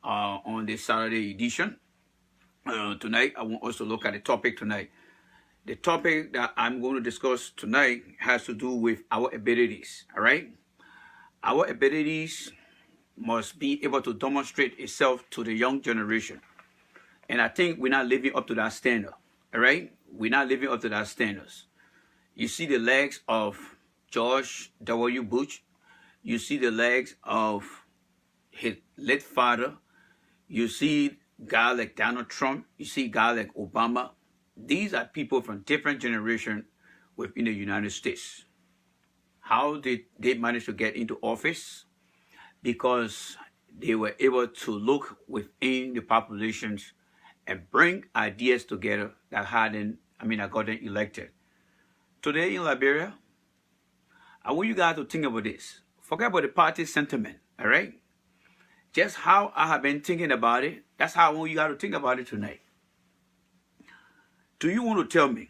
on this Saturday edition. Tonight, I want us to look at the topic tonight. The topic that I'm going to discuss tonight has to do with our abilities, all right? Our abilities must be able to demonstrate itself to the young generation. And I think we're not living up to that standard, all right? We're not living up to that standards. You see the legs of George W. Bush. You see the legs of his late father. You see guys like Donald Trump. You see guys like Obama. These are people from different generations within the United States. How did they manage to get into office? Because they were able to look within the populations and bring ideas together that got them elected. Today in Liberia, I want you guys to think about this. Forget about the party sentiment, all right? Just how I have been thinking about it, that's how I want you guys to think about it tonight. Do you want to tell me,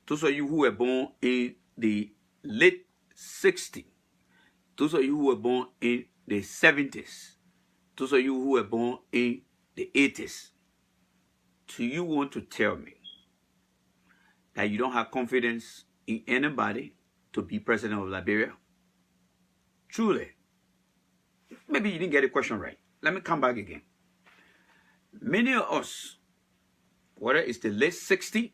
those of you who were born in the late 60s, those of you who were born in the 70s, those of you who were born in the 80s, do you want to tell me that you don't have confidence in anybody to be president of Liberia? Truly. Maybe you didn't get the question right. Let me come back again. Many of us, whether it's the late 60s,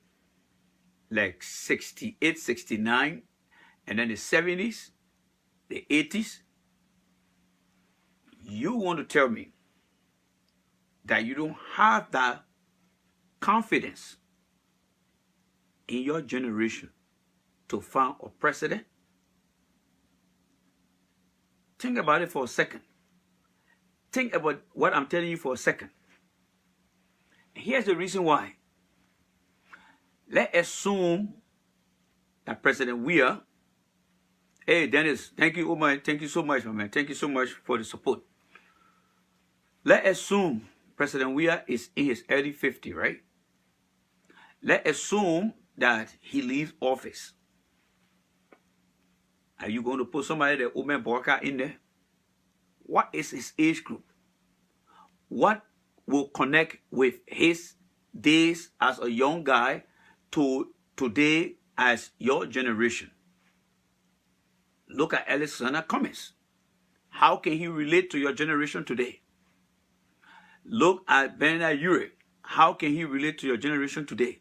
like 68, 69, and then the 70s, the 80s, you want to tell me that you don't have that confidence in your generation to find a president? Think about it for a second. Think about what I'm telling you for a second. Here's the reason why. Let's assume that President Weir, hey Dennis, thank you, thank you so much, my man. Thank you so much for the support. Let's assume President Weir is in his early 50s, right? Let's assume that he leaves office. Are you going to put somebody like Omen Borka in there? What is his age group? What will connect with his days as a young guy to today as your generation? Look at Alexander Cummings. How can he relate to your generation today? Look at Bernard Urey. How can he relate to your generation today?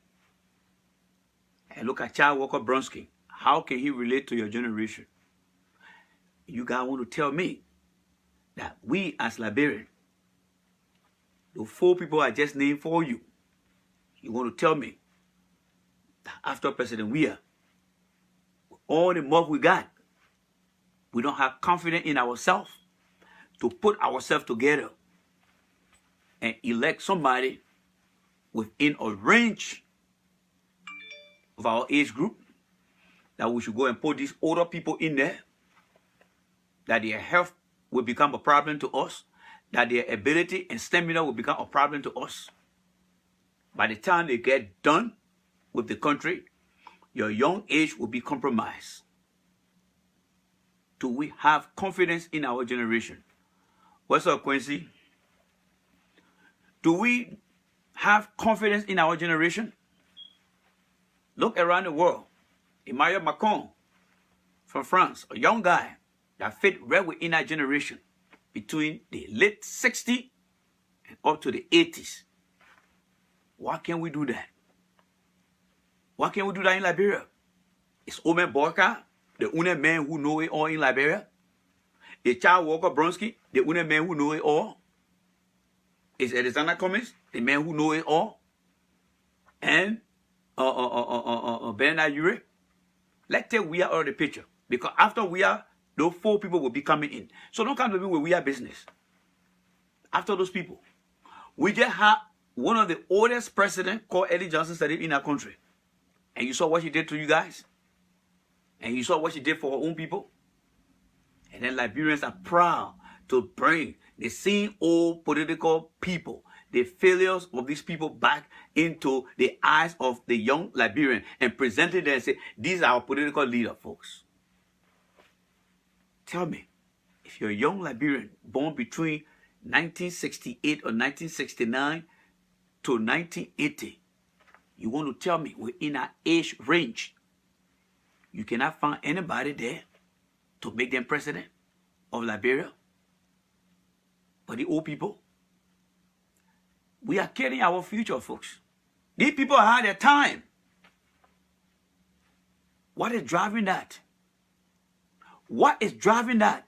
And look at Charles Walker Bronsky. How can he relate to your generation? You guys want to tell me that we as Liberians, the 4 people I just named for you, you want to tell me that after President Weir, all the mob we got, we don't have confidence in ourselves to put ourselves together and elect somebody within a range of our age group, that we should go and put these older people in there, that their health will become a problem to us, that their ability and stamina will become a problem to us. By the time they get done with the country, your young age will be compromised. Do we have confidence in our generation? What's up, Quincy? Do we have confidence in our generation? Look around the world. Emmanuel Macron from France, a young guy that fit right within our generation, between the late 60s and up to the 80s. Why can't we do that? Why can't we do that in Liberia? Is Omen Borka the only man who know it all in Liberia? Is Charles Walker Bronsky the only man who know it all? Is Alexander Cummings the man who know it all? And Bernard Urey? Let's take we are out of the picture. Because after we are, those 4 people will be coming in. So don't come to me with we are business. After those people, we just have one of the oldest presidents called Eddie Johnson studied in our country. And you saw what she did to you guys? And you saw what she did for her own people? And then Liberians are proud to bring the same old political people, the failures of these people, back into the eyes of the young Liberian and presenting them and say, these are our political leaders, folks. Tell me, if you're a young Liberian born between 1968 or 1969 to 1980. You want to tell me we're in our age range? You cannot find anybody there to make them president of Liberia? But the old people, we are killing our future, folks. These people had their time. What is driving that? What is driving that?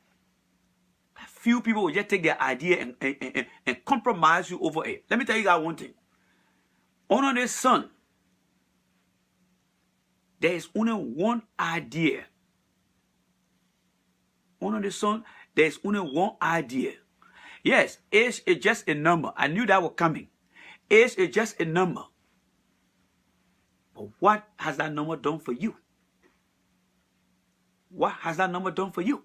A few people will just take their idea and compromise you over it. Let me tell you guys one thing. Under the sun, there is only one idea. Under the sun, there is only one idea. Yes, age is just a number. I knew that was coming. Age is just a number. But what has that number done for you? What has that number done for you?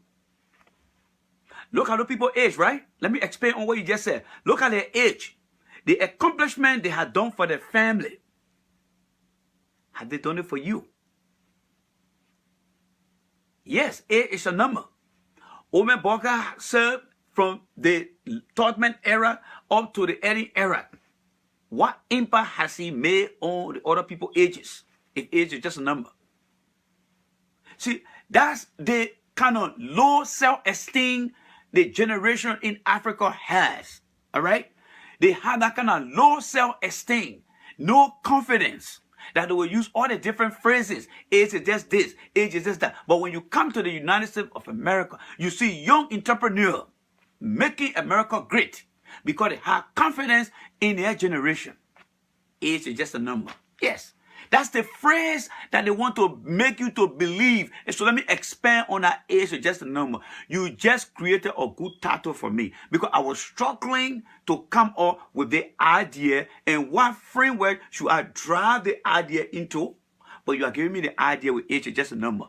Look at the people's age, right? Let me expand on what you just said. Look at their age. The accomplishment they had done for their family. Have they done it for you? Yes, age is a number. Omen Barker served from the Todman era up to the Eddie era. What impact has he made on the other people's ages? If age is just a number. See, that's the kind of low self-esteem the generation in Africa has. All right? They have that kind of low self-esteem, no confidence, that they will use all the different phrases. Age is just this, age is just that. But when you come to the United States of America, you see young entrepreneurs making America great because they have confidence in their generation. Age is just a number. Yes. That's the phrase that they want to make you to believe. And so let me expand on that. Age is just a number. You just created a good title for me because I was struggling to come up with the idea and what framework should I drive the idea into. But you are giving me the idea with age is just a number.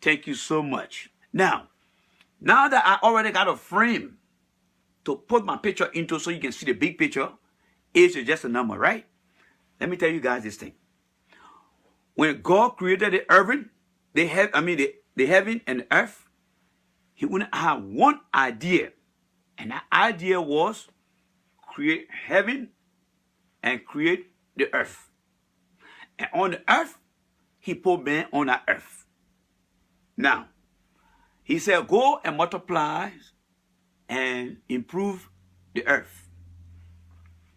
Thank you so much. Now that I already got a frame to put my picture into so you can see the big picture, age is just a number, right? Let me tell you guys this thing. When God created the heaven, the heaven and the earth, he only had one idea. And that idea was create heaven and create the earth. And on the earth, he put man on the earth. Now, he said, go and multiply and improve the earth.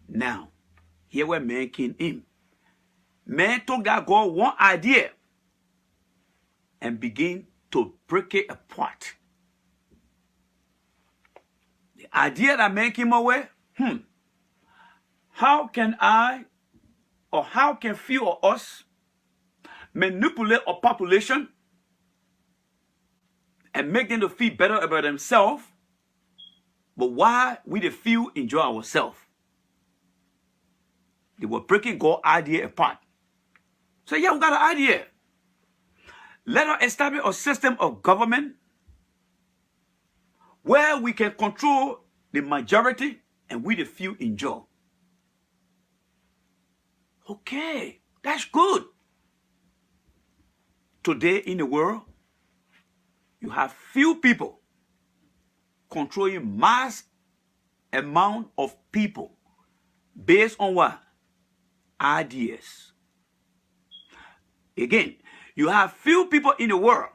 Now, here where man came in. Man took that God one idea and began to break it apart. The idea that man came up with, how can I or how can few of us manipulate a population and make them to feel better about themselves, but why we the few enjoy ourselves? They were breaking God's idea apart. So yeah, we got an idea. Let us establish a system of government where we can control the majority and we the few enjoy. Okay, that's good. Today in the world, you have few people controlling mass amount of people based on what? Ideas. Again, you have few people in the world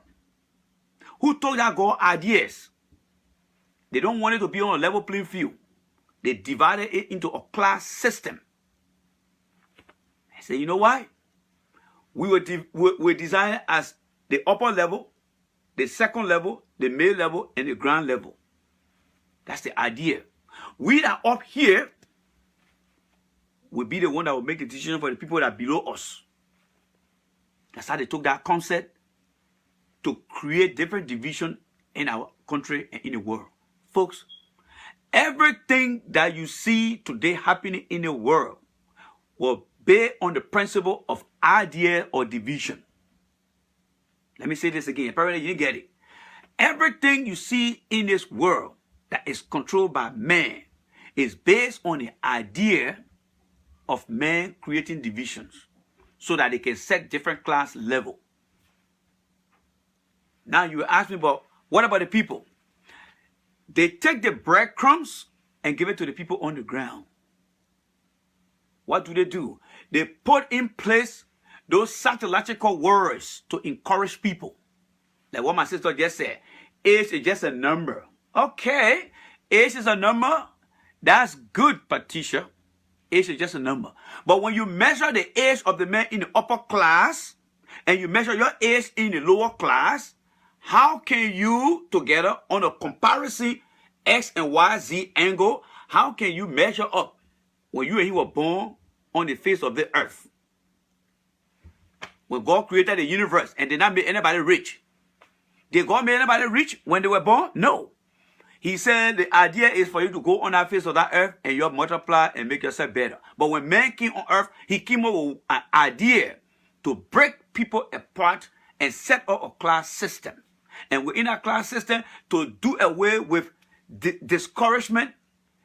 who took that God ideas. They don't want it to be on a level playing field. They divided it into a class system. I say, you know why? We were designed as the upper level, the second level, the middle level, and the ground level. That's the idea. We that are up here will be the one that will make the decision for the people that are below us. That's how they took that concept to create different division in our country and in the world. Folks, everything that you see today happening in the world will be on the principle of idea or division. Let me say this again. Apparently you didn't get it. Everything you see in this world that is controlled by man is based on the idea of man creating divisions, so that they can set different class level. Now you ask me about, what about the people? They take the breadcrumbs and give it to the people on the ground. What do? They put in place those psychological words to encourage people. Like what my sister just said, age is just a number. Okay, age is a number. That's good, Patricia. Age is just a number. But when you measure the age of the man in the upper class and you measure your age in the lower class, how can you together on a comparison X and Y, Z angle, how can you measure up when you and he were born on the face of the earth? When God created the universe and did not make anybody rich. Did God make anybody rich when they were born? No. He said the idea is for you to go on that face of that earth and you multiply and make yourself better. But when man came on earth, he came up with an idea to break people apart and set up a class system. And within that class system, to do away with discouragement,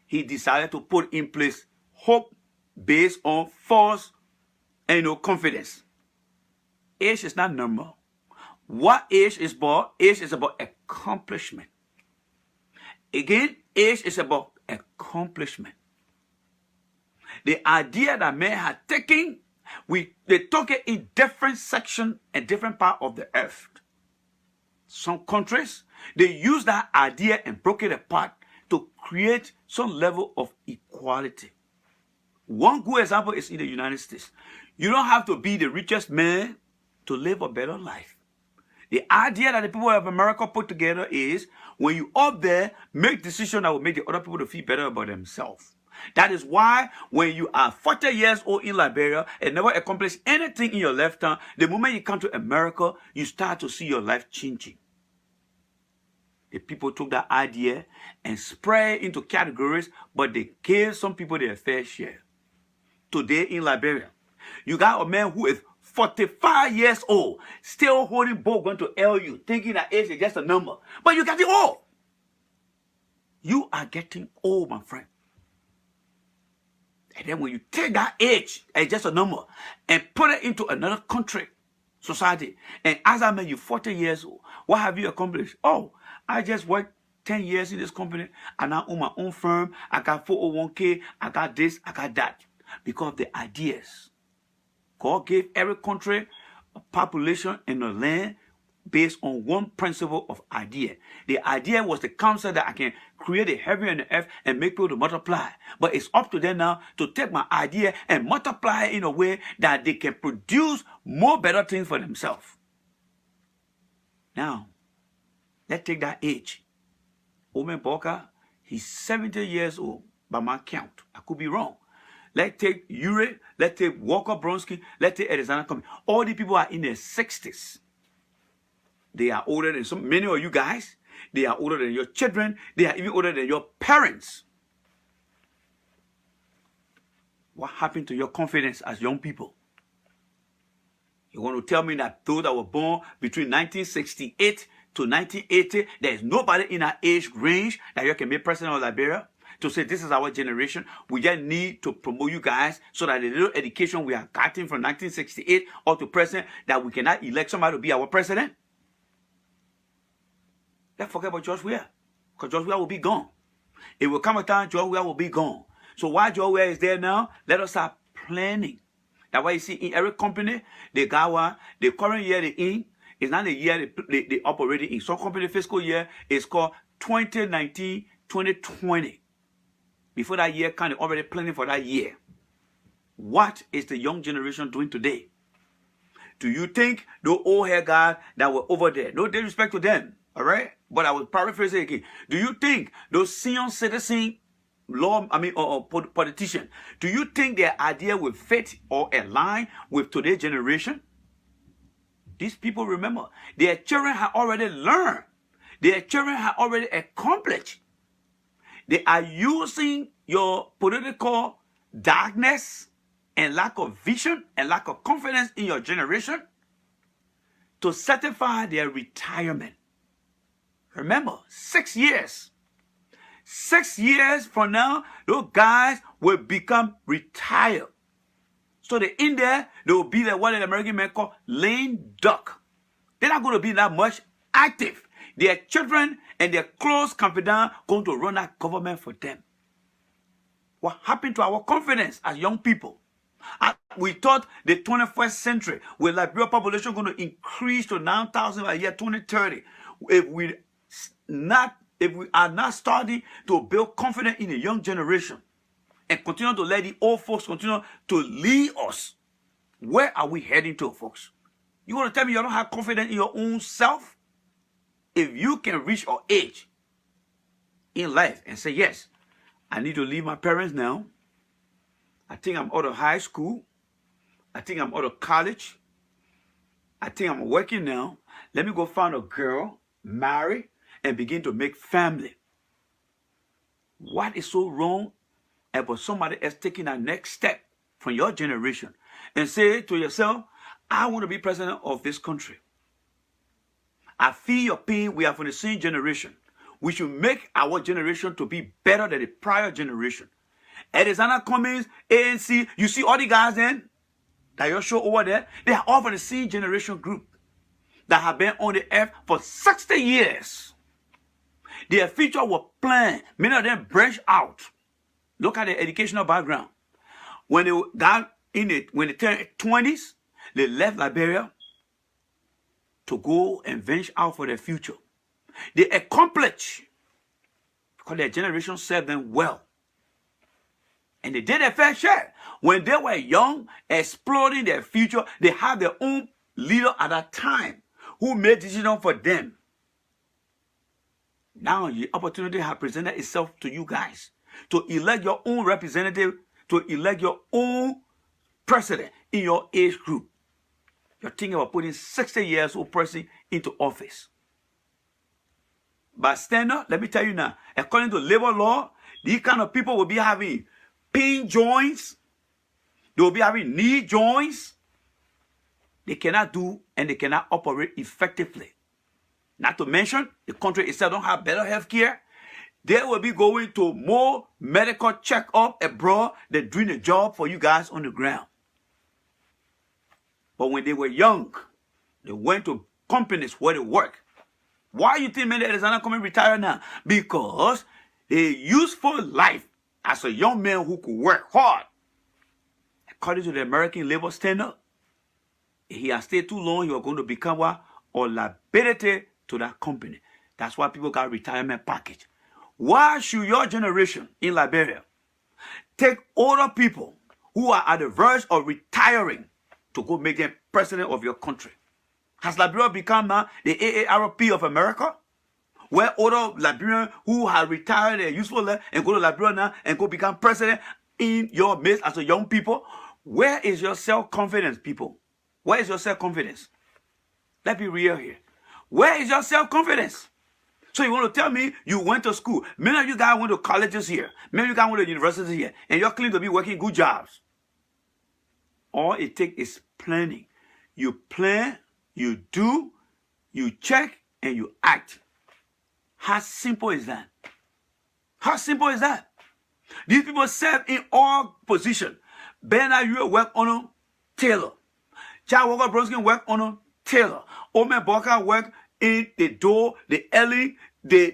he decided to put in place hope based on false and confidence. Age is not number. What age is about? Age is about accomplishment. Again, age is about accomplishment. The idea that men had taken, they took it in different sections and different parts of the earth. Some countries, they use that idea and broke it apart to create some level of equality. One good example is in the United States. You don't have to be the richest man to live a better life. The idea that the people of America put together is when you up there, make decisions that will make the other people to feel better about themselves. That is why when you are 40 years old in Liberia and never accomplished anything in your lifetime, the moment you come to America, you start to see your life changing. The people took that idea and spread into categories, but they gave some people their fair share. Today in Liberia, you got a man who is 45 years old, still holding boat going to LU, thinking that age is just a number. But you got it old. You are getting old, my friend. And then when you take that age as just a number and put it into another country, society, and as I met you 40 years old, what have you accomplished? Oh, I just worked 10 years in this company, and I own my own firm, I got 401k, I got this, I got that. Because of the ideas. God gave every country a population and a land based on one principle of idea. The idea was the concept that I can create the heaven and the earth and make people to multiply. But it's up to them now to take my idea and multiply it in a way that they can produce more better things for themselves. Now, let's take that age. Omen Boka, he's 70 years old by my count. I could be wrong. Let's take Ure, let's take Walker Bronsky, let's take Alexander Cummings. All these people are in their 60s. They are older than many of you guys. They are older than your children. They are even older than your parents. What happened to your confidence as young people? You want to tell me that those that were born between 1968 to 1980, there is nobody in that age range that you can be president of Liberia? To say this is our generation, we just need to promote you guys so that the little education we are getting from 1968 or to present, that we cannot elect somebody to be our president. Let's forget about George Weah, because George Weah will be gone. It will come a time George Weah will be gone. So while George Weah is there now, let us start planning. That's why you see in every company, they got one, the current year they in is not the year they operating in. Some company fiscal year is called 2019-2020. Before that year, kind of already planning for that year. What is the young generation doing today? Do you think the old hair guys that were over there, no disrespect to them, all right? But I will paraphrase it again. Do you think those senior citizen politicians, do you think their idea will fit or align with today's generation? These people, remember, their children have already learned. Their children have already accomplished. They are using your political darkness and lack of vision and lack of confidence in your generation to certify their retirement. Remember, 6 years. 6 years from now, those guys will become retired. So they're in there, they will be like what an American man call lame duck. They're not going to be that much active. Their children and their close confidant going to run that government for them. What happened to our confidence as young people? We thought the 21st century, with Liberia population going to increase to 9,000 by year 2030, if we are not starting to build confidence in the young generation and continue to let the old folks continue to lead us, where are we heading to, folks? You want to tell me you don't have confidence in your own self? If you can reach your age in life and say, yes, I need to leave my parents now. I think I'm out of high school. I think I'm out of college. I think I'm working now. Let me go find a girl, marry, and begin to make family. What is so wrong about somebody else taking that next step from your generation and say to yourself, I want to be president of this country. I feel your pain. We are from the same generation. We should make our generation to be better than the prior generation. Alexander Cummings, ANC, you see all the guys then that you show over there, they are all from the same generation group that have been on the earth for 60 years. Their future was planned. Many of them branched out. Look at their educational background. When they got in it, when they turned 20s, they left Liberia to go and venture out for their future. They accomplished because their generation served them well. And they did their fair share. When they were young, exploring their future, they had their own leader at that time who made decisions for them. Now the opportunity has presented itself to you guys to elect your own representative, to elect your own president in your age group. You're thinking about putting 60 years old person into office. By standard, let me tell you now, according to labor law, these kind of people will be having pain joints. They will be having knee joints. They cannot do and they cannot operate effectively. Not to mention, the country itself don't have better health care. They will be going to more medical check-up abroad than doing a job for you guys on the ground. But when they were young, they went to companies where they work. Why you think many Alexander Cummings retire now? Because a useful life as a young man who could work hard. According to the American labor standard, if he has stayed too long, you are going to become a liability to that company. That's why people got a retirement package. Why should your generation in Liberia take older people who are at the verge of retiring to go make them president of your country? Has Liberia become now the AARP of America? Where older Liberians who have retired their useful life and go to Liberia now and go become president in your midst as a young people? Where is your self-confidence, people? Where is your self-confidence? Let's be real here. Where is your self-confidence? So you want to tell me you went to school. Many of you guys went to colleges here. Many of you guys went to universities here. And you're claiming to be working good jobs. All it takes is planning. You plan, you do, you check, and you act. How simple is that? How simple is that? These people serve in all positions. Bernard, you work on a tailor. John Walker Bronskin work on a tailor. Omer Boka work in the door, the alley, the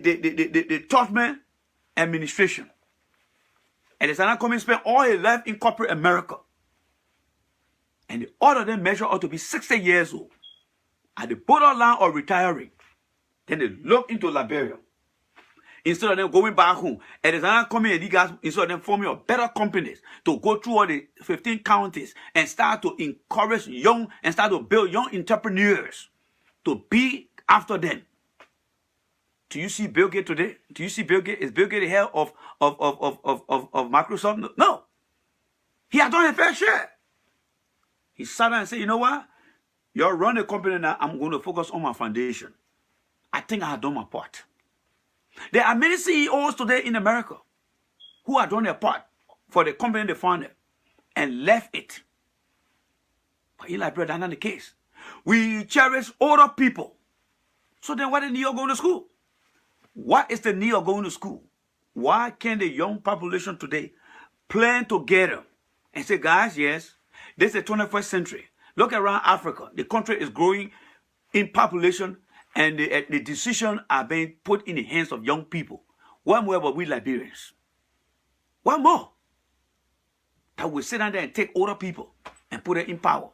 Totman administration. And the Alexander Cummings spent all his life in corporate America. And the all of them measure out to be 60 years old. At the borderline of retiring. Then they look into Liberia. Instead of them going back home, and there's another company, and you guys, instead of them forming a better companies to go through all the 15 counties and start to encourage young and start to build young entrepreneurs to be after them. Do you see Bill Gates today? Do you see Bill Gates? Is Bill Gates the head of Microsoft? No. He has done a fair share. He sat down and said, you know what? You're running a company now. I'm going to focus on my foundation. I think I have done my part. There are many CEOs today in America who have done their part for the company they founded and left it. But in Liberia, that's not the case. We cherish older people. So then why the need of going to school? What is the need of going to school? Why can't the young population today plan together and say, guys, yes, this is the 21st century. Look around Africa. The country is growing in population and the decisions are being put in the hands of young people. What more about we Liberians? What more? that will sit down there and take older people and put them in power.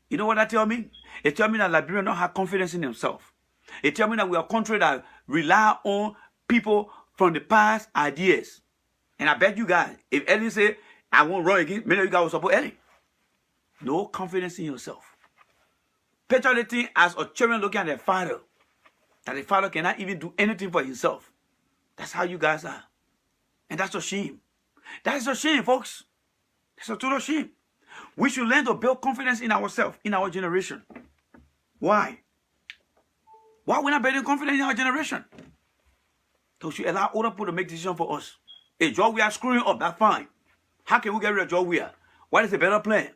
You know what that tell me? It tell me that Liberians don't have confidence in themselves. It tell me that we are a country that rely on people from the past ideas. And I bet you guys, if Ellen say, I won't run again, many of you guys will support Ellen. No confidence in yourself. Picture the thing as a children looking at their father, that the father cannot even do anything for himself. That's how you guys are. And that's a shame. That's a shame, folks. It's a total shame. We should learn to build confidence in ourselves, in our generation. Why? Why are we not building confidence in our generation? Because we allow other people to make decisions for us. A job we are screwing up, that's fine. How can we get rid of job we are? What is the better plan?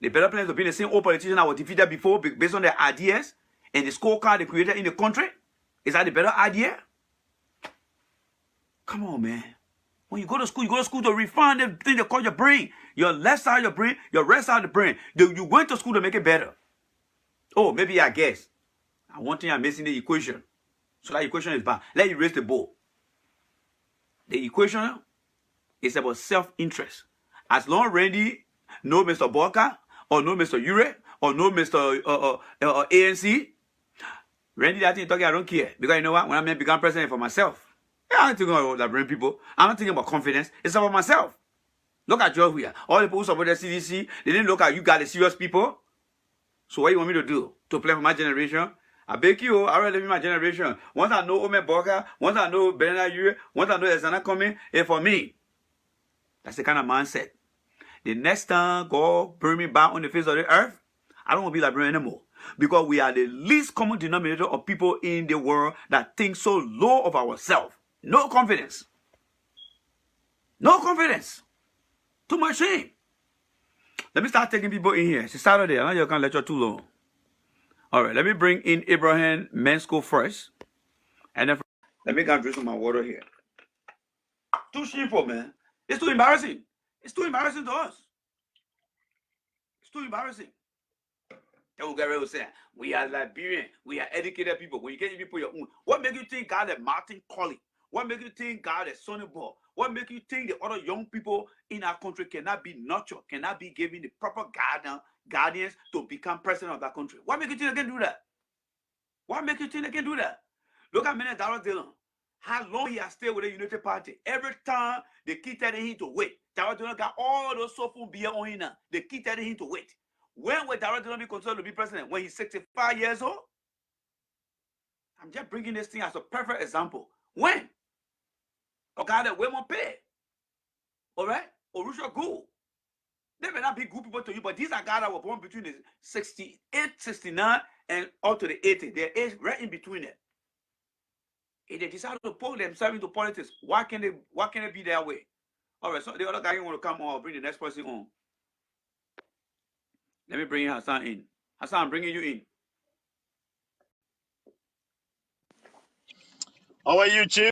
The better plan is to be the same old politician that was defeated before based on their ideas and the scorecard they created in the country. Is that the better idea? Come on, man. When you go to school to refine the thing they call your brain. Your left side of your brain, your right side of the brain. You went to school to make it better. Oh, maybe I guess. And one thing I'm missing the equation. So that equation is bad. Let you raise the ball. The equation is about self-interest. As long as Randy know Mr. Walker, or know Mr. Ure, or know Mr. ANC, Randy, that thing talking, I don't care. Because you know what? When I become president for myself, I'm not thinking about Liberian people. I'm not thinking about confidence. It's about myself. Look at George here. All the people who support the CDC, they didn't look at you guys, the serious people. So what you want me to do? To play for my generation? I beg you, I already live in my generation. Once I know Ome Boga, once I know Bernard Yue, once I know Ezana coming, and for me. That's the kind of mindset. The next time God bring me back on the face of the earth, I don't want to be Liberian anymore. Because we are the least common denominator of people in the world that think so low of ourselves. No confidence. No confidence. Too much shame. Let me start taking people in here. It's Saturday. I know you can't lecture too long. All right, let me bring in Abraham Mensko first. And then let me go drink some my water here. Too shameful, man. It's too embarrassing. It's too embarrassing to us. It's too embarrassing. Will say, we are Liberian, we are educated people. When you get people your own, what makes you think God is Martin Colley? What makes you think God is Sonny Ball? What makes you think the other young people in our country cannot be nurtured, cannot be given the proper guardians to become president of that country? What makes you think they can do that? What makes you think they can do that? Look at Minister Darrell Dillon. How long he has stayed with the United Party. Every time they keep telling him to wait. Darrell Dillon got all those soulful beer on him now. They keep telling him to wait. When will Darrell Dillon be considered to be president? When he's 65 years old? I'm just bringing this thing as a perfect example. When? Okay, that women pay. All right? Orusha Gould. They may not be good people to you, but these are guys that were born between the 68, 69, and up to the 80. Their age right in between it. If they decide to pull themselves into politics, why can't it be that way? All right, so the other guy you want to come on, I'll bring the next person on. Let me bring Hassan in. Hassan, I'm bringing you in. How are you, Chief?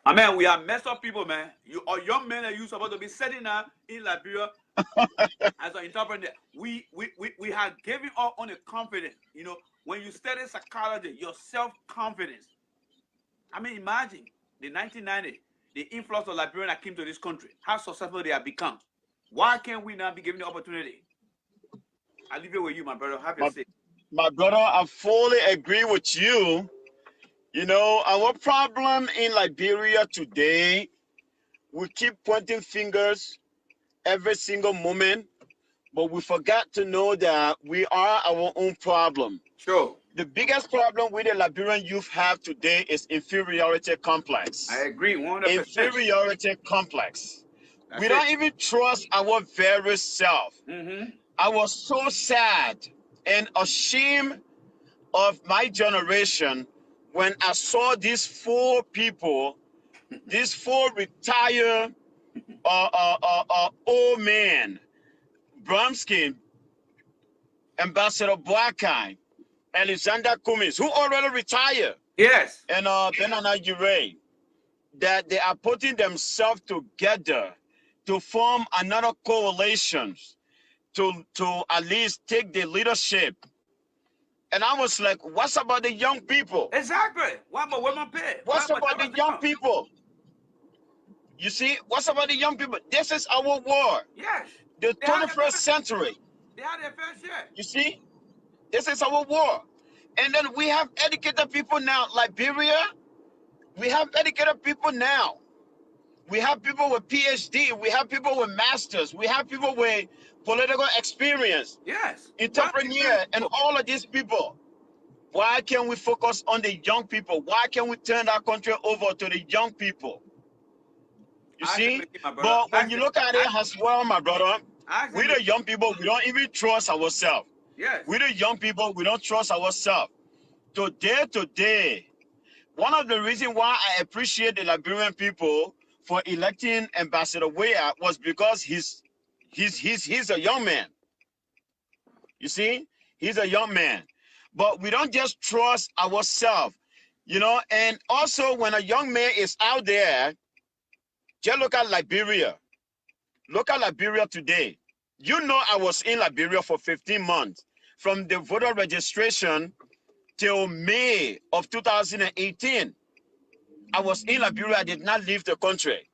Man, we are messed up people, man. You are young men and you supposed to be setting up in Liberia as an entrepreneur. We have given up on the confidence. You know, when you study psychology, your self-confidence. I mean, imagine the 1990s, the influx of Liberians that came to this country, how successful they have become. Why can't we not be given the opportunity? I leave it with you, my brother. Have a say. My brother, I fully agree with you. You know, our problem in Liberia today, we keep pointing fingers every single moment, but we forgot to know that we are our own problem. Sure. The biggest problem with the Liberian youth have today is inferiority complex. I agree, 100%. Inferiority complex. We don't even trust our very self. I was so sad and ashamed of my generation when I saw these four people, these four retired old men, Bromsky, Ambassador Boakai, Alexander Cummings, who already retired. Yes. And Bernard Ure, that they are putting themselves together to form another coalition to at least take the leadership. And I was like, what's about the young people? Exactly. What about women pay? What's about the young people? You see, what's about the young people? This is our war. Yes. The 21st century. They had their fair share. You see, this is our war. And then we have educated people now. Liberia, we have educated people now. We have people with PhD. We have people with masters. We have people with political experience. Yes. Entrepreneur and all of these people. Why can't we focus on the young people? Why can't we turn our country over to the young people? You see? But when you look at it as well, my brother, we the young people, we don't even trust ourselves. Yes. We the young people, we don't trust ourselves. Today, one of the reasons why I appreciate the Liberian people for electing Ambassador Weah was because he's a young man. You see? He's a young man. But we don't just trust ourselves, you know. And also, when a young man is out there, just look at Liberia. Look at Liberia today. You know, I was in Liberia for 15 months, from the voter registration till May of 2018. I was in Liberia. I did not leave the country.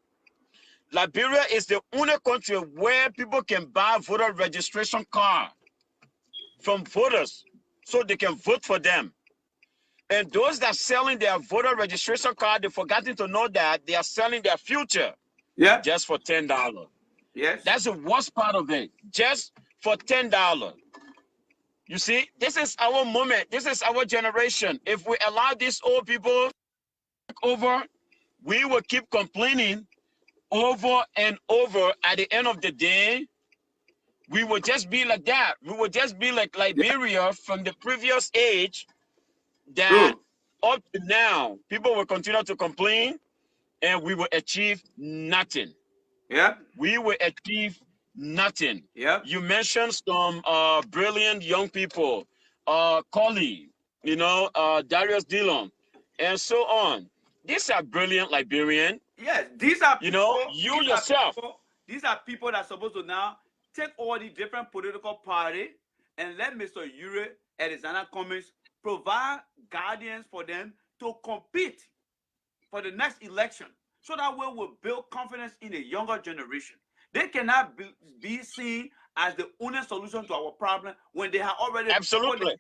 Liberia is the only country where people can buy voter registration card from voters so they can vote for them. And those that are selling their voter registration card, they've forgotten to know that they are selling their future. Yeah. Just for $10. Yes. That's the worst part of it. Just for $10. You see, this is our moment. This is our generation. If we allow these old people over, we will keep complaining over and over. At the end of the day, we will just be like that. We will just be like Liberia from the previous age, that up to now, people will continue to complain and we will achieve nothing. Yeah. We will achieve nothing. Yeah. You mentioned some brilliant young people, Collie, you know, Darius Dillon, and so on. These are brilliant Liberian. Yes, these are people, you know, you yourself. These are people that are supposed to now take all the different political parties and let Mr. Ure Alexander Cummings provide guardians for them to compete for the next election, so that way we'll build confidence in the younger generation. They cannot be seen as the only solution to our problem when they have already absolutely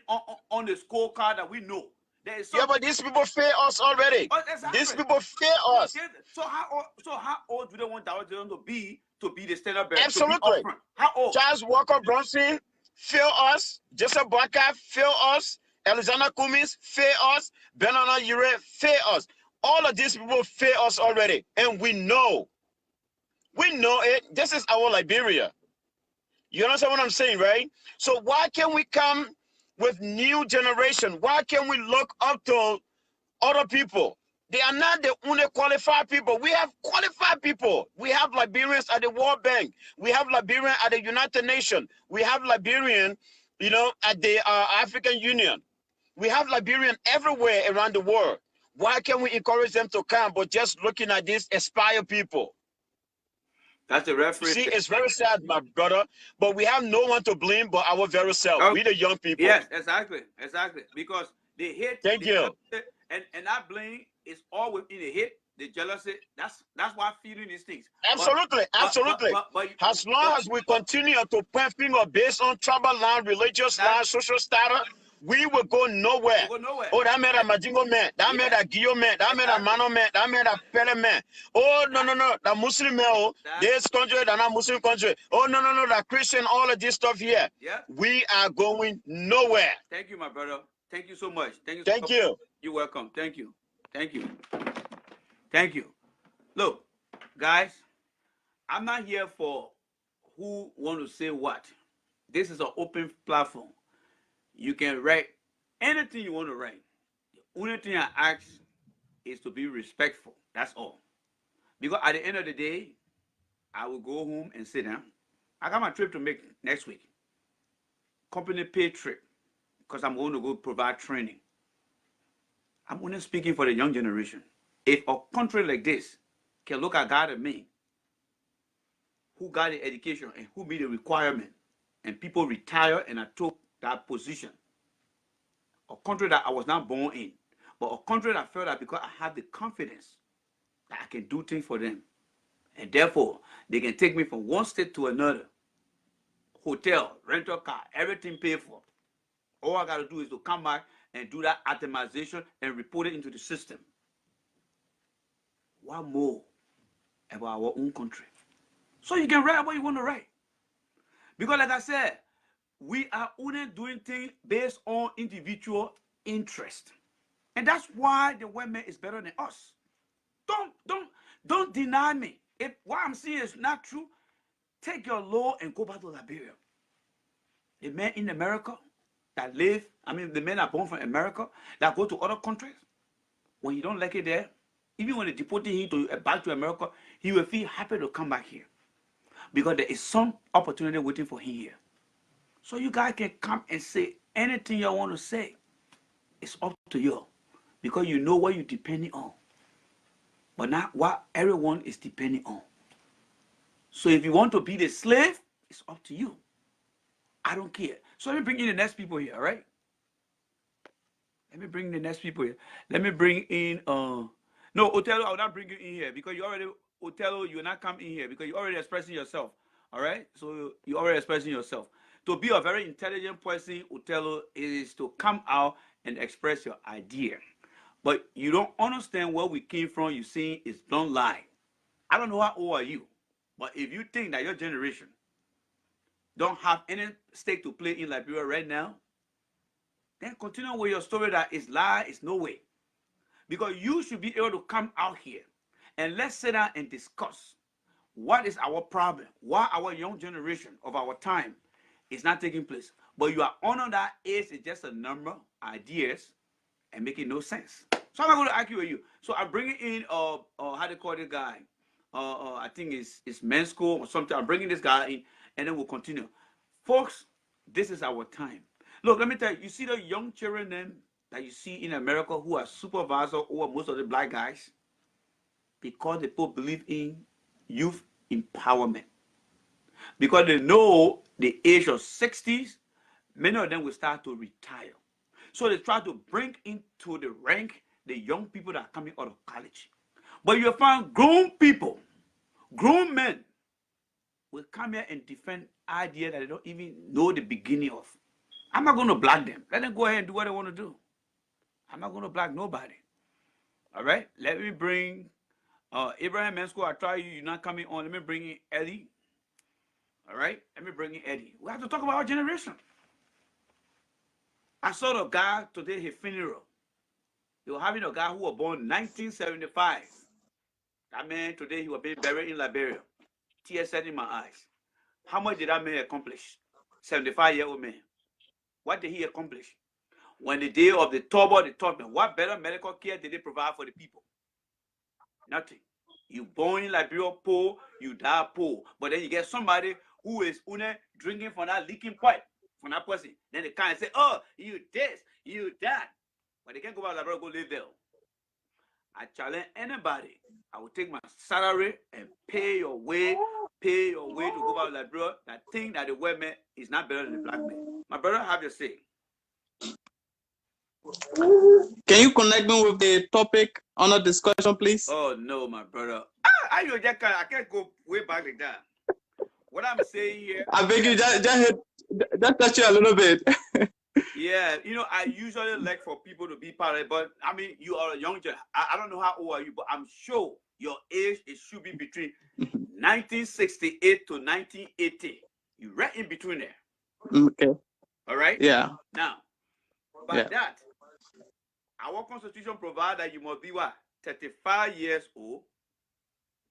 on the scorecard that we know. Yeah, but these people fail us already. Oh, exactly. These people fail us. So how old do they want Dawes to be the standard bearer? Absolutely. How old? Charles Walker Brunson fail us. Joseph Boakai fail us. Alexander Cummings fail us. Bernard Ure fail us. All of these people fail us already, and we know. We know it. This is our Liberia. You understand what I'm saying, right? So why can't we come with new generation? Why can't we look up to other people? They are not the only qualified people. We have qualified people. We have Liberians at the World Bank. We have Liberians at the United Nations. We have Liberian, you know, at the African Union. We have Liberian everywhere around the world. Why can't we encourage them to come, but just looking at these aspire people? That's the reference. See, it's very sad, my brother, but we have no one to blame but our very self. We the young people. Yes, exactly. Because they hate. Thank you. And that blame is all within the hate, the jealousy. That's why I'm feeling these things. Absolutely, absolutely. But as long as we continue to point finger based on tribal line, religious line, social status, we will go nowhere. Oh, that made a Majingo man, that made a Gio man, that made a Mano man, that made a Pele man. Oh, no, the Muslim man, oh, this country, the not Muslim country. Oh, no, the Christian, all of this stuff here. Yeah. We are going nowhere. Thank you, my brother. Thank you so much. Thank you. You're welcome. Thank you. Look, guys, I'm not here for who want to say what. This is an open platform. You can write anything you want to write. The only thing I ask is to be respectful. That's all. Because at the end of the day, I will go home and sit down. I got my trip to make next week. Company paid trip, because I'm going to go provide training. I'm only speaking for the young generation. If a country like this can look at God and me, who got the education and who made the requirement, and people retire and I took that position, a country that I was not born in, but a country that felt that because I had the confidence that I can do things for them. And therefore, they can take me from one state to another. Hotel, rental car, everything paid for. All I got to do is to come back and do that itemization and report it into the system. What more about our own country? So you can write what you want to write. Because like I said, we are only doing things based on individual interest. And that's why the women is better than us. Don't deny me. If what I'm saying is not true, take your law and go back to Liberia. The men in America that live, the men are born from America that go to other countries, when he don't like it there, even when they deported him back to America, he will feel happy to come back here. Because there is some opportunity waiting for him here. So you guys can come and say anything you want to say. It's up to you. Because you know what you're depending on. But not what everyone is depending on. So if you want to be the slave, it's up to you. I don't care. So let me bring in the next people here, all right? Let me bring the next people here. Let me bring in, no, Othello, I will not bring you in here because you already, Othello, you will not come in here because you're already expressing yourself, all right? So you're already expressing yourself. To be a very intelligent person, Othello, is to come out and express your idea. But you don't understand where we came from. You're saying it's don't lie. I don't know how old are you, but if you think that your generation don't have any stake to play in Liberia right now, then continue with your story that is lie, is no way. Because you should be able to come out here and let's sit down and discuss what is our problem, why our young generation of our time is not taking place. But you are on that age is just a number, ideas, and making no sense. So I'm not going to argue with you. So I'm bringing in, how do you call this guy? I think it's men's school or something. I'm bringing this guy in, and then we'll continue. Folks, this is our time. Look, let me tell you, you see the young children then that you see in America who are supervisors over most of the black guys because they both believe in youth empowerment. Because they know the age of 60s, many of them will start to retire. So they try to bring into the rank the young people that are coming out of college. But you'll find grown people, grown men, will come here and defend ideas that they don't even know the beginning of. I'm not going to block them. Let them go ahead and do what they want to do. I'm not going to block nobody. All right? Let me bring Abraham Mensko. I try you. You're not coming on. Let me bring in Eddie. All right? Let me bring in Eddie. We have to talk about our generation. I saw the guy today, his funeral. They were having a guy who was born 1975. That man, today, he was being buried in Liberia. Tears set in my eyes. How much did that man accomplish? 75-year-old man. What did he accomplish? When the day of the Toba, the Tottenham, what better medical care did they provide for the people? Nothing. You born in Liberia poor, you die poor. But then you get somebody who is drinking from that leaking pipe from that person. Then they can't say, oh, you this, you that. But they can't go back to Liberia, go live there. I challenge anybody. I will take my salary and pay your way to go back to Liberia that think that the white man is not better than the black man. My brother, have your say. Can you connect me with the topic on the discussion, please? Oh no, my brother. I can't go way back like that. What I'm saying here, I beg you, just touch you a little bit. Yeah, I usually like for people to be part of it, but you are a young child. I don't know how old are you, but I'm sure your age should be between 1968 to 1980. You're right in between there. Okay. All right? Yeah. Now, by that, our constitution provides that you must be 35 years old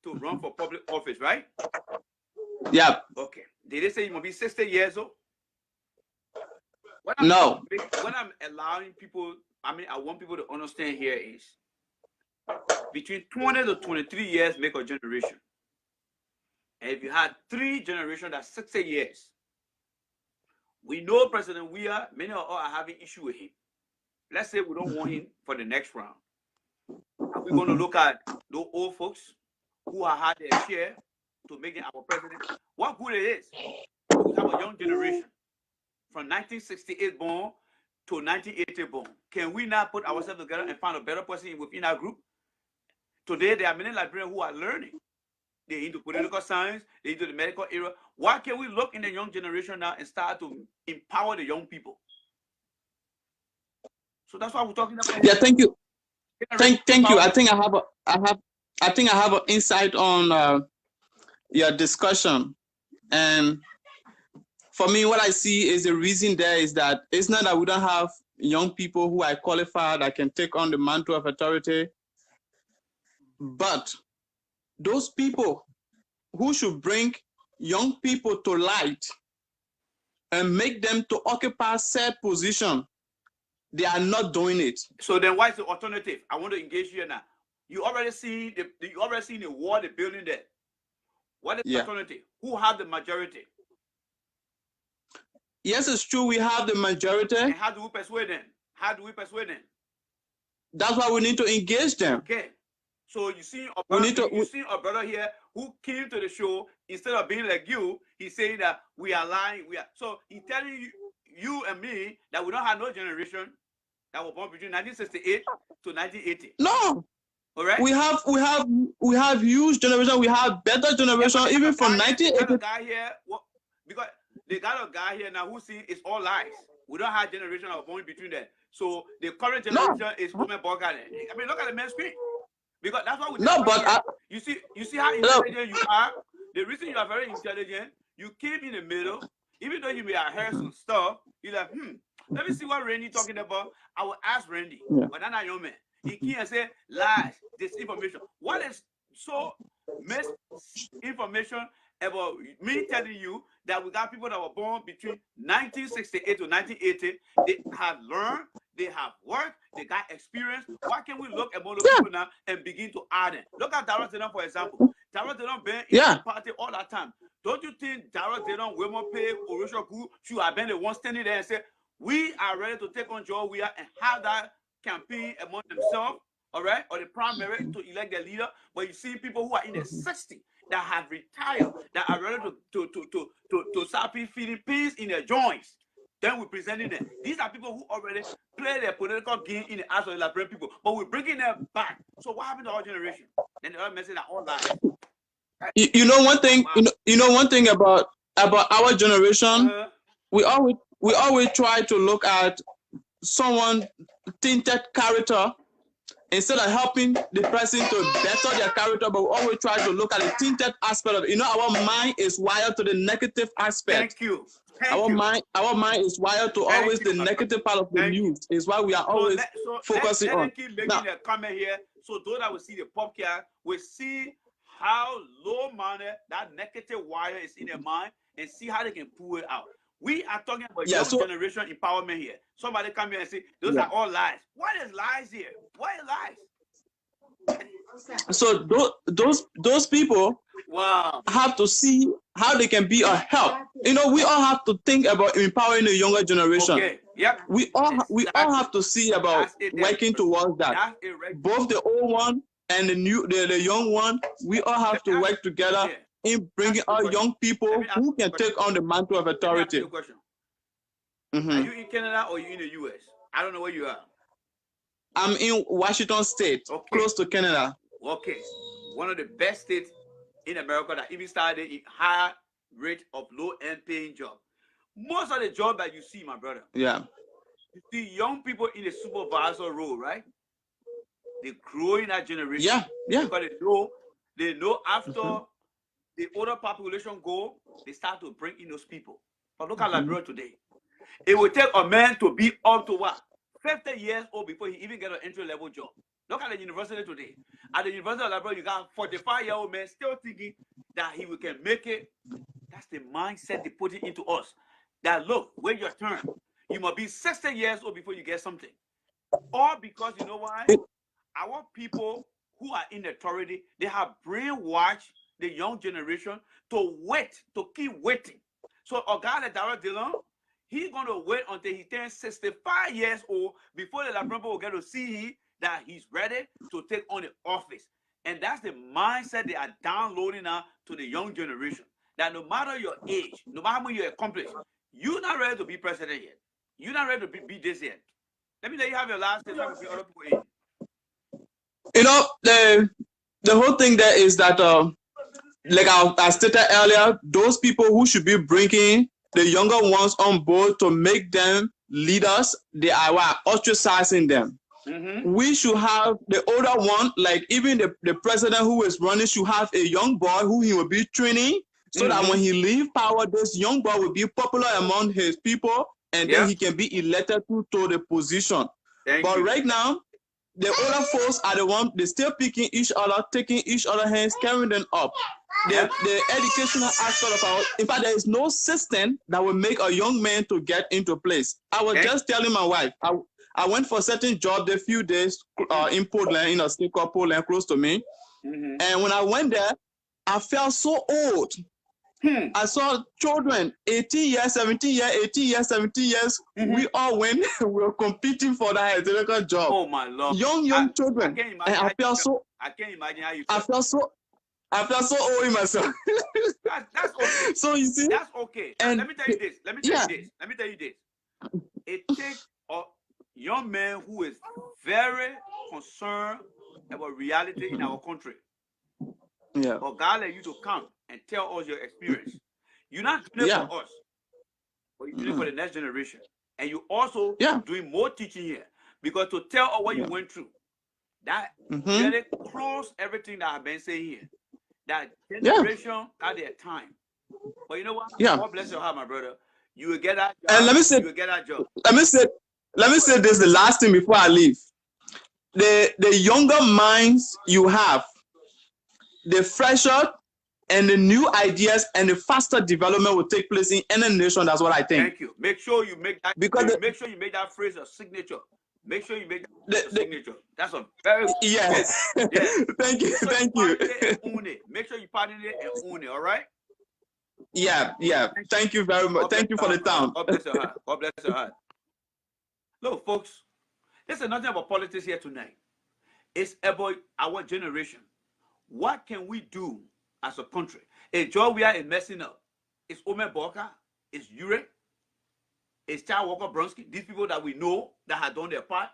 to run for public office, right? Yeah. Okay. Did they say you must be 60 years old? What I'm allowing people, I want people to understand here is between 20 to 23 years make a generation. And if you had 3 generations, that's 60 years. We know President Weah, many of us are having issue with him. Let's say we don't want him for the next round. Are we going to look at those old folks who have had their share to make him our president? What good it is? We have a young generation from 1968 born to 1980 born. Can we not put ourselves together and find a better person within our group Today, there are many Liberians who are learning. They're into political science, they're into the medical area. Why can't we look in the young generation now and start to empower the young people? So that's why we're talking about. Yeah, thank you. Thank you. I Empowerment. think I have an insight on your discussion. And for me, what I see is the reason there is that it's not that we don't have young people who are qualified that can take on the mantle of authority, but those people who should bring young people to light and make them to occupy said position, they are not doing it. So then why is the alternative? I want to engage you now. You already see the wall, the building there. What is the alternative? Who have the majority? Yes, it's true. We have the majority. And how do we persuade them? How do we persuade them? That's why we need to engage them. Okay. So you see a brother here who came to the show, instead of being like you, he's saying that we are lying. So he's telling you and me that we don't have no generation that was born between 1968 to 1980. No. All right. We have huge generation. We have better generation, even from 1980. Because they got a guy here now who see it's all lies. We don't have generation that was born between them. So the current generation is women born. I mean, look at the main screen. Because that's what we you see how intelligent you are. The reason you are very intelligent, you came in the middle, even though you may have heard some stuff, you're like, let me see what Randy talking about. I will ask Randy, but that's not your man. He can't say lies, disinformation. What is so misinformation about me telling you that we got people that were born between 1968 to 1980? They have learned, they have worked, they got experience. Why can't we look at more people now and begin to add it? Look at Darrell Zenon, for example. Darrell Zenon been in the party all that time. Don't you think Darrell Zenon, Wilmer Pay, Orisha Gu should have been the one standing there and say, we are ready to take on Joe Weah and have that campaign among themselves, all right, or the primary to elect their leader? But you see people who are in the 60s that have retired, that are ready to start feeding peas in their joints. Then we're presenting them. These are people who already play their political game in the eyes of the Liberian people, but we're bringing them back. So what happened to our generation? Then the other message that all lies. You know one thing. You know one thing about our generation. We always try to look at someone tinted character instead of helping the person to better their character, but we always try to look at the tinted aspect of it. You know, our mind is wired to the negative aspect. Thank you. Our mind is wired to always the negative part of the news. Is why we are always focusing on. Let keep making a comment here, so those that will see the podcast will see how low money that negative wire is in their mind and see how they can pull it out. We are talking about young generation empowerment here. Somebody come here and say, those are all lies. What is lies here? What is lies? So those people have to see how they can be a help. You know, we all have to think about empowering the younger generation. Okay. Yep. We all have to see about working towards that. Both the old one and the young one, we all have to work together in bringing our young people who can take on the mantle of authority. Are you in Canada or are you in the US? I don't know where you are. I'm in Washington State, close to Canada. Okay. One of the best states in America that even started a higher rate of low-end paying job. Most of the job that you see, my brother. Yeah. You see young people in the supervisor role, right? They grow in that generation. Yeah, yeah. Because they know after the older population go, they start to bring in those people. But look at Liberia today. It will take a man to be up to what? 50 years old before he even get an entry-level job. Look at the university today. At the University of Liberia, you got 45-year-old man still thinking that he can make it. That's the mindset they put it into us. That look, wait your turn. You must be 60 years old before you get something. Or because, you know why? Our people who are in authority, they have brainwashed the young generation to wait, to keep waiting. So a guy like Darrell Dillon, he's going to wait until he turns 65 years old before the Liberian people will get to see that he's ready to take on the office. And that's the mindset they are downloading now to the young generation. That no matter your age, no matter how much you accomplish, you're not ready to be president yet. You're not ready to be this yet. Let me let you have your last say so I can bring other people in. You know, the whole thing there is that, like I stated earlier, those people who should be bringing the younger ones on board to make them leaders, they are ostracizing them. We should have the older one, like even the president who is running should have a young boy who he will be training, so that when he leave power, this young boy will be popular among his people, and then he can be elected to the position. But right now, the older folks are the one, they still picking each other, taking each other hands, carrying them up. The educational aspect of our, in fact, there is no system that will make a young man to get into place. I was just telling my wife, I went for a certain job a few days in Portland, in a state called Portland, close to me. And when I went there, I felt so old. I saw children, 18 years, 17 years, 18 years, 17 years. We all went, we were competing for that historical job. Oh my Lord. Young children. I can't And imagine. I can't imagine how you feel. I felt so old in myself. That's okay. So you see, that's okay. And let me tell you this. Let me tell you this. It takes a young man who is very concerned about reality in our country. Yeah. But God let you to come and tell us your experience. You're not doing it for us, but you're doing it for the next generation. And you also doing more teaching here, because to tell us what you went through, that really close everything that I've been saying here. That generation got their time. But you know what? God bless your heart, my brother. You will get that job. And let me say, you will get that job. Let me say this, the last thing before I leave. The younger minds you have, the fresher and the new ideas and the faster development will take place in any nation. That's what I think. Thank you. Make sure you make that, make sure you make that phrase a signature. Make sure you make that a signature. That's a very good Thank you. Thank you. Make sure you pardon it and own it, all right? Yeah. Thank you very much. Thank you for the time. God bless your heart. God bless your heart. Look, folks, this is nothing about politics here tonight. It's about our generation. What can we do as a country? It's Georgia is messing up. It's Omer Boka. It's Ure. It's Charles Walker Bronsky. These people that we know that have done their part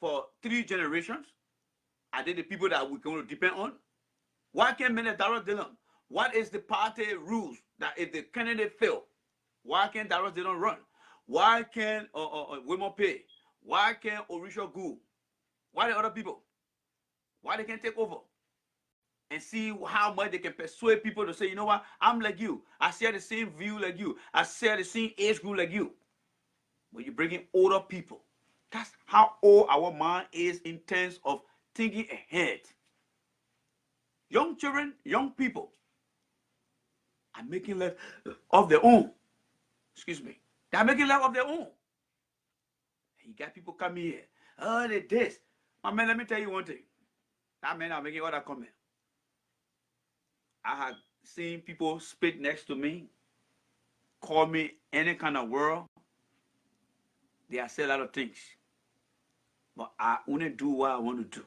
for 3 generations. Are they the people that we're going to depend on? Why can't Darrell Dillon? What is the party rules that if the candidate fail, why can't Darrell Dillon run? Why can't Wilmore Pay? Why can't Orisha Gu? Why the other people? Why they can't take over? And see how much they can persuade people to say, you know what, I'm like you. I share the same view like you. I share the same age group like you. But you bring in older people. That's how old our mind is in terms of thinking ahead. Young children, young people are making life of their own. Excuse me. They're making life of their own. And you got people coming here. Oh, they this. My man, let me tell you one thing. That man are making other comment. I have seen people spit next to me, call me any kind of word. They have said a lot of things. But I only do what I want to do.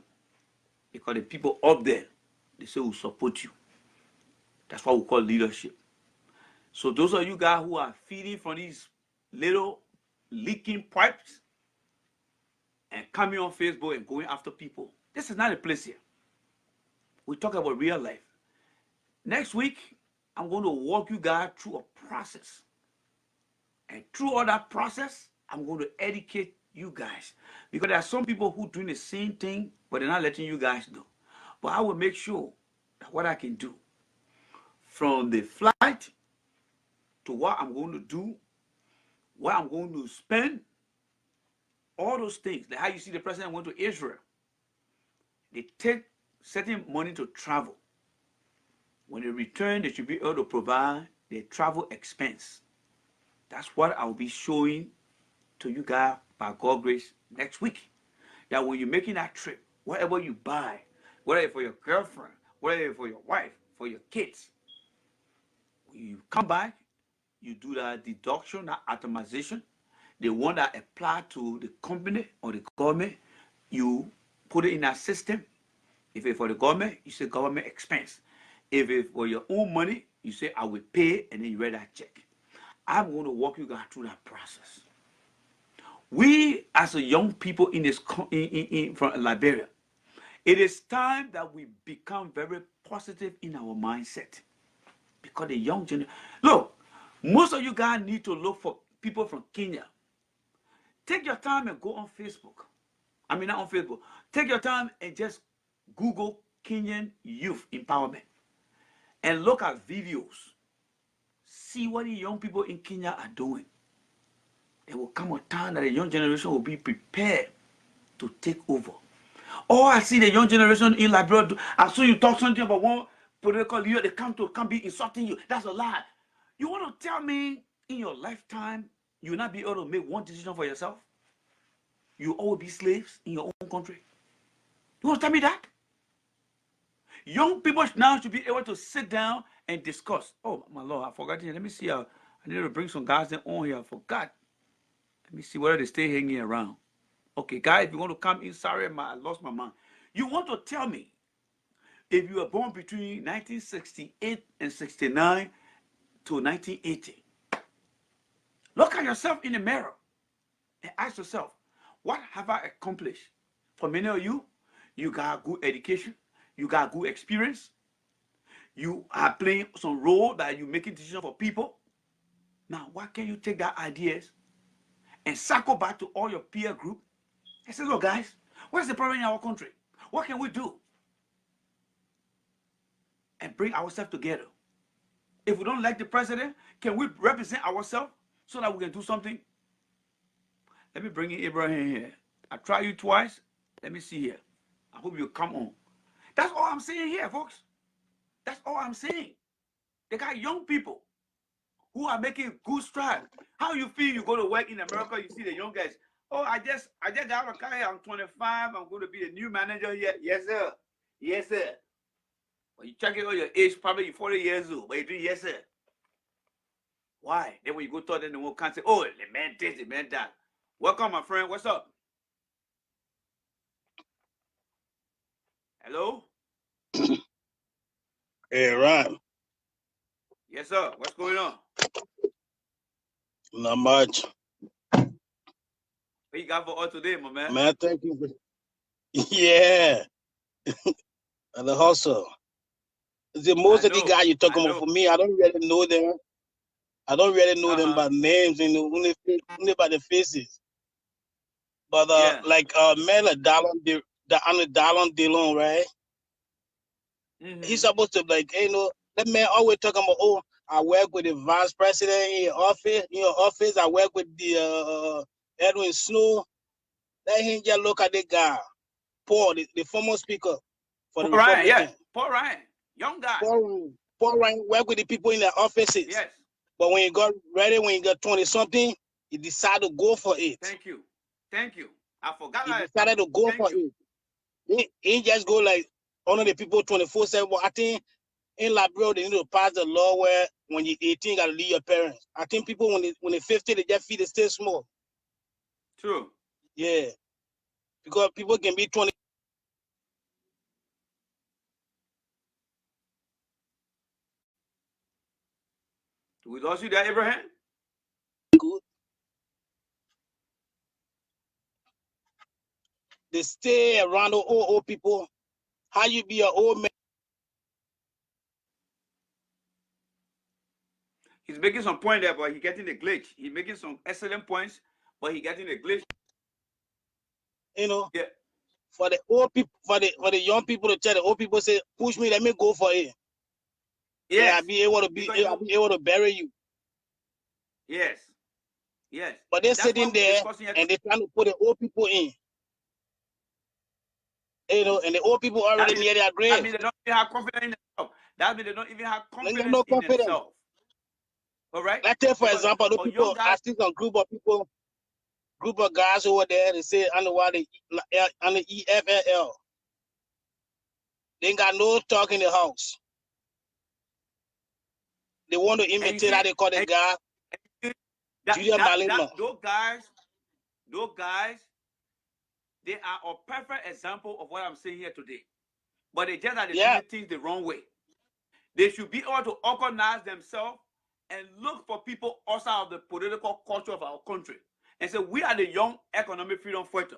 Because the people up there, they say will support you. That's what we call leadership. So those of you guys who are feeding from these little leaking pipes and coming on Facebook and going after people, this is not a place here. We talk about real life. Next week, I'm going to walk you guys through a process. And through all that process, I'm going to educate you guys. Because there are some people who are doing the same thing, but they're not letting you guys know. But I will make sure that what I can do, from the flight to what I'm going to do, what I'm going to spend, all those things. Like how you see the president went to Israel. They take certain money to travel. When they return, they should be able to provide their travel expense. That's what I'll be showing to you guys by God's grace next week. That when you're making that trip, whatever you buy, whether it's for your girlfriend, whether it's for your wife, for your kids, when you come back, you do that deduction, that atomization, the one that apply to the company or the government, you put it in that system. If it's for the government, you say government expense. If it's for your own money, you say, I will pay, and then you write that check. I'm going to walk you guys through that process. We, as a young people in this from Liberia, It is time that we become very positive in our mindset. Because the young generation, look, most of you guys need to look for people from Kenya. Take your time and go on Facebook. I mean, not on Facebook. Take your time and just Google Kenyan youth empowerment and look at videos. See what the young people in Kenya are doing. There will come a time that the young generation will be prepared to take over. Oh, I see the young generation in Liberia. I saw you talk something about one political leader. They come be insulting you. That's a lie. You want to tell me in your lifetime you will not be able to make one decision for yourself? You all be slaves in your own country? You want to tell me that? Young people now should be able to sit down and discuss. Oh, my Lord, I forgot. Let me see. I need to bring some guys on here. I forgot. Let me see whether they stay hanging around. Okay, guys, if you want to come in, sorry, I lost my mind. You want to tell me if you were born between 1968 and 69 to 1980, look at yourself in the mirror and ask yourself, what have I accomplished? For many of you, you got good education, you got good experience, you are playing some role that you're making decisions for people. Now, why can't you take that ideas and circle back to all your peer group and say, look, guys, what is the problem in our country? What can we do? And bring ourselves together. If we don't like the president, can we represent ourselves so that we can do something? Let me bring in Abraham here. I tried you twice. Let me see here. I hope you come on. That's all I'm saying here, folks. That's all I'm saying. They got young people who are making good strides. How you feel you go to work in America, you see the young guys. Oh, I just got out of car here. I'm 25. I'm going to be the new manager here. Yes, sir. Yes, sir. Well, you check it on your age, probably you're 40 years old, but you do yes, sir. Why? Then when you go talk, then the one can't say, oh, the man this, the man that. Welcome, my friend. What's up? Hello? Hey, Ron. Yes, sir. What's going on? Not much. What you got for us today, my man? Man, thank you. Yeah. And the hustle. The most of the guys you're talking about, for me, I don't really know them. I don't really know them by names, only by the faces. But like man, like Dallon Dillon, right? He's supposed to that man always talking about, oh, I work with the vice president in your office. I work with the Edwin Snow. Let him just look at the guy, Paul, the former speaker for the Republican. Yeah. Paul Ryan, young guy. Paul Ryan work with the people in their offices. Yes. But when he got ready, when he got 20-something, he decided to go for it. Thank you. I forgot. He decided to go for it. He just go like honor the people 24/7. But I think in Liberia, they need to pass the law where when you're 18, you got to leave your parents. I think people, when they're 50, they just feel they stay small. True. Yeah. Because people can be 20. We lost you there, Abraham? Good. They stay around the old people. How you be an old man? He's making some point there, but he's getting the glitch. He's making some excellent points, but he's getting the glitch. Yeah. For the old people, for the young people to tell the old people, say, push me, let me go for it. Yeah, I'll be able to bury you. Yes. But they're sitting there and they're trying to put the old people in. And the old people already near their grave. That means they don't even have confidence in themselves. That means they don't even have confidence in themselves. All right. Let's take, for example, the people, I see some group of guys over there, they say on the EFLL. They ain't got no talk in the house. They want to imitate how they call the guy. Those guys, they are a perfect example of what I'm saying here today. But they just are doing things the wrong way. They should be able to organize themselves and look for people outside of the political culture of our country. And say, we are the young economic freedom fighter.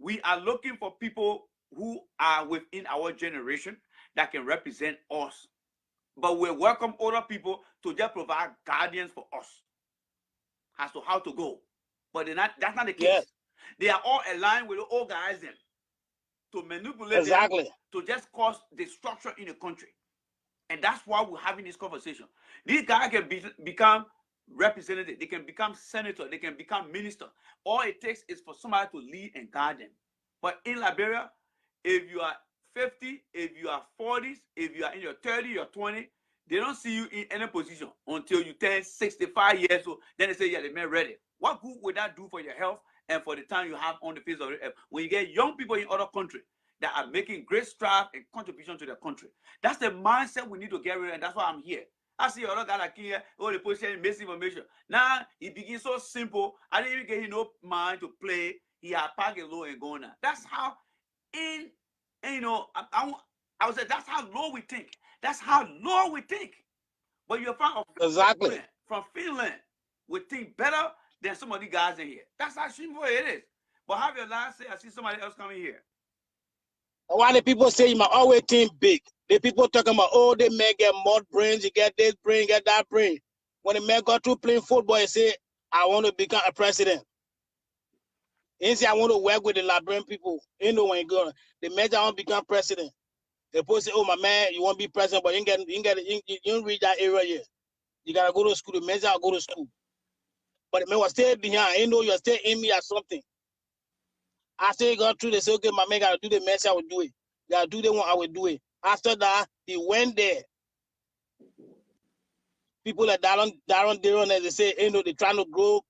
We are looking for people who are within our generation that can represent us. But we welcome other people to just provide guardians for us as to how to go. But that's not the case. Yes. They are all aligned with the old guys then to manipulate Exactly. them to just cause destruction in the country. And that's why we're having this conversation. These guys can become representative, they can become senator, they can become minister. All it takes is for somebody to lead and guide them. But in Liberia, if you are 50, if you are 40s, if you are in your 30, your 20, they don't see you in any position until you turn 65 years old. Then they say, yeah, the man ready. What good would that do for your health and for the time you have on the face of the earth? When you get young people in other countries that are making great strides and contribution to their country, that's the mindset we need to get rid of, and that's why I'm here. I see other guy like here, oh, the position misinformation. Now it begins so simple. I didn't even get him no mind to play. He had packed it low and going now. That's how you know, I would say that's how low we think. That's how low we think. But you'll find exactly from Finland, we think better than some of the guys in here. That's how shameful it is. But have your last say, I see somebody else coming here. Why the people say you might always think big? The people talking about, oh, they may get more brains, you get this brain, get that brain. When the man got through playing football, he say, I want to become a president. He say, I want to work with the Liberian people. You know when you go, the man I want to become president. The people say, oh, my man, you want to be president, but you don't reach that area yet. You got to go to school. The man say, I'll go to school. But the man was still behind. You know you're still in me or something. After he got through, they say, okay, my man got to do the mess, I will do it. Got to do the one, I will do it. After that, he went there. People like Darren, they say, you know, they're trying to grow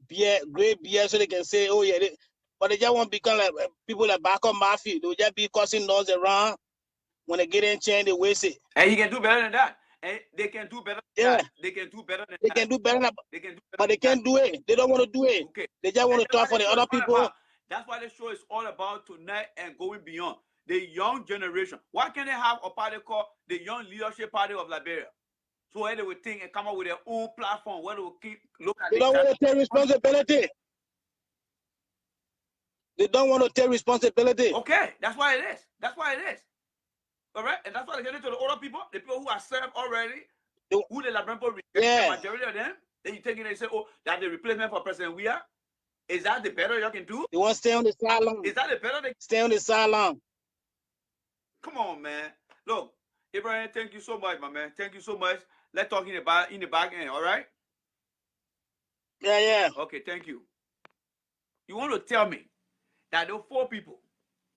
beer, great beer, so they can say, oh, yeah. But they just want to become like people like back on Murphy. They will just be causing noise around. When they get in chain, they waste it. And he can do better than that. And they can do better than that. They can do better than that. They can do better than that. But they can't do it. They don't want to do it. Okay. They just want to talk for the other people. That's why the show is all about tonight and going beyond. The young generation. Why can't they have a party called the Young Leadership Party of Liberia? So where they will think and come up with their own platform, where they will keep look at. They don't want to take responsibility. They don't want to take responsibility. Okay, that's why it is. That's why it is. All right, and that's why they get it to the older people, the people who are served already, who the Liberian people reject, the majority of them. Then you take it and say, oh, that's the replacement for President Weah. Is that the better you can do? They want to stay on the sideline. Is that the better they stay on the sideline? Come on, man. Look, Abraham, thank you so much, my man. Thank you so much. Let's talk in the back end, all right? Yeah. Okay, thank you. You want to tell me that those 4 people,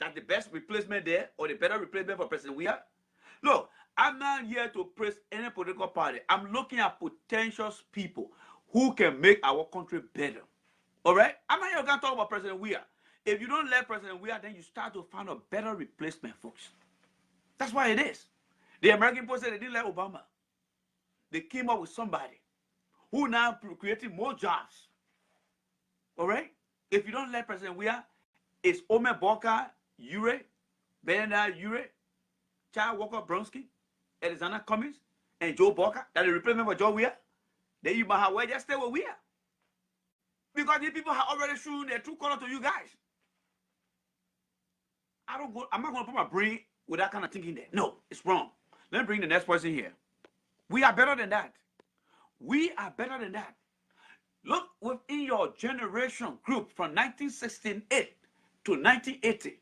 that the best replacement there or the better replacement for President Weah? Look, I'm not here to praise any political party. I'm looking at potential people who can make our country better. All right? I'm not here to talk about President Weah. If you don't let President Weah, then you start to find a better replacement, folks. That's why it is. The American people said they didn't like Obama. They came up with somebody who now creating more jobs. All right? If you don't let President Weah, it's Omer Boka, Ure, Bernard Ure, Chad Walker Bronsky, Alexander Cummings, and Joe Boka, that the replacement for Joe Weah. Then you might have well just stay with Weah. Because these people have already shown their true color to you guys. I'm not going to put my brain with that kind of thinking there. No, it's wrong. Let me bring the next person here. We are better than that. We are better than that. Look within your generation group from 1968 to 1980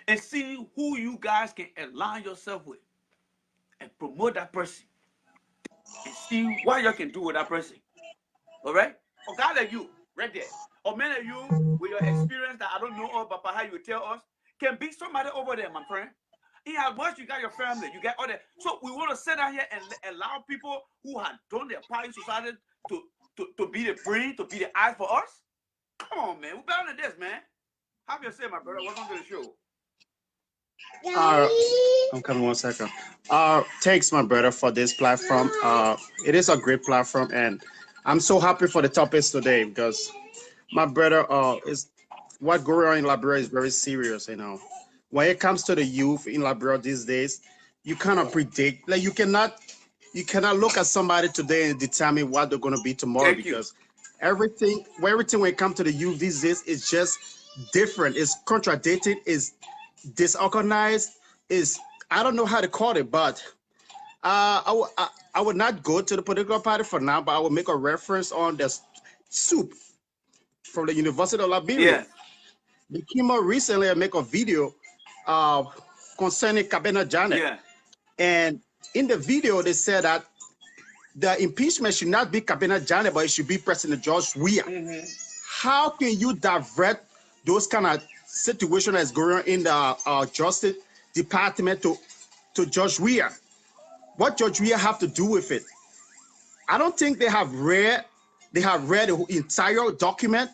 and see who you guys can align yourself with and promote that person and see what you can do with that person. All right? A guy like you, right there, or men like you with your experience that I don't know all about how you tell us, can be somebody over there, my friend. Yeah, once you got your family, you get all that. So we want to sit down here and allow people who have done their part in society to be the brain, to be the eyes for us. Come on, man. We're better than this, man. Have your say, my brother. Welcome to the show. I'm coming 1 second. Thanks, my brother, for this platform. It is a great platform, and I'm so happy for the topics today because my brother, is what going on in Liberia is very serious, you know. When it comes to the youth in Liberia these days, you cannot predict. Like you cannot look at somebody today and determine what they're going to be tomorrow because everything when it comes to the youth these days is just different. It's contradicting. Is disorganized. Is I don't know how to call it, but I would not go to the political party for now, but I will make a reference on the soup from the University of Liberia. Yeah. They came out recently and make a video uh, concerning Kabena Janet. Yeah. And in the video, they said that the impeachment should not be Kabena Janet, but it should be President George Weah. How can you divert those kind of situations that's going on in the Justice Department to George Weah? What George Weah have to do with it? I don't think they have read the entire document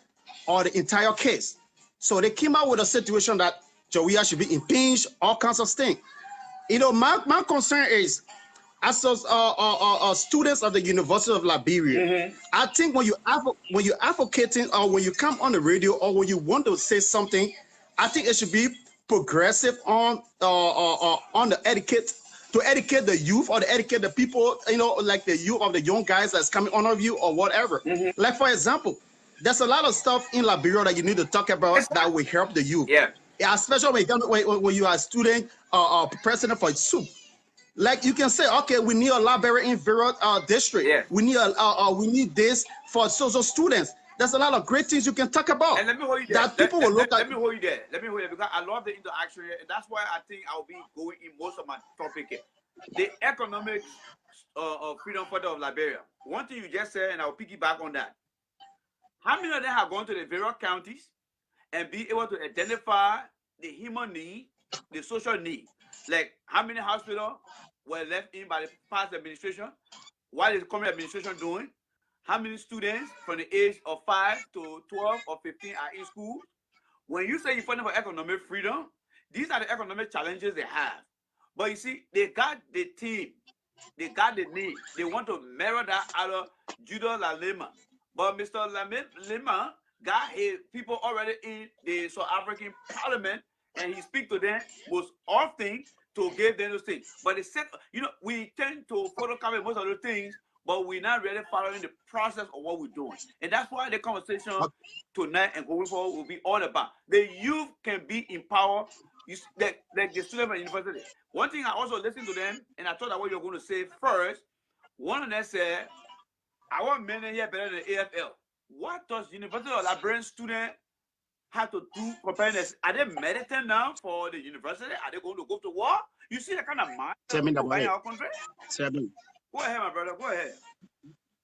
or the entire case. So they came out with a situation that George Weah should be impeached, all kinds of things. You know, my concern is, as students of the University of Liberia, I think when you're advocating or when you come on the radio or when you want to say something, I think it should be progressive on the etiquette, to educate the youth or to educate the people, you know, like the youth of the young guys that's coming on of you or whatever. Like for example, there's a lot of stuff in Liberia that you need to talk about that will help the youth. Yeah. Especially when you are a student president for SUP. Like you can say, okay, we need a library in Vera district. Yeah. We need this for social students. There's a lot of great things you can talk about. And let me hold you there. That people will look at. Let me hold you there. Let me hold you there because I love the interaction here, and that's why I think I'll be going in most of my topic here. The economic freedom fund of Liberia. One thing you just said, and I'll piggyback on that. How many of them have gone to the various counties and be able to identify the human need, the social need? Like how many hospitals were left in by the past administration? What is the current administration doing? How many students from the age of 5 to 12 or 15 are in school? When you say you're fighting for economic freedom, these are the economic challenges they have. But you see, they got the team, they got the need. They want to mirror that out of Judah Lalema. But Mr. Lima got his people already in the South African parliament, and he speaks to them most often to give them those things. But they said, you know, we tend to photocopy most of the things, but we're not really following the process of what we're doing. And that's why the conversation tonight and going forward will be all about the youth can be empowered. Like the students at the university. One thing I also listened to them, and I thought that what you're going to say first, one of them said, our men here better than AFL. What does University of Liberian student have to do comparing this? Are they meditating now for the university? Are they going to go to war? You see the kind of mind in our country? Go ahead, my brother. Go ahead.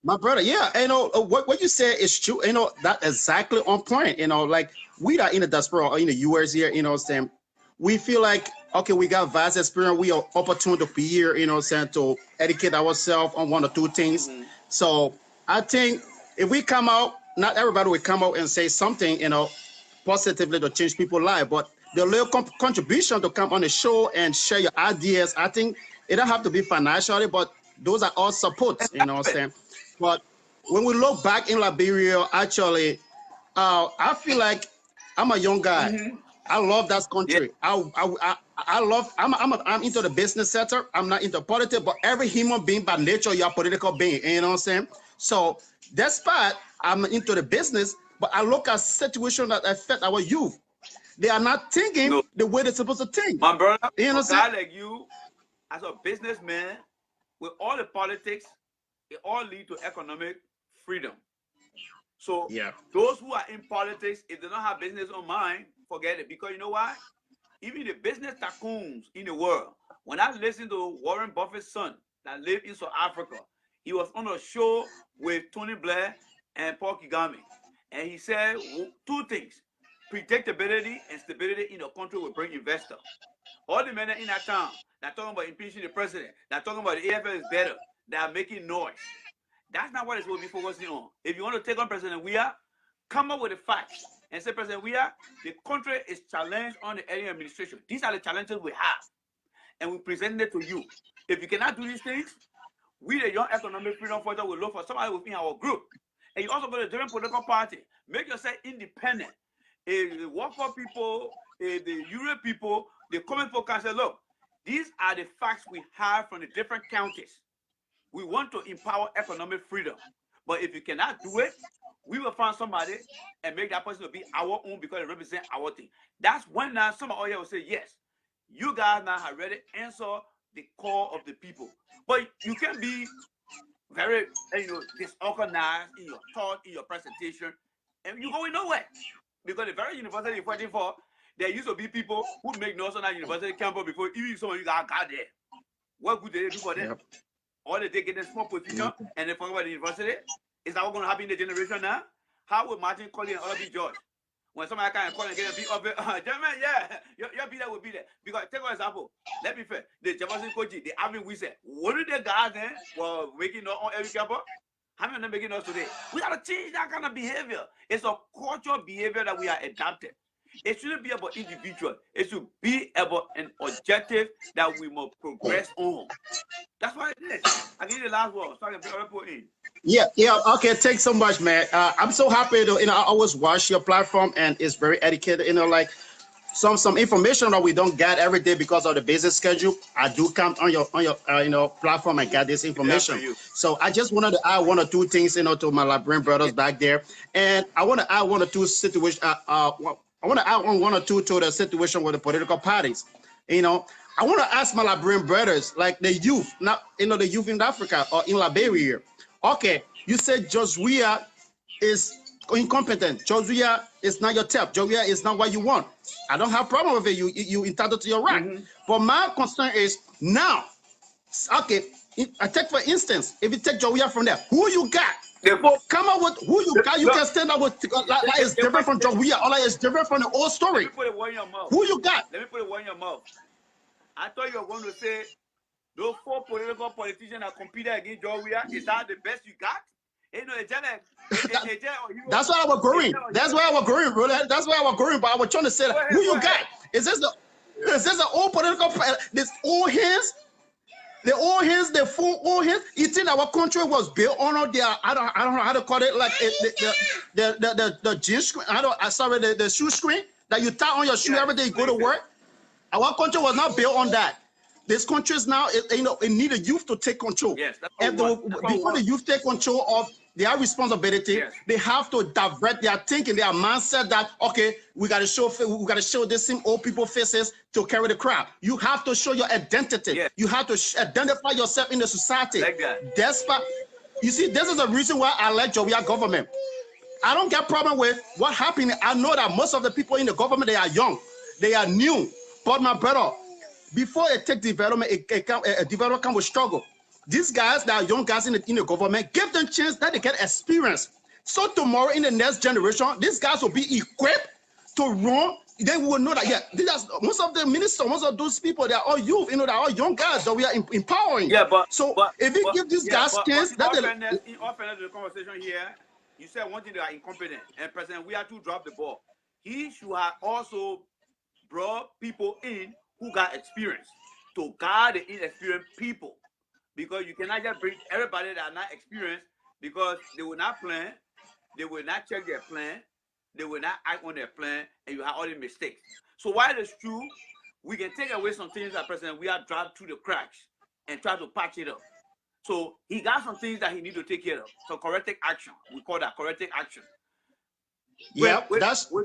My brother, yeah, you know, what you said is true. You know, that exactly on point. You know, like we are in the diaspora or in the US here, you know, saying we feel like, okay, we got vast experience. We are opportune to be here, you know, saying to educate ourselves on one or two things. So I think if we come out, not everybody will come out and say something, you know, positively to change people's lives, but the little contribution to come on the show and share your ideas, I think it don't have to be financially, but those are all supports, you know what I'm saying? But when we look back in Liberia, actually, I feel like I'm a young guy. I love that country. Yeah. I'm into the business sector. I'm not into politics, but every human being by nature, you're a political being, you know what I'm saying? So despite I'm into the business, but I look at situations that affect our youth. They are not thinking the way they're supposed to think. My brother, you know, a guy like you, as a businessman, with all the politics, it all lead to economic freedom. So those who are in politics, if they don't have business on mind, forget it. Because you know why? Even the business tycoons in the world, when I listened to Warren Buffett's son that lived in South Africa, he was on a show with Tony Blair and Paul Kagame. And he said two things: predictability and stability in a country will bring investors. All the men in that town that talking about impeaching the president, that talking about the AFL is better, they are making noise. That's not what it's going to be focusing on. If you want to take on President Weah, come up with the facts and say, President Weah, the country is challenged on the area administration. These are the challenges we have, and we present it to you. If you cannot do these things, we, the Young Economic Freedom Fighter, will look for somebody within our group. And you also go to a different political party. Make yourself independent. If the worker people, the Europe people, the common folk can say, look, these are the facts we have from the different counties. We want to empower economic freedom. But if you cannot do it, we will find somebody and make that person to be our own because they represent our thing. That's when now some of you will say, yes, you guys now have already answered the call of the people. But you can be very, disorganized in your thought, in your presentation, and you're going nowhere. Because the very university you're fighting for, there used to be people who make noise on that university campus before even some of you guys got there. What good did they do for them? Or did they get a small position and they forget about the university? Is that what's going to happen in the generation now? How will Martin Colley and all be judged? When somebody can call and get a big of it, gentlemen, yeah, your be there will be there. Because take for example, let me fair, the Jefferson Koji, the Alvin Wilson, what did the guys then were making on every campus? How many of them making us today? We got to change that kind of behavior. It's a cultural behavior that we are adapted. It shouldn't be about individual. It should be about an objective that we must progress on. That's why it is. I give you the last word. So I can put in. Yeah. Okay, thanks so much, man. I'm so happy to, I always watch your platform and it's very educated. Like some information that we don't get every day because of the busy schedule. I do come on your platform and get this information. So I just wanted to add one or two things, to my Liberian brothers back there, and I want to add one or two situations. I want to add one or two to the situation with the political parties. I want to ask my Liberian brothers, like the youth, not the youth in Africa or in Liberia. Okay, you said Joshua is incompetent. Joshua is not your type. Joshua is not what you want. I don't have a problem with it. You entitled to your right. But my concern is now. Okay, I take for instance, if you take Joshua from there, who you got? Come up with who you got. You can stand up with that is different from Joshua. All that is different from the old story. Let me put it one in your mouth. Who you got? Let me put it one in your mouth. I thought you were going to say those 4 politicians that competed against Joshua. Is that the best you got? That's why I was growing. That's why I was growing, bro. That's why I was growing. But I was trying to say that who you got? Is this the old political? This old hands. The old hands, the full old hands. You think our country was built on their, I don't know how to call it, like the jeans screen. The shoe screen that you tie on your shoe every day you go to work. Our country was not built on that. This country is now, it need a youth to take control. Yes, and before the youth take control of their responsibility, they have to divert their thinking, their mindset that, okay, we got to show this same old people faces to carry the crowd. You have to show your identity. Yes. You have to identify yourself in the society. Like that. Despite, you see, this is the reason why I like Joshua government. I don't get problem with what happened. I know that most of the people in the government, they are young. They are new. But my brother, before it take development, a development come with struggle. These guys that are young guys in the government, give them chance that they get experience. So tomorrow in the next generation, these guys will be equipped to run. They will know that, most of the ministers, most of those people, they are all youth, they're all young guys that we are empowering. Yeah, but if you give these guys chance, in all fairness to the conversation here, you said one thing, they are incompetent, and President, we have to drop the ball. He should have also brought people in who got experience to guide the inexperienced people, because you cannot just bring everybody that are not experienced, because they will not plan, they will not check their plan, they will not act on their plan, and you have all the mistakes. So while it's true, we can take away some things that President we have dropped through the cracks and try to patch it up. So he got some things that he need to take care of. So corrective action, we call that corrective action. That's true.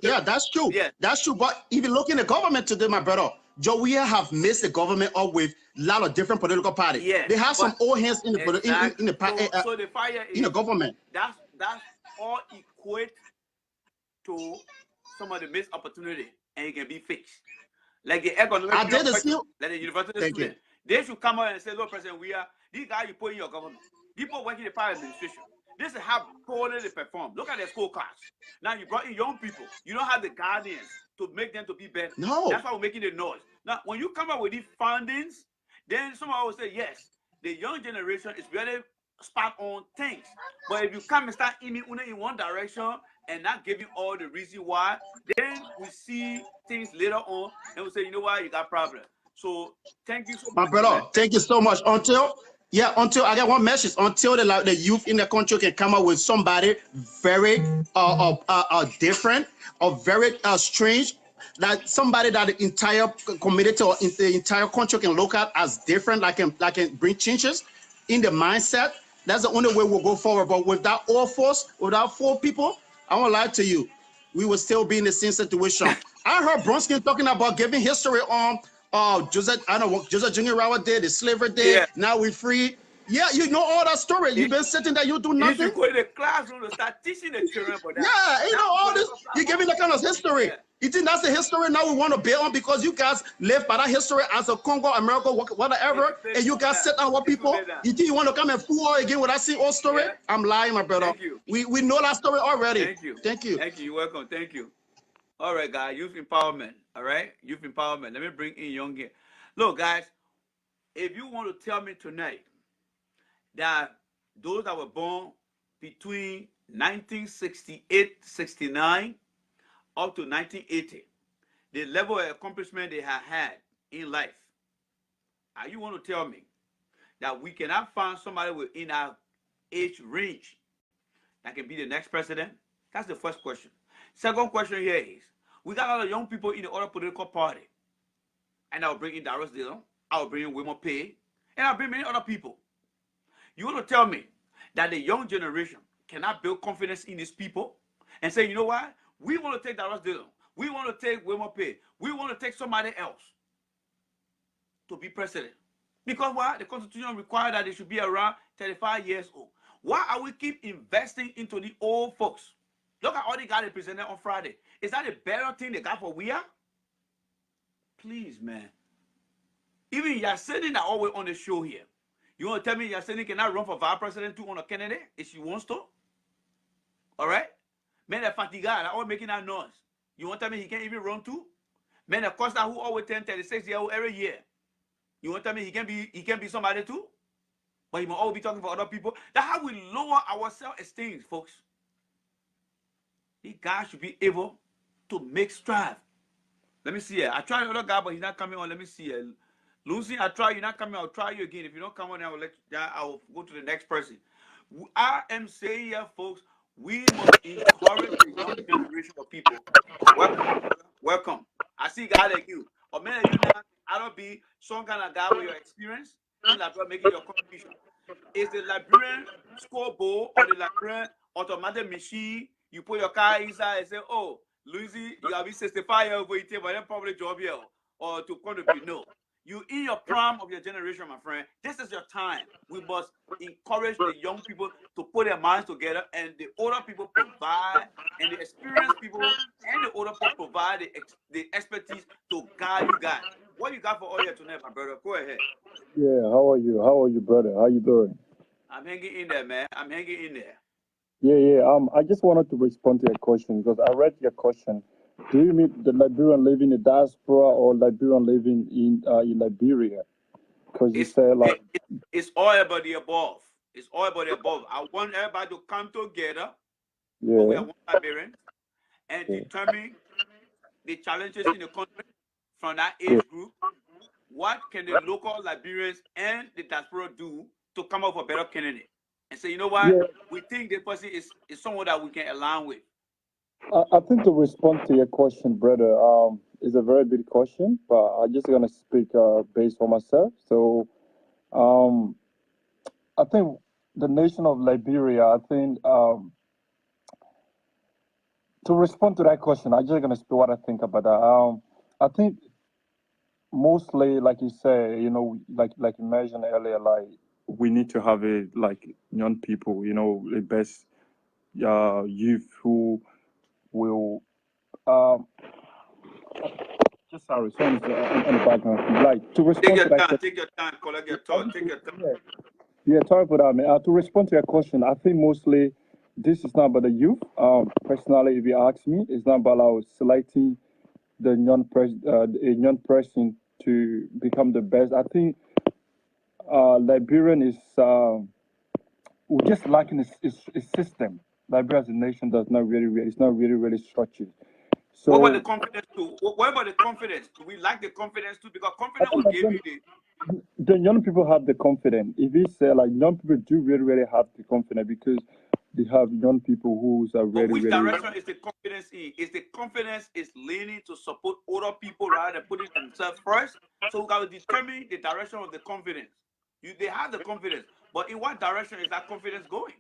Yeah. That's true. But if you look in the government today, my brother, Joshua have mixed the government up with a lot of different political parties. Yeah, they have some old hands in the so the fire is, in the government. That's all equate to some of the missed opportunity, and it can be fixed. Like the economic, like the university student, they should come out and say, "Look, President, we are these guys you put in your government. People working in the private administration. This is how poorly they perform. Look at their scorecards. Now you brought in young people. You don't have the guardians to make them to be better. No, that's why we're making the noise. Now, when you come up with these findings, then someone will say, yes, the young generation is very spot on things. But if you come and start aiming in one direction and not giving all the reason why, then we see things later on and we say, you know what, you got problems. So thank you so much. My brother, thank you so much. Until I got one message. Until the youth in the country can come up with somebody very different or very strange, that somebody that the entire community or the entire country can look at as different, like can bring changes in the mindset, That's the only way we'll go forward. But without all force, without 4 people, I won't lie to you, we will still be in the same situation. I heard Bronsky talking about giving history on Joseph, I don't know what Joseph Junior Rawa did, the slavery day. Now we're free. Yeah, you know all that story. You've been sitting there, you do nothing. You should go to the classroom to start teaching the children about that. Yeah, you know all this. You're giving the kind of history. Yeah. You think that's the history now we want to build on because you guys live by that history as a Congo, America, whatever, and you guys sit down with people. You think you want to come and fool again with that same old story? Yeah. I'm lying, my brother. Thank you. We know that story already. Thank you. Thank you. Thank you. You're welcome. Thank you. All right, guys. Youth empowerment. All right? Youth empowerment. Let me bring in Young here. Look, guys, if you want to tell me tonight that those that were born between 1968-69 up to 1980, the level of accomplishment they have had in life, and you want to tell me that we cannot find somebody within our age range that can be the next president? That's the first question. Second question here is, we got a lot of young people in the other political party, and I'll bring in Darius Dillon, I'll bring in Wilmer Pay, and I'll bring many other people. You want to tell me that the young generation cannot build confidence in these people and say, you know what? We want to take Darius Dillon. We want to take Wilmer Pay. We want to take somebody else to be president. Because why? The Constitution requires that they should be around 35 years old. Why are we keep investing into the old folks? Look at all they got represented on Friday. Is that a better thing they got for we are? Please, man. Even Yasini that always on the show here. You want to tell me Yasini cannot run for vice president too on a candidate if she wants to? All right? Man, they're fatigued. They're always making that noise. You want to tell me he can't even run too? Man, of course, who always 36-year-old every year. You want to tell me he can be somebody too? But he must always be talking for other people. That's how we lower our self-esteem, folks. These guys should be able to make strive. Let me see it. I tried another guy, but he's not coming on. Let me see it. Lucy, I try you not coming. I'll try you again. If you don't come on, I'll go to the next person. I am saying here, folks, we must encourage the young generation of people. Welcome, welcome. I see guys like you. Or many of you now, I don't be some kind of guy with your experience. You're like making your contribution. Is the Liberian scoreboard or the Liberian automatic machine? You put your car inside and say, "Oh, Lucy, you have been 65 years old, but then probably job here or to contribute." No. You in your prime of your generation, my friend. This is your time. We must encourage the young people to put their minds together, and the older people provide, and the experienced people and the older people provide the expertise to guide you guys. What you got for all here tonight, my brother? Go ahead. Yeah, how are you? How are you, brother? How you doing? I'm hanging in there, man. I'm hanging in there. Yeah. I just wanted to respond to your question because I read your question. Do you mean the Liberian living in diaspora or Liberian living in Liberia? Because you say like it's all about the above. It's all about the above. I want everybody to come together. Yeah. We are one Liberian and determine the challenges in the country from that age group. What can the local Liberians and the diaspora do to come up with a better candidate? And say, you know what? Yeah. We think this person is someone that we can align with. I think to respond to your question, brother, is a very big question, but I'm just gonna speak based on myself. So, I think the nation of Liberia. I think to respond to that question, I'm just gonna speak what I think about that. I think mostly, like you say, you know, like you mentioned earlier, like we need to have young people, you know, the best youth who will just sorry in the background, like to respond to that take your time, collect your thought, take your time. Yeah, sorry for that, man. To respond to your question, I think mostly this is not about the youth. Personally, if you ask me, it's not about selecting the a young person to become the best. I think Liberian is we're just lacking a system. Liberia as a nation does not it's not really structured. So what about the confidence too? What about the confidence? Do we lack the confidence too? Because confidence will give you the young people have the confidence. If we say like young people do really have the confidence because they have young people who are really. But which direction is the confidence in? Is the confidence is leaning to support other people rather than putting themselves first? So we got to determine the direction of the confidence. They have the confidence, But in what direction is that confidence going?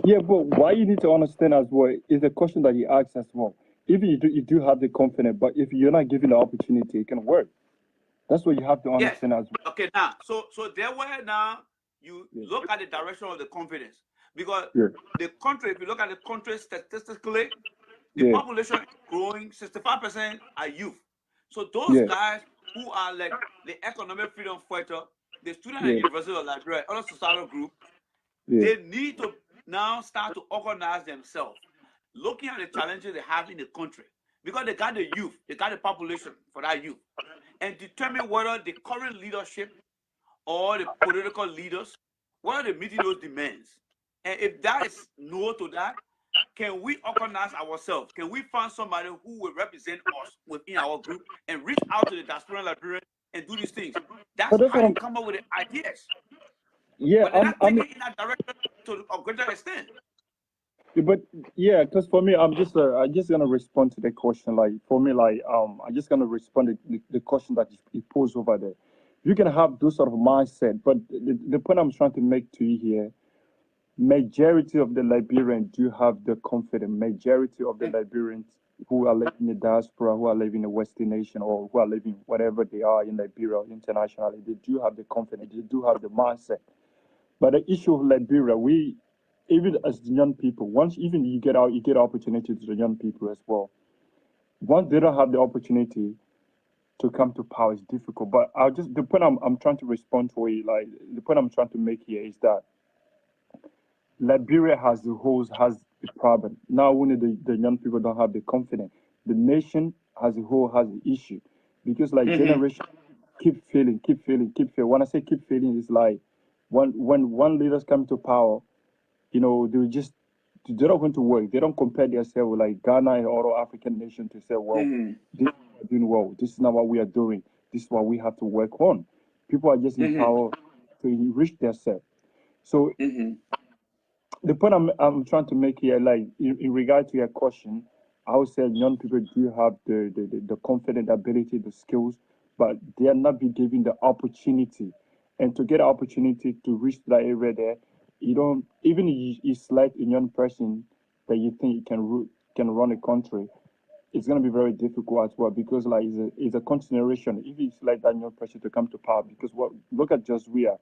Yeah, but why you need to understand as well is the question that he asks as well. If you do have the confidence, but if you're not given the opportunity, it can work. That's what you have to Yes. understand as well. Okay, now, so there where now you Yeah. look at the direction of the confidence. Because Yeah. the country, if you look at the country statistically, the Yeah. population is growing, 65% are youth. So those Yeah. guys who are like the economic freedom fighter, the student at Yeah. University of Liberia, other societal group, Yeah. they need to now start to organize themselves, looking at the challenges they have in the country. Because they got the youth, they got the population for that youth, and determine whether the current leadership or the political leaders, whether they're meeting those demands. And if that is no to that, can we organize ourselves? Can we find somebody who will represent us within our group and reach out to the diaspora Liberian and do these things? But That's that's how what you I'm. come up with the ideas. Yeah, But they're not I'm. taking in that direction to a greater extent. But yeah, because for me, I'm just gonna respond to the question. Like for me, like I'm just gonna respond to the question that he posed over there. You can have those sort of mindset, but the point I'm trying to make to you here, majority of the Liberians do have the confidence. Majority of the Liberians who are living in the diaspora, who are living in the Western nation, or who are living whatever they are in Liberia or internationally, they do have the confidence. They do have the mindset. But the issue of Liberia, we even as young people, once even you get out, you get opportunity to the young people as well. Once they don't have the opportunity to come to power, it's difficult. But I'll just the point I'm trying to respond to it, like the point I'm trying to make here is that Liberia has the whole has the problem. Not only the young people don't have the confidence, the nation as a whole has the issue. Because like generation keep failing, keep failing, keep failing. When I say keep failing, it's like when one leaders come to power, they're not going to work. They don't compare themselves with like Ghana and other African nations to say, well, this is what we're doing well. This is not what we are doing. This is what we have to work on. People are just in power to enrich themselves. So the point I'm trying to make here, like in regard to your question, I would say young people do have the confident ability, the skills, but they are not be given the opportunity. And to get an opportunity to reach that area there, you don't even if you select a young person that you think can run a country, it's going to be very difficult as well because like it's a consideration if you select that young person to come to power because what look at Josria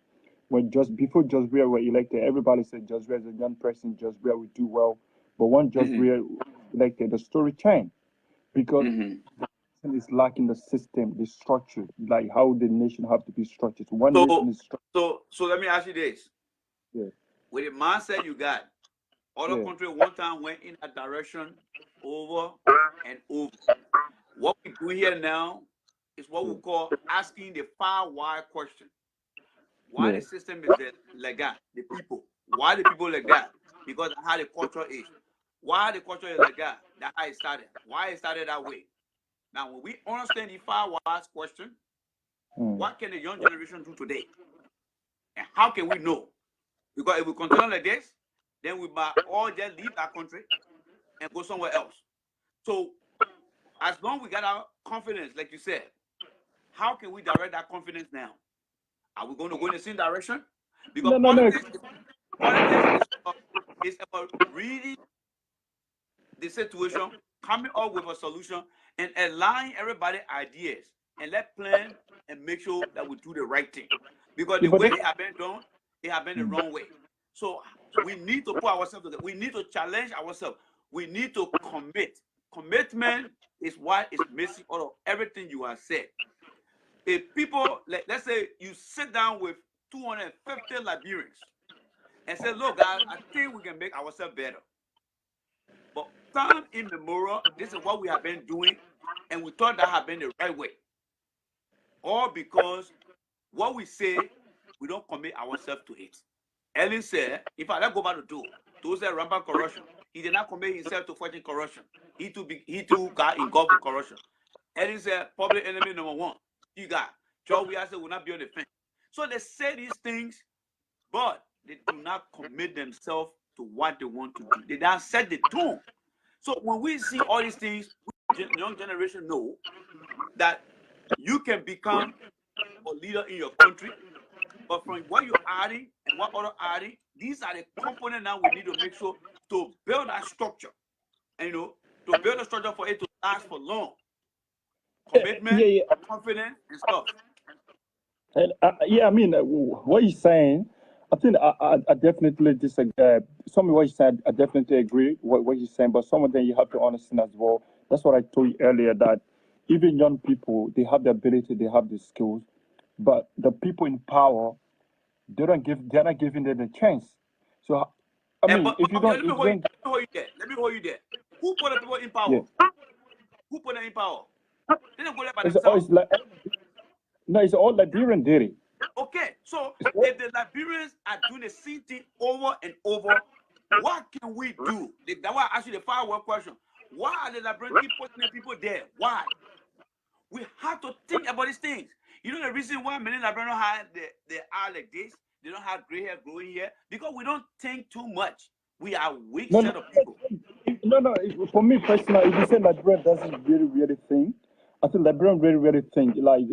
when just before Josria were elected everybody said Josria is a young person, Josria will do well, but when Josria elected the story changed because is lacking the system, the structure, like how the nation have to be structured. One nation So, is structured. so let me ask you this: Yeah, with the mindset you got, other yeah, countries one time went in that direction over and over. What we do here now is what yeah, we call asking the far why question. Why yeah. the system is like that? The people. Why the people like that? Because that's how the culture is. Why the culture is like that? That's how it started. Why it started that way? Now, when we understand the far why question, Mm. what can the young generation do today? And how can we know? Because if we continue like this, then we might all just leave our country and go somewhere else. So as long as we got our confidence, like you said, how can we direct that confidence now? Are we going to go in the same direction? Because No, no, no. politics is about reading the situation, coming up with a solution, and allowing everybody ideas and let plan and make sure that we do the right thing. Because Yeah, the but way this, it has been done, it has been the wrong way. So we need to put ourselves together. We need to challenge ourselves. We need to commit. Commitment is what is missing out of everything you have said. If people, let's say you sit down with 250 Liberians and say, look, guys, I think we can make ourselves better. But time immemorial, this is what we have been doing, and we thought that had been the right way. All because what we say, we don't commit ourselves to it. Ellen said, if I let go back to those that rampant corruption, he did not commit himself to fighting corruption. He too got engulfed with corruption. Ellen said, public enemy number one, you got. Joe we said will not be on the fence. So they say these things, but they do not commit themselves to what they want to do. They don't set the tone. So when we see all these things, young generation know that you can become a leader in your country But from what you're adding and what other adding, these are the components now we need to make sure to build that structure. And to build a structure for it to last for long. Commitment, confidence, and stuff. And I mean, what you're saying, I think I definitely disagree. Some of what you said, I definitely agree what you're saying, but some of them you have to understand as well. That's what I told you earlier, that even young people, they have the ability, they have the skills, but the people in power, they're not giving them the chance. So, I mean, if you don't, let me hold you there. Who put the people in power? yeah. Who put them in power? They didn't go there by It's, themselves. no, it's all Liberian did it. Okay, so if the Liberians are doing the same thing over and over, what can we do? That's why I asked you the firework question. Why are the Liberians keep putting people there? Why? We have to think about these things. You know the reason why many Liberians have they are like this, they don't have gray hair growing here, because we don't think too much. We are weak set of people. No. For me personally, if you say Liberian doesn't really think, I think Liberian really think. Like,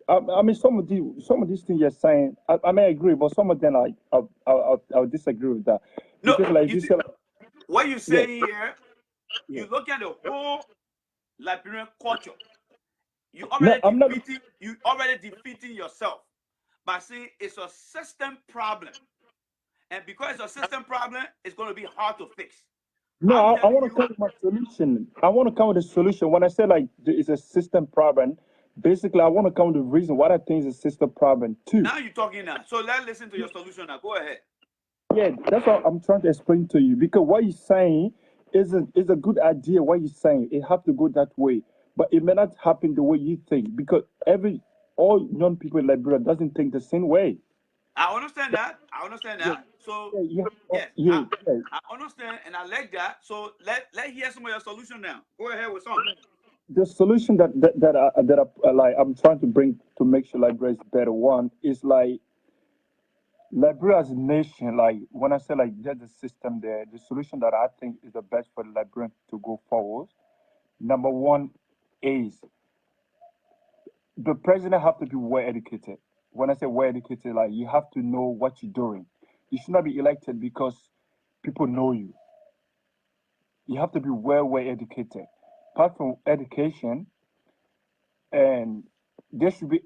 I mean, some of these things you're saying, I may agree, but some of them I'll disagree with that. No, because like you say, like, what you say here, you look at the whole Liberian culture. You already defeating yourself by saying it's a system problem, and because it's a system problem, it's going to be hard to fix. No, I want to come with my solution. I want to come with a solution. When I say like it's a system problem, basically I want to come with the reason why I think it's a system problem too. Now you're talking now. So let's listen to your solution now. Go ahead. Yeah, that's what I'm trying to explain to you. Because what you're saying is a good idea. What you're saying, it have to go that way, but it may not happen the way you think. Because all young people in Liberia doesn't think the same way. I understand that. So yes, I understand and I like that. So let hear some of your solution now. Go ahead with something. The solution that like I'm trying to bring to make sure Liberia is better. One is like Liberia as a nation. Like when I say like there's a system there, the solution that I think is the best for the Liberian to go forward. Number one is the president have to be well educated. When I say well educated, like you have to know what you're doing. You should not be elected because people know you. You have to be well educated. Apart from education, and there should be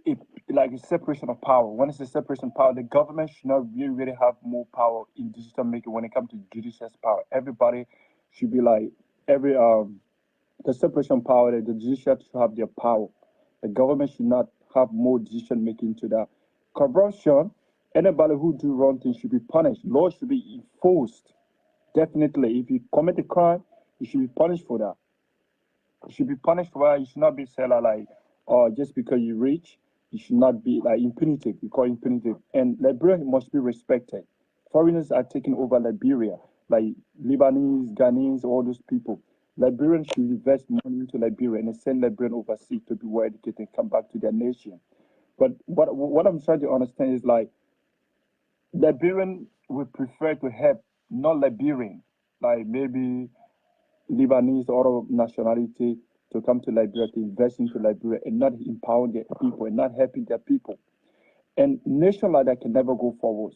like a separation of power. When it's a separation of power, the government should not really have more power in decision making when it comes to judicial power. Everybody should be like the separation of power. The judicial should have their power. The government should not have more decision making to that. Corruption, anybody who do wrong things should be punished. Law should be enforced. Definitely, if you commit a crime, you should be punished for that. You should be punished for that. You should not be seller like, just because you're rich, you should not be like impunitive. We call impunitive. And Liberia must be respected. Foreigners are taking over Liberia, like Lebanese, Ghanaians, all those people. Liberians should invest money into Liberia and send Liberian overseas to be well educated and come back to their nation. But what I'm trying to understand is like Liberian would prefer to help non-Liberian, like maybe Lebanese or other nationality to come to Liberia, to invest into Liberia and not empowering their people and not helping their people. And nation like that can never go forward.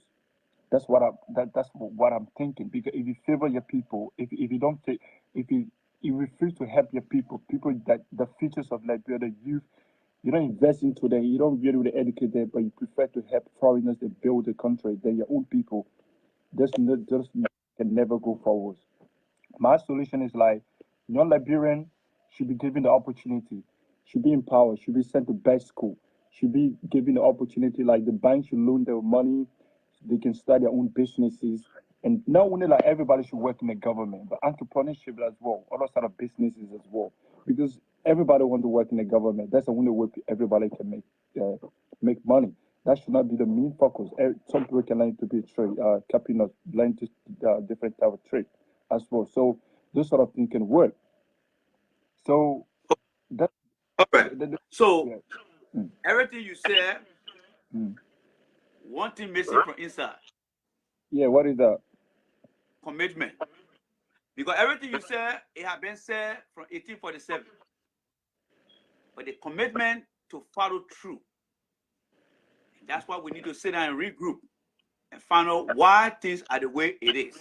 That's what I'm thinking. Because if you favor your people, if you don't take, if you refuse to help your people that the futures of Liberia, the youth, you don't invest into them, you don't really educate them, but you prefer to help foreigners that build the country, then your own people, this can never go forward. My solution is like non-Liberian should be given the opportunity, should be empowered, should be sent to best school, should be given the opportunity like the bank should loan their money, so they can start their own businesses. And not only like everybody should work in the government, but entrepreneurship as well, other sort of businesses as well. Because everybody want to work in the government. That's the only way everybody can make money. That should not be the main focus. Some people can learn to be a trade, captain, learn to different type of trade as well. So those sort of things can work. So that. All right. So everything you said, one thing missing from inside. Yeah, what is that? Commitment. Because everything you said, it had been said from 1847. But the commitment to follow through, That's why we need to sit down and regroup and find out why things are the way it is.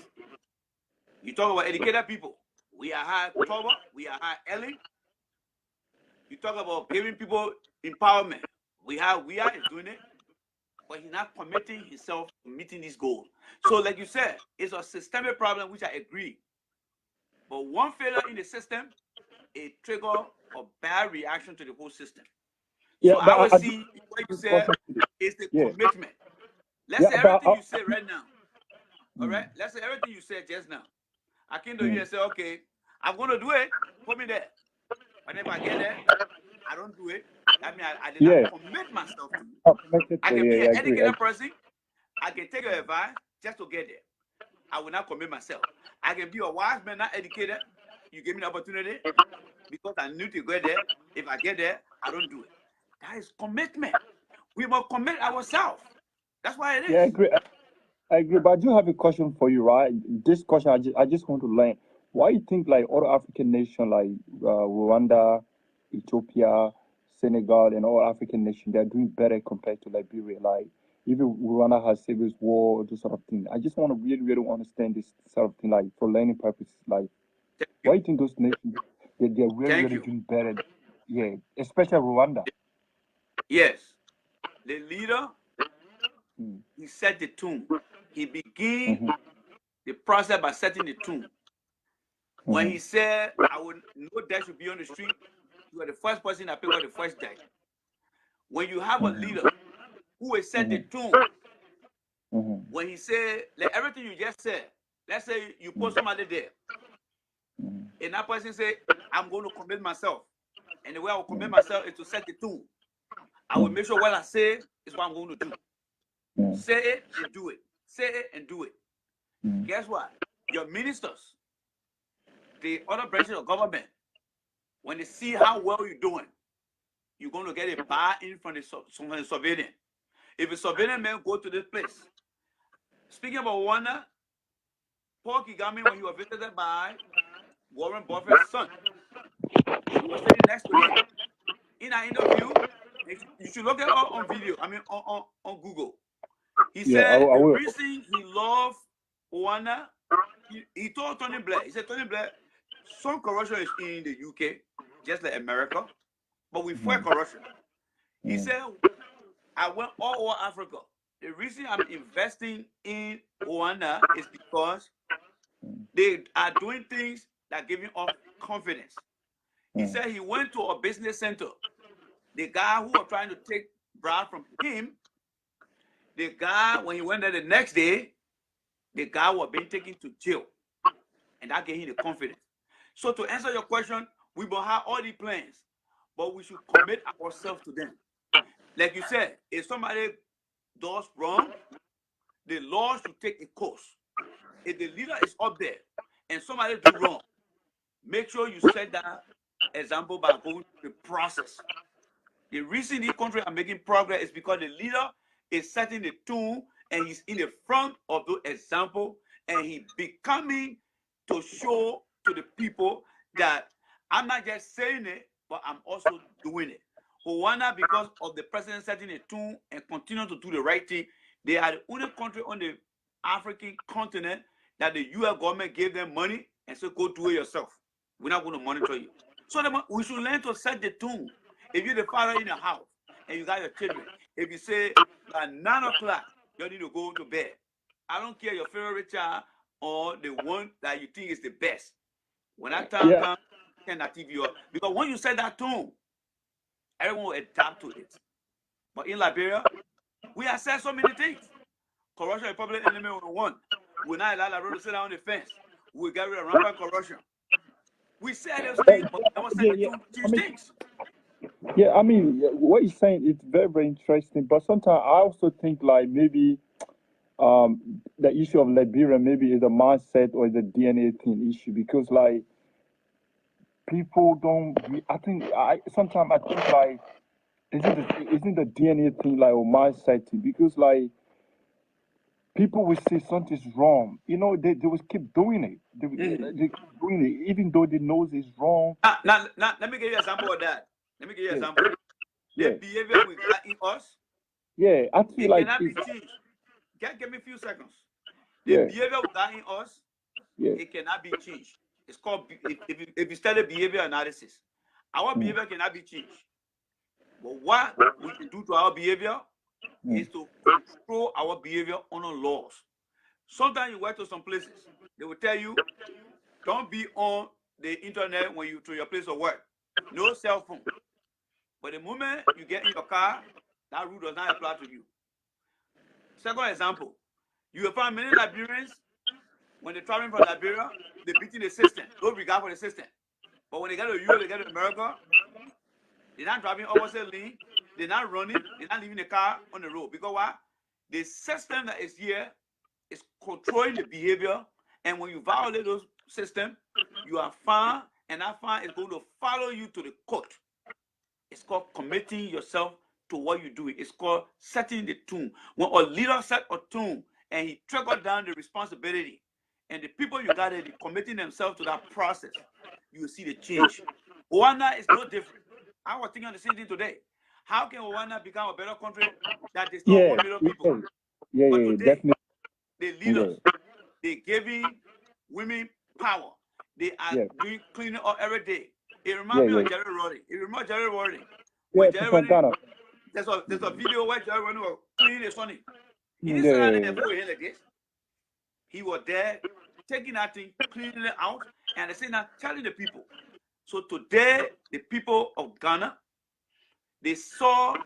You talk about educated people. We are high Toba, we are high Ellie. You talk about giving people empowerment. We are is doing it, but he's not committing himself to meeting this goal. So, like you said, it's a systemic problem, which I agree. But one failure in the system, it triggers a bad reaction to the whole system. Yeah, So but I would see what you said is the commitment. Let's say everything you said right now. All right? Let's say everything you said just now. I came to you and said, okay, I'm going to do it. Put me there. But if I get there, I don't do it. I mean, I did not commit myself to it. I can be an educated person. I can take your advice just to get there. I will not commit myself. I can be a wise man, not educated. You give me the opportunity because I knew to get there. If I get there, I don't do it. That is commitment. We must commit ourselves. That's why it is. Yeah, I agree. But I do have a question for you, right? This question, I just want to learn. Why you think like other African nations like Rwanda, Ethiopia, Senegal, and all African nations, they're doing better compared to Liberia? Like even Rwanda has civil war, this sort of thing. I just want to really understand this sort of thing, like for learning purposes. Like, why you think those nations they're really doing better? Yeah, especially Rwanda. Yes, the leader, he set the tune. He began the process by setting the tune. When he said, I would no death should be on the street, you are the first person that picked up the first death. When you have a leader who will set the tune, when he said, like everything you just said, let's say you put somebody there, and that person say, I'm going to commit myself. And the way I will commit myself is to set the tune. I will make sure what I say is what I'm going to do. Say it and do it. Say it and do it. Guess what? Your ministers, the other branches of government, when they see how well you're doing, you're going to get a buy-in from the surveillance. If a surveillance man go to this place, speaking about Rwanda, Paul Kagame, when he was visited by Warren Buffett's son, he was sitting next to him. In an interview, you should look it up on video, on Google. He said the reason he loved Rwanda, he told Tony Blair, he said, Tony Blair, some corruption is in the UK, just like America, but we fight corruption. He said, I went all over Africa. The reason I'm investing in Rwanda is because they are doing things that give him off confidence. He said he went to a business center. The guy who was trying to take bribe from him, the guy, when he went there the next day, the guy was being taken to jail. And that gave him the confidence. So to answer your question, we will have all the plans, but we should commit ourselves to them. Like you said, if somebody does wrong, the law should take a course. If the leader is up there and somebody do wrong, make sure you set that example by going through the process. The reason this country are making progress is because the leader is setting the tune and he's in the front of the example and he becoming to show to the people that I'm not just saying it, but I'm also doing it. Rwanda, because of the president setting a tune and continue to do the right thing, they are the only country on the African continent that the US government gave them money and said, go do it yourself. We're not going to monitor you. So we should learn to set the tune. If you're the father in the house and you got your children, if you say at 9 o'clock, you need to go to bed. I don't care your favorite child or the one that you think is the best. When that time comes, turn that TV off. Because when you set that tune, everyone will adapt to it. But in Liberia, we have said so many things. Corruption is public enemy number one. We're not allowed to sit down on the fence. We get rid of rampant corruption. We said those things, but we never said the tune to change things. Yeah, I mean, what you're saying is very interesting. But sometimes I also think like maybe the issue of Liberia maybe is a mindset or the DNA thing issue because like people don't. Sometimes I think like isn't the DNA thing like a mindset thing because like people will say something's wrong, they will keep doing it. They keep doing it even though they know it's wrong. Now, let me give you an example of that. Let me give you an example. The behavior we got in us Yeah, I feel It like cannot be it's, changed. Give me a few seconds. The yeah, behavior we got in us, yeah, it cannot be changed. It's called, if you study behavior analysis, our mm, behavior cannot be changed. But what we can do to our behavior mm, is to control our behavior under laws. Sometimes you work to some places, they will tell you, don't be on the internet when you to your place of work. No cell phone. But the moment you get in your car, that rule does not apply to you. Second example, you will find many Liberians when they're traveling from Liberia, they're beating the system. No regard for the system. But when they get to Europe, they get to America, they're not driving opposite lane, they're not running, they're not leaving the car on the road. Because why? The system that is here is controlling the behavior, and when you violate those systems, you are fined, and that fine is going to follow you to the court. It's called committing yourself to what you do. It's called setting the tune. When a leader set a tune and he trickled down the responsibility, and the people you got there, they committing themselves to that process, you will see the change. Rwanda is no different. I was thinking of the same thing today. How can Rwanda become a better country that there's not yeah, 1 million people? yeah, yeah, But yeah, today, definitely, the yeah, leaders, they giving women power. They are yeah, doing cleaning up every day. It yeah, reminds me yeah, of Jerry Roddy. It reminds me of Jerry Roddy. yeah, When to Jerry from Roddy, Ghana, there's a video where Jerry Roddy was cleaning the sunny. He mm, didn't yeah, sit down yeah, there yeah, and fool him like this. He was there taking that thing, cleaning it out, and they say now telling the people. So today, the people of Ghana, they saw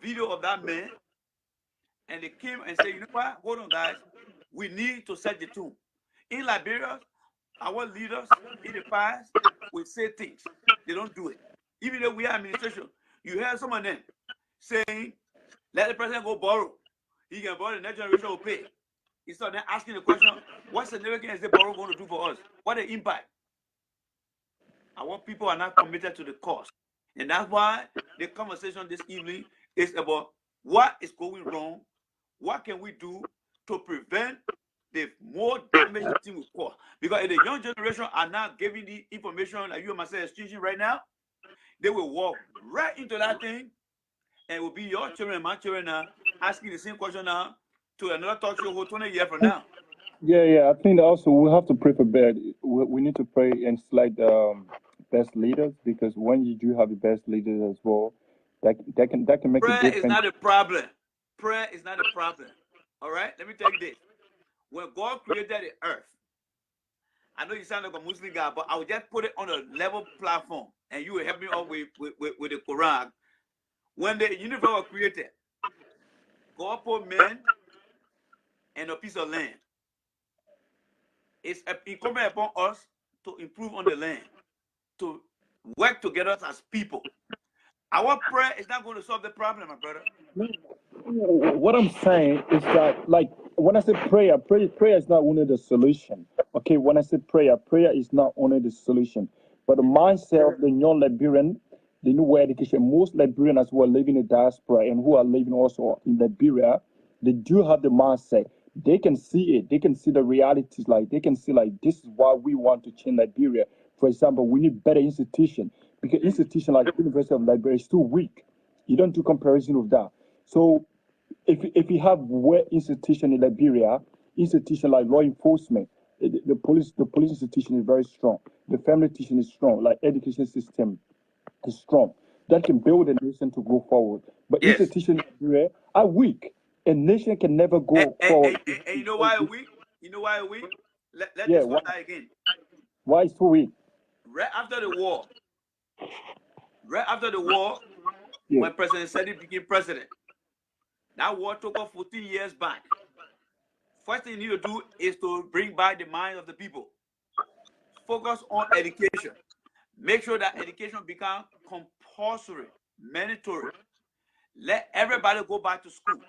video of that man, and they came and said, you know what? Hold on, guys. We need to set the tune. In Liberia, our leaders in the past will say things. They don't do it. Even though we are administration, you hear some of them saying, let the president go borrow. He can borrow, the next generation will pay. Instead of them asking the question, what significance is the borrow going to do for us? What the impact? Our people are not committed to the cause. And that's why the conversation this evening is about what is going wrong, what can we do to prevent the more damage the thing will cause. Because if the young generation are not giving the information that you and myself exchanging right now, they will walk right into that thing, and it will be your children and my children now asking the same question now to another talk show 20 years from now. yeah, yeah. I think also we have to pray for bed. We need to pray and select best leaders, because when you do have the best leaders as well, that can make a Prayer is difference. not a problem. Prayer is not a problem. All right? Let me tell you this. When God created the earth, I know you sound like a Muslim guy, but I will just put it on a level platform, and you will help me out with the Quran. When the universe was created, God put man and a piece of land. It's incumbent upon us to improve on the land, to work together as people. Our prayer is not going to solve the problem, my brother. What I'm saying is that, like, when I say prayer is not only the solution. Okay, when I say prayer is not only the solution, but the mindset of the young Liberian, the new education. Most Liberians who are living in diaspora and who are living also in Liberia, they do have the mindset. They can see it. They can see the realities. Like they can see, like, this is why we want to change Liberia. For example, we need better institution, because institution like University of Liberia is too weak. You don't do comparison with that. So if you have well institution in Liberia, institution like law enforcement, the police institution is very strong. The family institution is strong. Like education system is strong. That can build a nation to go forward. But Yes. institutions in Liberia are weak. A nation can never And, go forward. you know why are we? You know why are we? Let Yeah, this one die again. why is so weak? Right after the war, right after the war, Yeah. when President Sedi became president, that war took off 14 years back. First thing you need to do is to bring back the mind of the people. Focus on education. Make sure that education becomes compulsory, mandatory. Let everybody go back to school,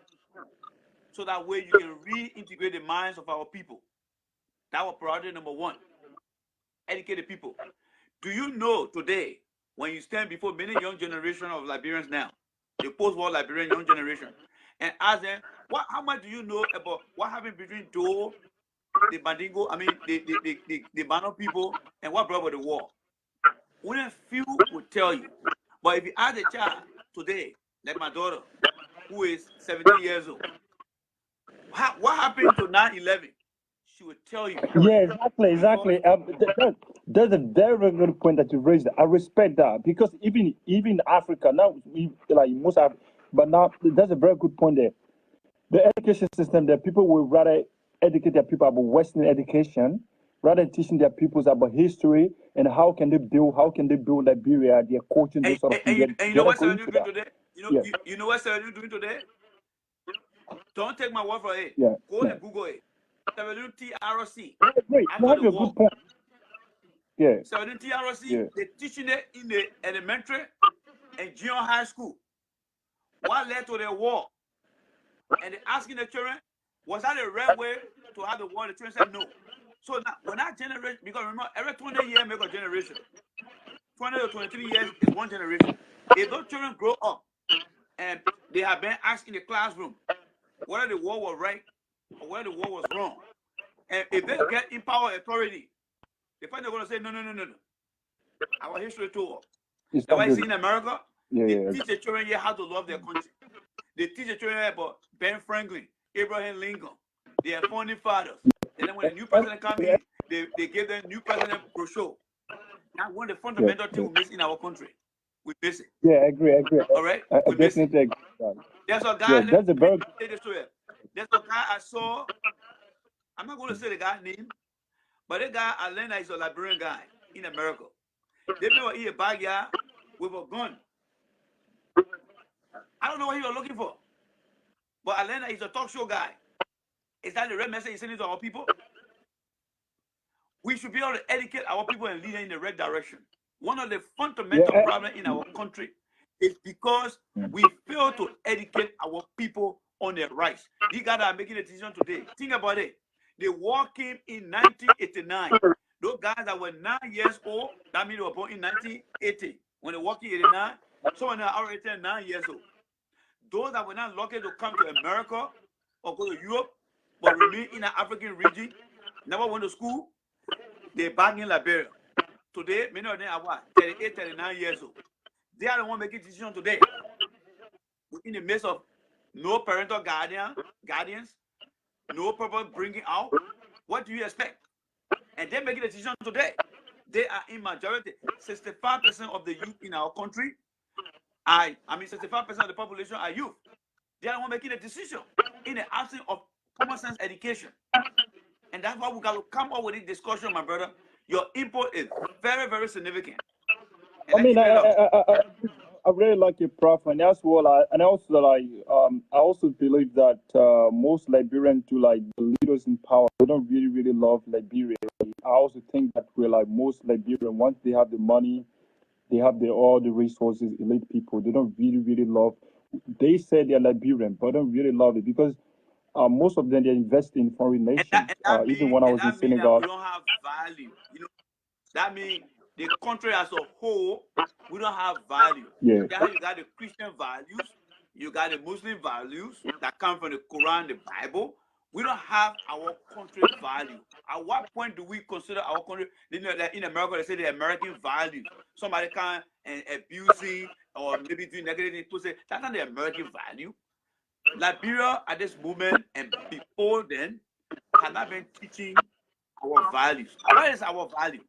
so that way you can reintegrate the minds of our people. That was priority number one. Educate the people. Do you know today, when you stand before many young generation of Liberians now, the post-war Liberian young generation, and ask them, how much do you know about what happened between Joe, the Bandingo, I mean the Bano people, and what brought about the war? Only a few will tell you. But if you ask a child today, like my daughter, who is 17 years old. What happened to 9/11? She would tell you. Yeah, exactly. That's a very, very good point that you raised. I respect that because even Africa now, we like most of, but now that's a very good point there. The education system, that people will rather educate their people about Western education rather than teaching their peoples about history and how can they build Liberia, their coaching, those sort of things. And you know what Serenity doing today? You know what Serenity doing today? Don't take my word for it. Yeah. Go and Google it. Serenity TRC. Great. You have a good point. Yeah. Serenity TRC, they're teaching it in the elementary and junior high school. What led to the war? And they're asking the children, was that the right way to have the war? The children said no. So now, when that generation, because remember, every 20 years make a generation. 20 to 23 years is one generation. If those children grow up and they have been asked in the classroom whether the war was right or whether the war was wrong, and if they get in power authority, they find they're going to say, no. Our history told us. That's why you see in America, they teach the children here how to love their country. They teach the children about Ben Franklin, Abraham Lincoln, their founding fathers. And then when a new president comes in, they give them new president brochure. That's one of the fundamental things we miss in our country. We miss it. Yeah, I agree. All right? I definitely agree. There's a guy, that's a very there's a guy I saw, I'm not going to say the guy's name, but that guy I learned that he's a Liberian guy in America. They may eat a backyard with a gun. I don't know what he was looking for. But I learned that he's a talk show guy. Is that the right message he's sending to our people? We should be able to educate our people and lead them in the right direction. One of the fundamental problems in our country is because we fail to educate our people on their rights. These guys are making a decision today. Think about it. The war came in 1989. Those guys that were 9 years old, that means they were born in 1980. When they war came in 89, some of them are already 9 years old. Those that were not lucky to come to America or go to Europe, but remain in an African region, never went to school, they're back in Liberia. Today, many of them are what? 38, 39 years old. They are the ones making decisions today. We're in the midst of no parental guardians, no proper bringing out. What do you expect? And they're making a decision today. They are in majority. 65% of the youth in our country, 65% of the population are youth. They are the ones making a decision in the absence of common sense education. And that's why we got to come up with this discussion, my brother. Your input is very, very significant. And I really like your prof, and that's what I also believe that most Liberians, to like the leaders in power, they don't really love Liberia. I also think that we're like most Liberians, once they have the money, they have all the resources, elite people, they don't really love. They say they're Liberian, but don't really love it because most of them they invest in foreign nations. Even when I was in Senegal, we don't have value. You know, that means the country as a whole, we don't have value. Yeah. You got the Christian values, you got the Muslim values that come from the Quran, the Bible. We don't have our country value. At what point do we consider our country? You know, that in America, they say the American values. Somebody can abusing or maybe doing negative things to say that's not the American value. Liberia at this moment and before then has not been teaching our values. What is our value?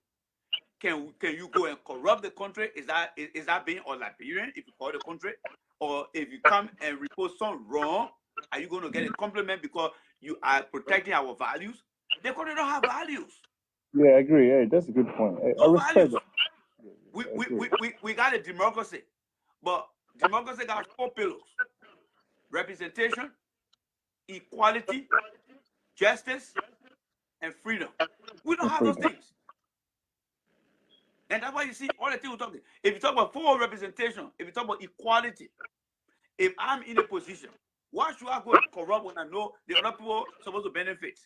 Can you go and corrupt the country? Is that being a Liberian if you call the country? Or if you come and report something wrong, are you going to get a compliment because you are protecting our values? The country don't have values. Yeah, I agree. Yeah, that's a good point. I respect that. We got a democracy, but democracy got 4 pillars: representation, equality, justice, and freedom. We don't have those things. And that's why you see all the things we're talking. If you talk about full representation, if you talk about equality, if I'm in a position, why should I go and corrupt when I know the other people are supposed to benefit?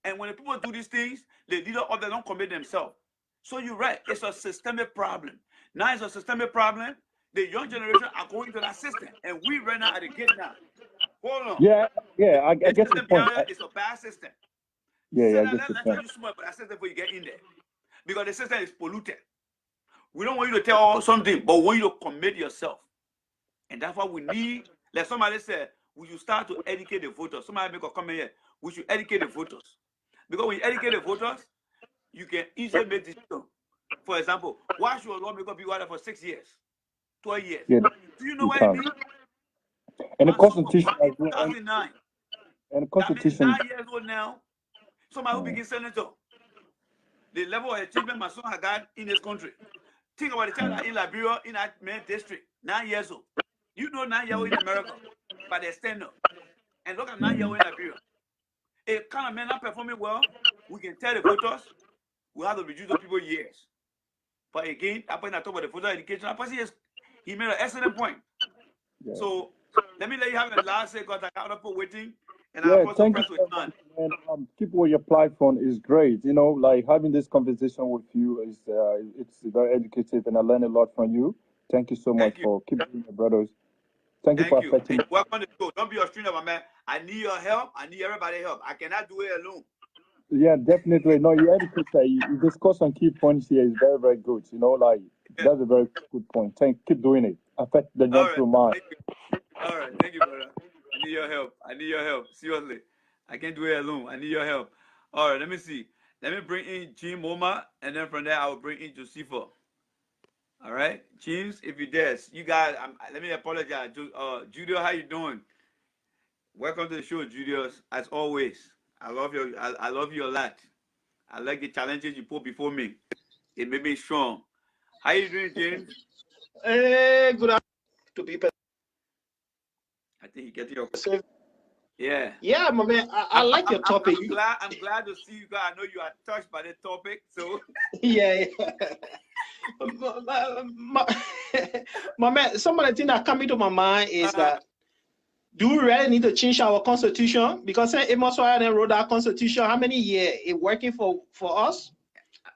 And when the people do these things, the leader of them don't commit themselves. So you're right, it's a systemic problem. Now it's a systemic problem. The young generation are going to that system, and we right now at the gate now. Hold on. Yeah, I get the point. It's a bad system. Yeah, I get the point. You smart, but that system before you get in there, because the system is polluted. We don't want you to tell something, but we want you to commit yourself. And that's what we need. Like somebody said, we should start to educate the voters. Somebody make a comment here. We should educate the voters. Because when you educate the voters, you can easily make decisions. For example, why should a lawmaker be there for 6 years, 12 years? Yeah, Do you know what it means? and the My son was Constitution born in as well, 2009. and the That means Constitution. 9 years old now. Somebody who became senator. The level of achievement my son had got in this country. Think about the child in Liberia, in that main district, 9 years old. You know 9 years old in America, by the external. And look at 9 years old in Liberia. A kind of man not performing well, we can tell the voters we have to reduce the people years. But again, when I talk about the voter education, he made an excellent point. Yeah. So let me let you have the last say because I got people waiting. And I also press with John. Keep what your platform is great. You know, like having this conversation with you is it's very educative, and I learned a lot from you. Thank you so much for keeping your brothers. Thank you for affecting. Welcome to the show. Don't be a stranger, my man. I need your help. I need everybody's help. I cannot do it alone. Yeah, definitely. No, you educator. You discuss on key points here is very, very good. You know, like that's a very good point. Keep doing it. Affect the young through mind. All right, thank you, brother. I need your help. I need your help. Seriously. I can't do it alone. I need your help. All right, let me see. Let me bring in Jim Moma, and then from there I will bring in Josefa. All right, James, if you're there, you guys. Let me apologize. Judio, how you doing? Welcome to the show, Julius. As always, I love you. I love you a lot. I like the challenges you put before me. It made me strong. How you doing, James? Good afternoon to people. I think you get your question. Yeah. Yeah, my man. I like your topic. I'm glad to see you guys. I know you are touched by the topic. So yeah. my man, some of the things that come into my mind is that do we really need to change our constitution? Because Amos Wyatt wrote our constitution. How many years it working for us?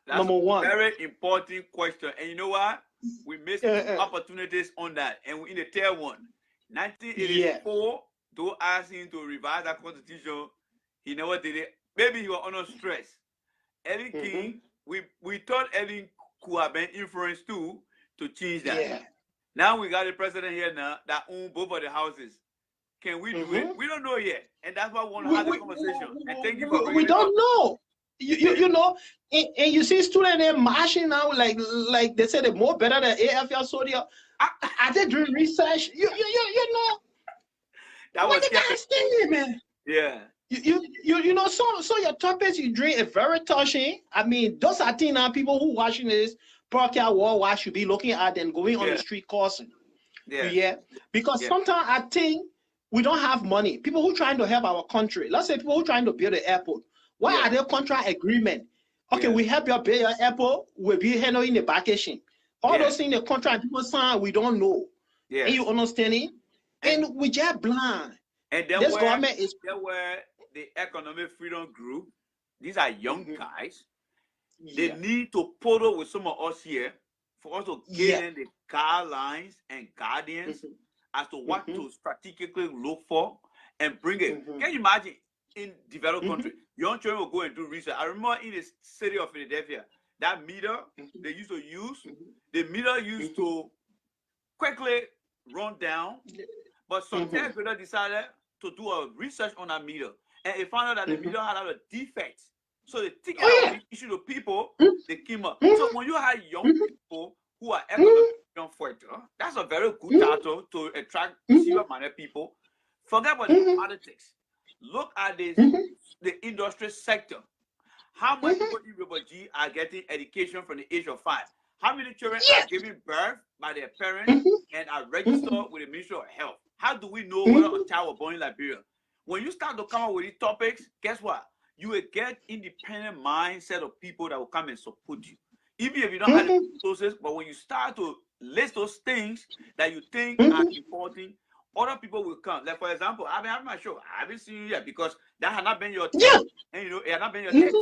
That's number one. Very important question. And you know what? We missed opportunities on that. And we're in the third one. 1984, though asked him to revise that constitution, he never did it. Maybe he was under stress. Ellen King, we thought Ellen could have been influenced too to change that. Yeah. Now we got a president here now that owns both of the houses. Can we do it? We don't know yet. And that's why we want to have the conversation. And thank you for we don't know. You know, and you see students there marching now like they say they're more better than AFL Sodia. I did doing research. You know. That was the guys thinking, man. Yeah. You know, so your topics you drink is very touching. I mean, those are things now people who watching this broadcast worldwide should be looking at and going on the street coursing. Yeah. Because sometimes I think we don't have money. People who trying to help our country. Let's say people who trying to build an airport. Why are there contract agreement? Okay, we help you build your airport. We'll be handling the vacation. All those things the contract people sign, we don't know. Yeah. And you understanding? And we just blind. And then this government is where the Economic Freedom Group, these are young guys. They need to put up with some of us here for us to get in the guidelines and guardians as to what to strategically look for and bring it. Can you imagine in developed countries, young children will go and do research? I remember in the city of Philadelphia, that meter they used to use, the meter used to quickly run down, but some 10th grader decided to do a research on that meter, and they found out that the meter had a lot of defects. So they took out the issue to people, they came up. So when you have young people who are economically fighter, that's a very good title to attract serious-minded people. Forget about the politics. Look at this, the industry sector. How many people in Liberia are getting education from the age of 5? How many children are giving birth by their parents and are registered with the Ministry of Health? How do we know whether a child was born in Liberia? When you start to come up with these topics, guess what? You will get independent mindset of people that will come and support you. Even if you don't have the resources, but when you start to list those things that you think are important, other people will come. Like, for example, I've been having my show. I haven't seen you yet because that has not been your text. And, you know, it has not been your text.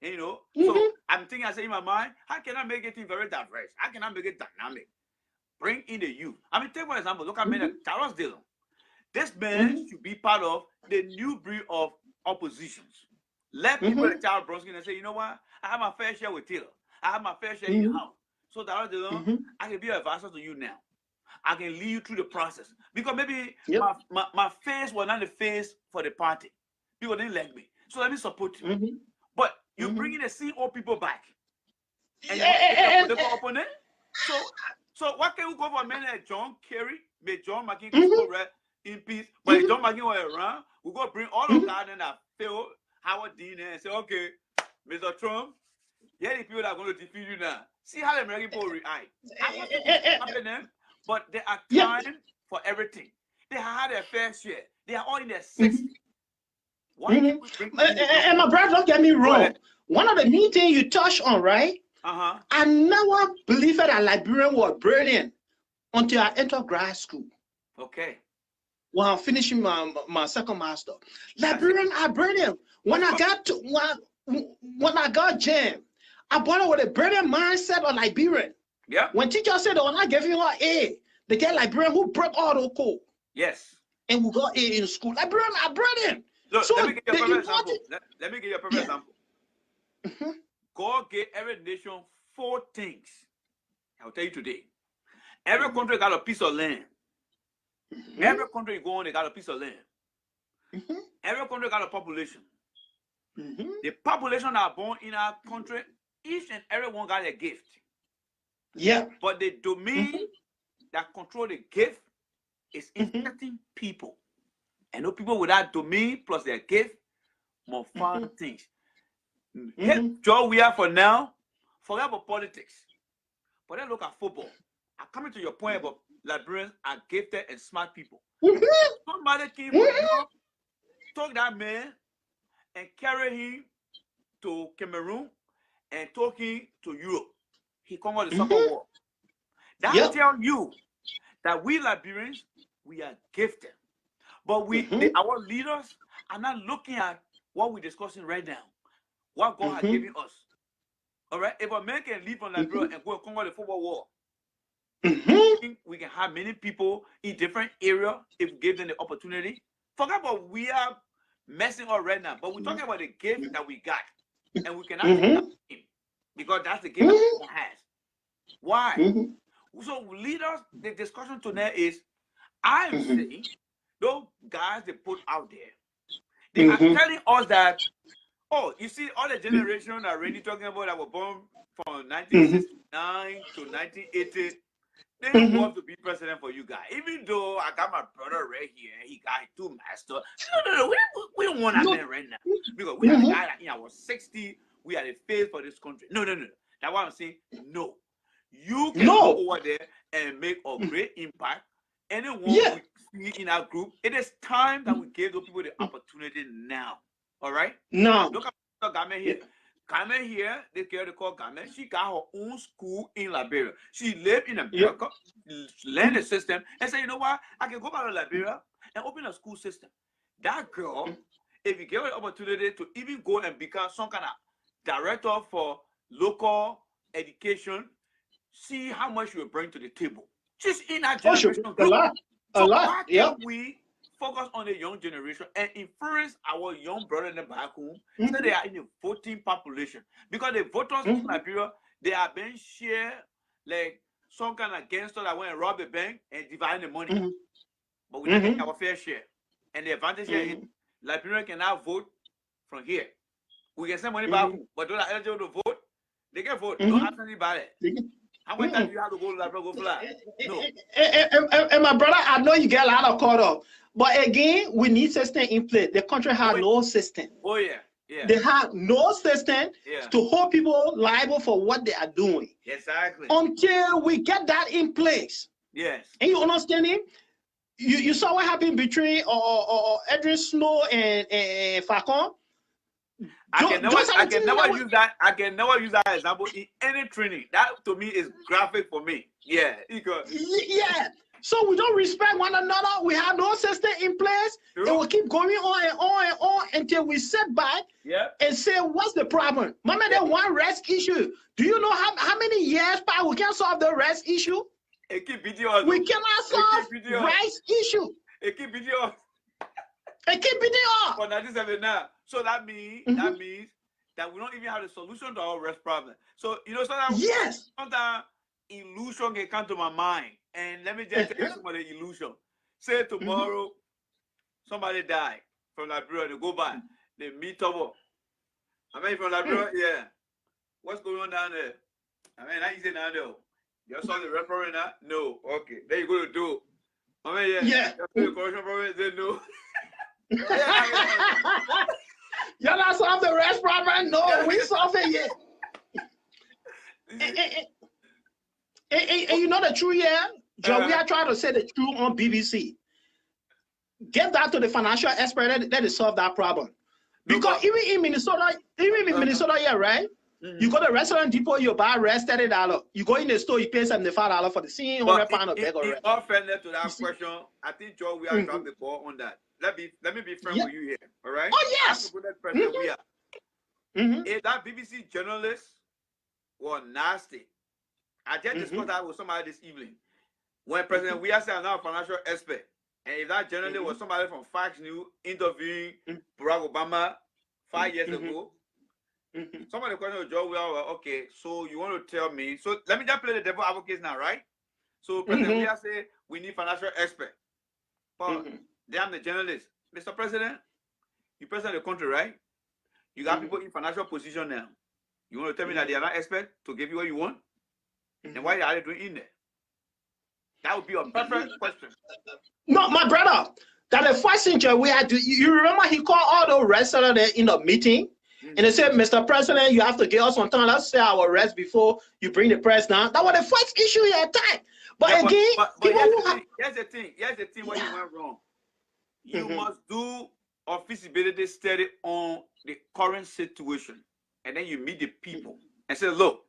And, you know, so I'm thinking, I say in my mind, how can I make it very diverse? How can I make it dynamic? Bring in the youth. I mean, take for example, look at me, Charles Dillon. This man should be part of the new breed of oppositions. Let people like Charles Bronski and say, you know what? I have my fair share with Taylor. I have my fair share in your house. So Charles Dillon, I can be an advisor to you now. I can lead you through the process. Because maybe my face was not the face for the party. People didn't like me. So let me support you. But you bring in the CEO people back. And you want to go opponent? So what can we go for a man like John Kerry, may John McCain go in peace, but if John McCain was around, we go bring all those guys in that fail Howard Dean and say, okay, Mr. Trump, here the people that are going to defeat you now. See how the American people react. I want to happen them, but there are time for everything. They had their fair share. They are all in their 60s. Why can't we bring and my brother, don't get me wrong. One of the main things you touched on, right? I never believed that Liberian was brilliant until I entered grad school. Okay. When I'm finishing my second master. Liberian are brilliant. When I got jammed, I brought it with a brilliant mindset of Liberian. Yeah. When teacher said that when I gave you an A, they get Liberian who broke all the code. Yes. And we got A in school. Liberian are brilliant. Look, so let me give you a perfect example. Let me give you a perfect example. God gave every nation 4 things. I'll tell you today. Every country got a piece of land. Every country you go on, they got a piece of land. Every country got a population. The population that are born in our country, each and every one got a gift. Yeah. But the domain that control the gift is infecting people. And those people with that domain plus their gift more fun things. Joe, we are for now. Forget about politics. But then look at football. I'm coming to your point about Liberians are gifted and smart people. Somebody came from Europe, took that man and carried him to Cameroon and took him to Europe. He conquered the soccer war. That tells you that we Liberians, we are gifted. But our leaders are not looking at what we're discussing right now. What God has given us. All right? If a man can leave from Liberia and go and conquer the football war, we can have many people in different areas if we give them the opportunity. Forget about we are messing up right now, but we're talking about the gift that we got. And we cannot take that him because that's the gift that God has. Why? So leaders, the discussion tonight is, I'm saying, those guys they put out there, they are telling us that, oh, you see, all the generation that Randy talking about that were born from 1969 to 1980, they don't want to be president for you guys. Even though I got my brother right here, he got 2 masters. No, we don't want that man right now. Because we are the guy that in our 60, we are the face for this country. No. That's why I'm saying, no. You can go over there and make a great impact. Anyone we see in our group, it is time that we give those people the opportunity now. All right? No. Look at Game here. Game here, this girl they call Game. She got her own school in Liberia. She lived in America, learned the system, and said, you know what? I can go back to Liberia and open a school system. That girl, if you give her the opportunity to even go and become some kind of director for local education, see how much you will bring to the table. Just in our generation. A lot. Why can't we focus on the young generation and influence our young brothers in the back home so they are in the voting population? Because the voters in Liberia, they are being shared like some kind of gangster that went and robbed a bank and divide the money. But we don't get our fair share. And the advantage here is Liberians cannot vote from here. We can send money back home, but those that are eligible to vote, they can vote. Don't ask anybody. How many times do you have to go to Liberia, go fly? No. And my brother, I know you get a lot of caught up. But again, we need system in place. The country has no system. Oh, yeah. They have no system to hold people liable for what they are doing. Exactly. Until we get that in place. Yes. And you understand it? You saw what happened between Edwin Snow and Falcon. I can never use that example in any training. That to me is graphic for me. Yeah. Yeah. So we don't respect one another. We have no system in place. True. And we'll keep going on and on and on until we sit back and say, what's the problem? Remember that one rest issue. Do you know how many years back we can solve the rest issue? We cannot solve rights issue. It keep video. For 1979. So that means that we don't even have a solution to our rest problem. So sometimes illusion can come to my mind. And let me just tell you some of the illusion. Say tomorrow, somebody die from Liberia, they go by, they meet up. I mean, from Liberia, yeah. What's going on down there? I mean, how you say down there? You saw the referee now? No. Okay. Then you go to do. I mean, yeah. You the correction problem? They no. You're not solve the rest problem? No, we solve it yet. And you know the truth, yeah? Joe, we are trying to say the truth on BBC. Get that to the financial expert that is solve that problem. Because even in Minnesota, yeah, right? You go to Restaurant Depot, you buy rice $30. You go in the store, you pay $75 for the same 100 pound of bag of rice. In fairness to that question, I think Joe, we are dropping the ball on that. Let me be frank with you here, all right? Oh yes. We are. If that BBC journalist was nasty, I just discussed that with somebody this evening. When President we are saying now financial expert, and if that journalist was somebody from Fox News interviewing Barack Obama 5 years ago. Somebody question Joe, well, okay, so you want to tell me, so let me just play the devil advocate now, right? So President we are saying we need financial expert. But I'm the journalist. Mr. President, you president of the country, right? You got people in financial position now. You want to tell me that they are not expert to give you what you want? Then why are they doing in there? That would be a perfect question. No, my brother, that the first thing we had to, you remember he called all those restaurants there in the meeting? And they said, Mr. President, you have to give us some time. Let's say our rest before you bring the press down. That was the first issue he had time. But yeah, again, but here's the thing where you went wrong. You must do a feasibility study on the current situation. And then you meet the people and say, look,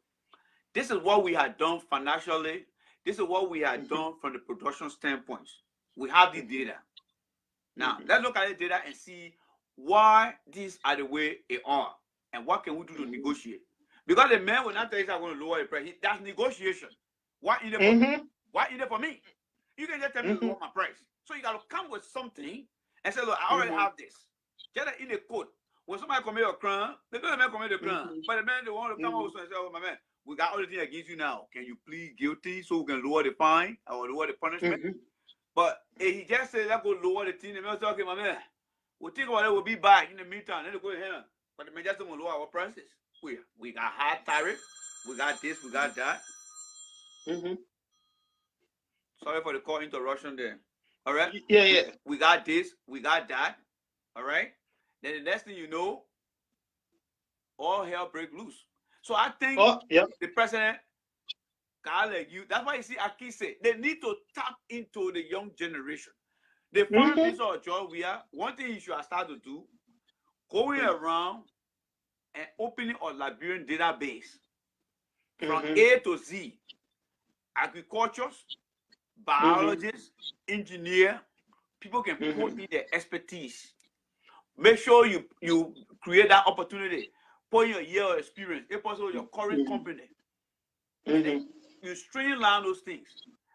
this is what we had done financially. This is what we had done from the production standpoint. We have the data. Now, let's look at the data and see why these are the way they are and what can we do to negotiate. Because the man will not tell you I'm going to lower the price. That's negotiation. Why in it for me? Why in it for me? You can just tell me to lower my price. So you got to come with something and say, look, I already have this. Get it in the code. When somebody commit a crime, they don't commit a crime. But the man, they want to come also and say, oh, my man, we got all the things against you now. Can you plead guilty so we can lower the fine or lower the punishment? But if he just said, let's go lower the thing, the man say, okay, my man, we'll think about it, we'll be back in the meantime. Then they go ahead. But the man just don't lower our prices. We got high tariff, we got this, we got that. Sorry for the call interruption there. All right? Yeah. We got this, we got that. All right? Then the next thing you know, all hell break loose. So I think the president, like you, that's why you see Aki say they need to tap into the young generation. The foreign minister of George, one thing you should start to do, going around and opening a Liberian database from A to Z, agriculturists, biologists, engineers, people can put in their expertise. Make sure you create that opportunity. Put in your year of experience, if possible, your current company. And then you streamline those things.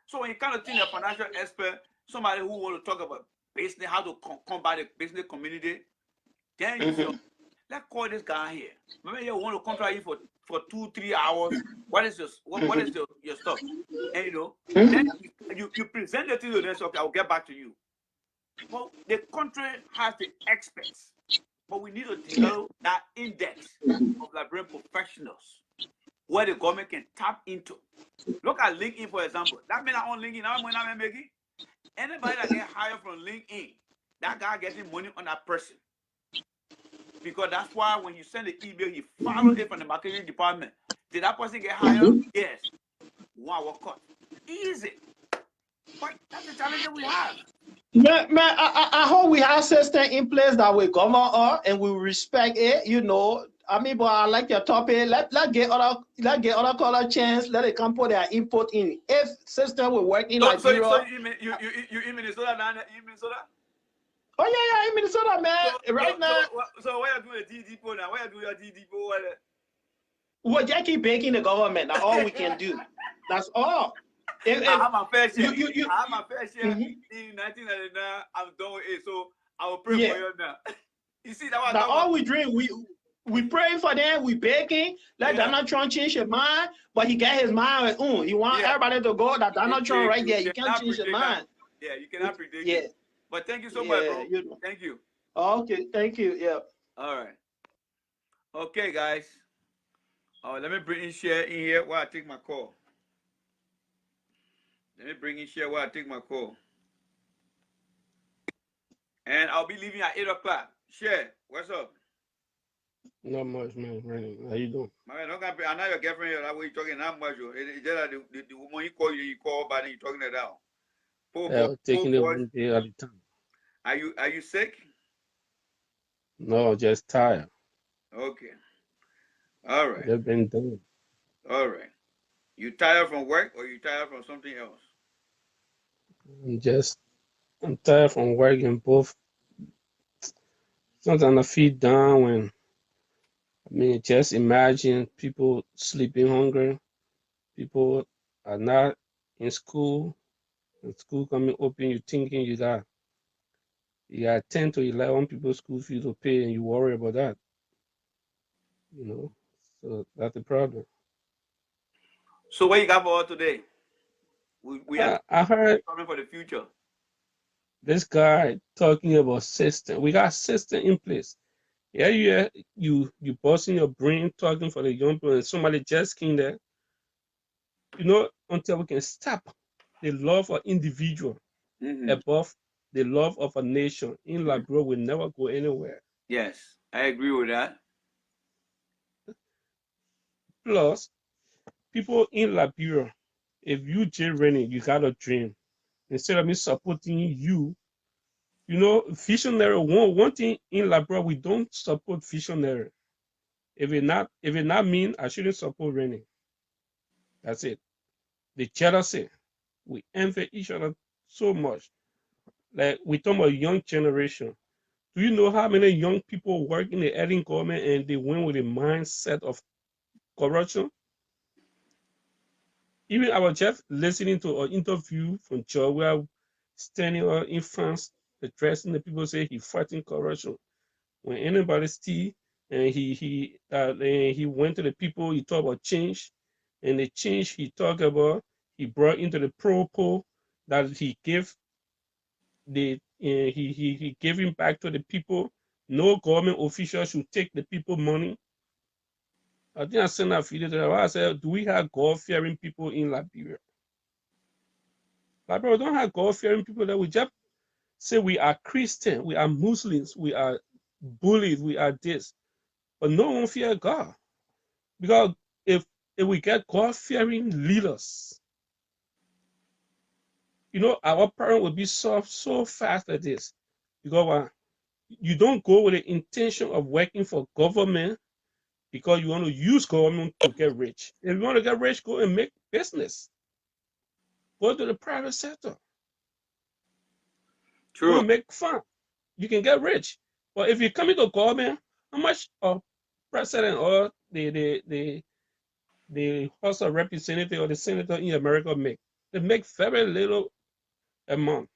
So when you kind of think a financial expert, somebody who want to talk about business, how to combat the business community, then you say, let's call this guy here. Maybe you want to contract you for 2-3 hours. What is your stuff? And you know, then you present the thing to them. So okay, I'll get back to you. Well, the country has the experts, but we need to develop that index of Liberian professionals where the government can tap into. Look at LinkedIn, for example. That means on LinkedIn, I'm making anybody that get hired from LinkedIn, that guy getting money on that person. Because that's why when you send the email, you follow it from the marketing department. Did that person get hired? Yes. 1 hour cut. Easy. But that's the challenge that we have. Yeah, man, I hope we have system in place that we govern on and we respect it, you know. I mean, but I like your topic. Let get other color chance. Let it come put their input in. If system will work in Liberia. So you in Minnesota now? In Minnesota? Oh yeah, in Minnesota, man. Now. So why you doing a D depot now? Why you doing your D depot? Well, just keep baking the government. That's all we can do. That's all. I have my fair share. I have my fair share in 1999. I'm done with it, so I will pray for you now. You see that? All we dream, We praying for them. We begging. Let Donald Trump change his mind, but he got his mind. He want everybody to go. That Donald Trump right there. You can't change his mind. Yeah, you cannot predict it. But thank you so much, bro. Thank you. Okay, thank you. Yeah. All right. Okay, guys. Let me bring in Share in here while I take my call. Let me bring in Share while I take my call. And I'll be leaving at 8 o'clock. Share, what's up? Not much, man. How you doing? Man, I'm not your girlfriend. That way you talking that much. It's just that the woman you call, but then you talking it down. Taking it one day at a time. Are you sick? No, just tired. Okay. All right. Just been done. All right. You tired from work or you tired from something else? I'm tired from working both. Sometimes I feel down when, just imagine people sleeping hungry. People are not in school. And school coming open, you thinking you got 10 to 11 people school fee to pay and you worry about that. So that's the problem. So what you got for us today? I heard coming for the future. This guy talking about system. We got system in place. Yeah, you busting your brain talking for the young people and somebody just came there. Until we can stop the love of individual above the love of a nation in Liberia, will never go anywhere. Yes, I agree with that. Plus, people in Liberia, if you just running, you got a dream. Instead of me supporting you, visionary. One thing in Liberia, we don't support visionary. If it not mean, I shouldn't support running. That's it. The jealousy, we envy each other so much. Like we talk about young generation. Do you know how many young people work in the Eden government and they went with a mindset of corruption? Even I was just listening to an interview from Joe where standing in France addressing the people say he fighting corruption. When anybody steal and he went to the people, he talked about change, and the change he talked about, he brought into the propos that he gave he gave him back to the people. No government official should take the people money. I think I sent that video to them. I said, do we have God-fearing people in Liberia? Liberia don't have God-fearing people that we just say we are Christian, we are Muslims, we are bullies, we are this. But no one fear God. Because if we get God-fearing leaders, our parents will be so fast at this. Because you don't go with the intention of working for government because you want to use government to get rich. If you want to get rich, go and make business. Go to the private sector. True. Go and make fun. You can get rich. But if you come into government, how much a president or the House of Representative or the senator in America make? They make very little amount.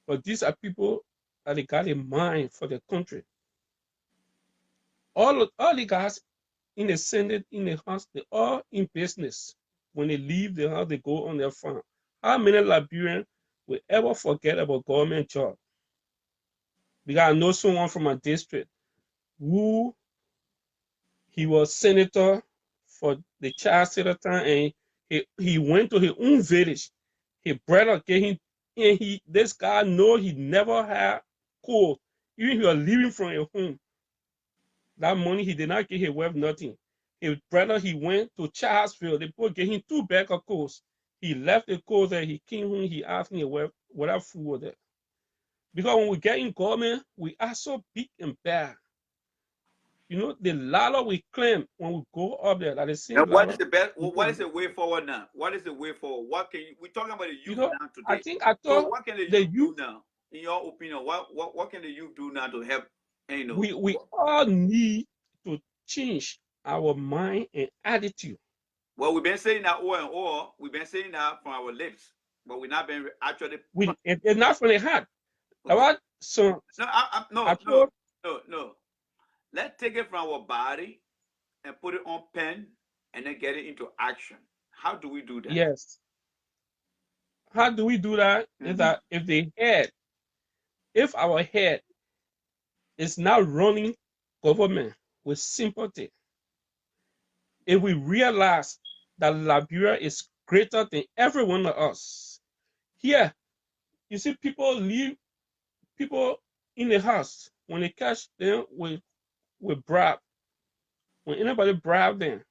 But these are people that they got a mind for the country. All the guys in the Senate, in the House, they all in business. When they leave the house, they go on their farm. How many Liberians will ever forget about government job? Because I know someone from my district who he was senator for the child center time, and he went to his own village. His brother gave him, and this guy know he never had coal. Even if he was leaving from his home, that money he did not give his wife nothing. His brother, he went to Charlesville. They both gave him 2 bags of coals. He left the coals there. He came home. He asked me whether food was there. Because when we get in government, we are so big and bad. The ladder we climb when we go up there, that is same. What is the best? What is the way forward now? What is the way forward? What can we're talking about the youth now today? I think I thought. So what can the youth do now? In your opinion, what can the youth do now to help? We all need to change our mind and attitude. Well, we've been saying that over and over. We've been saying that from our lips, but we're not been actually. It's not from the heart. Okay. No. Let's take it from our body and put it on pen and then get it into action. How do we do that? Yes. How do we do that? Is that if our head is now running government with sympathy, if we realize that Liberia is greater than every one of us, here, you see people in the house, when they catch them with bribe, when anybody bribe them,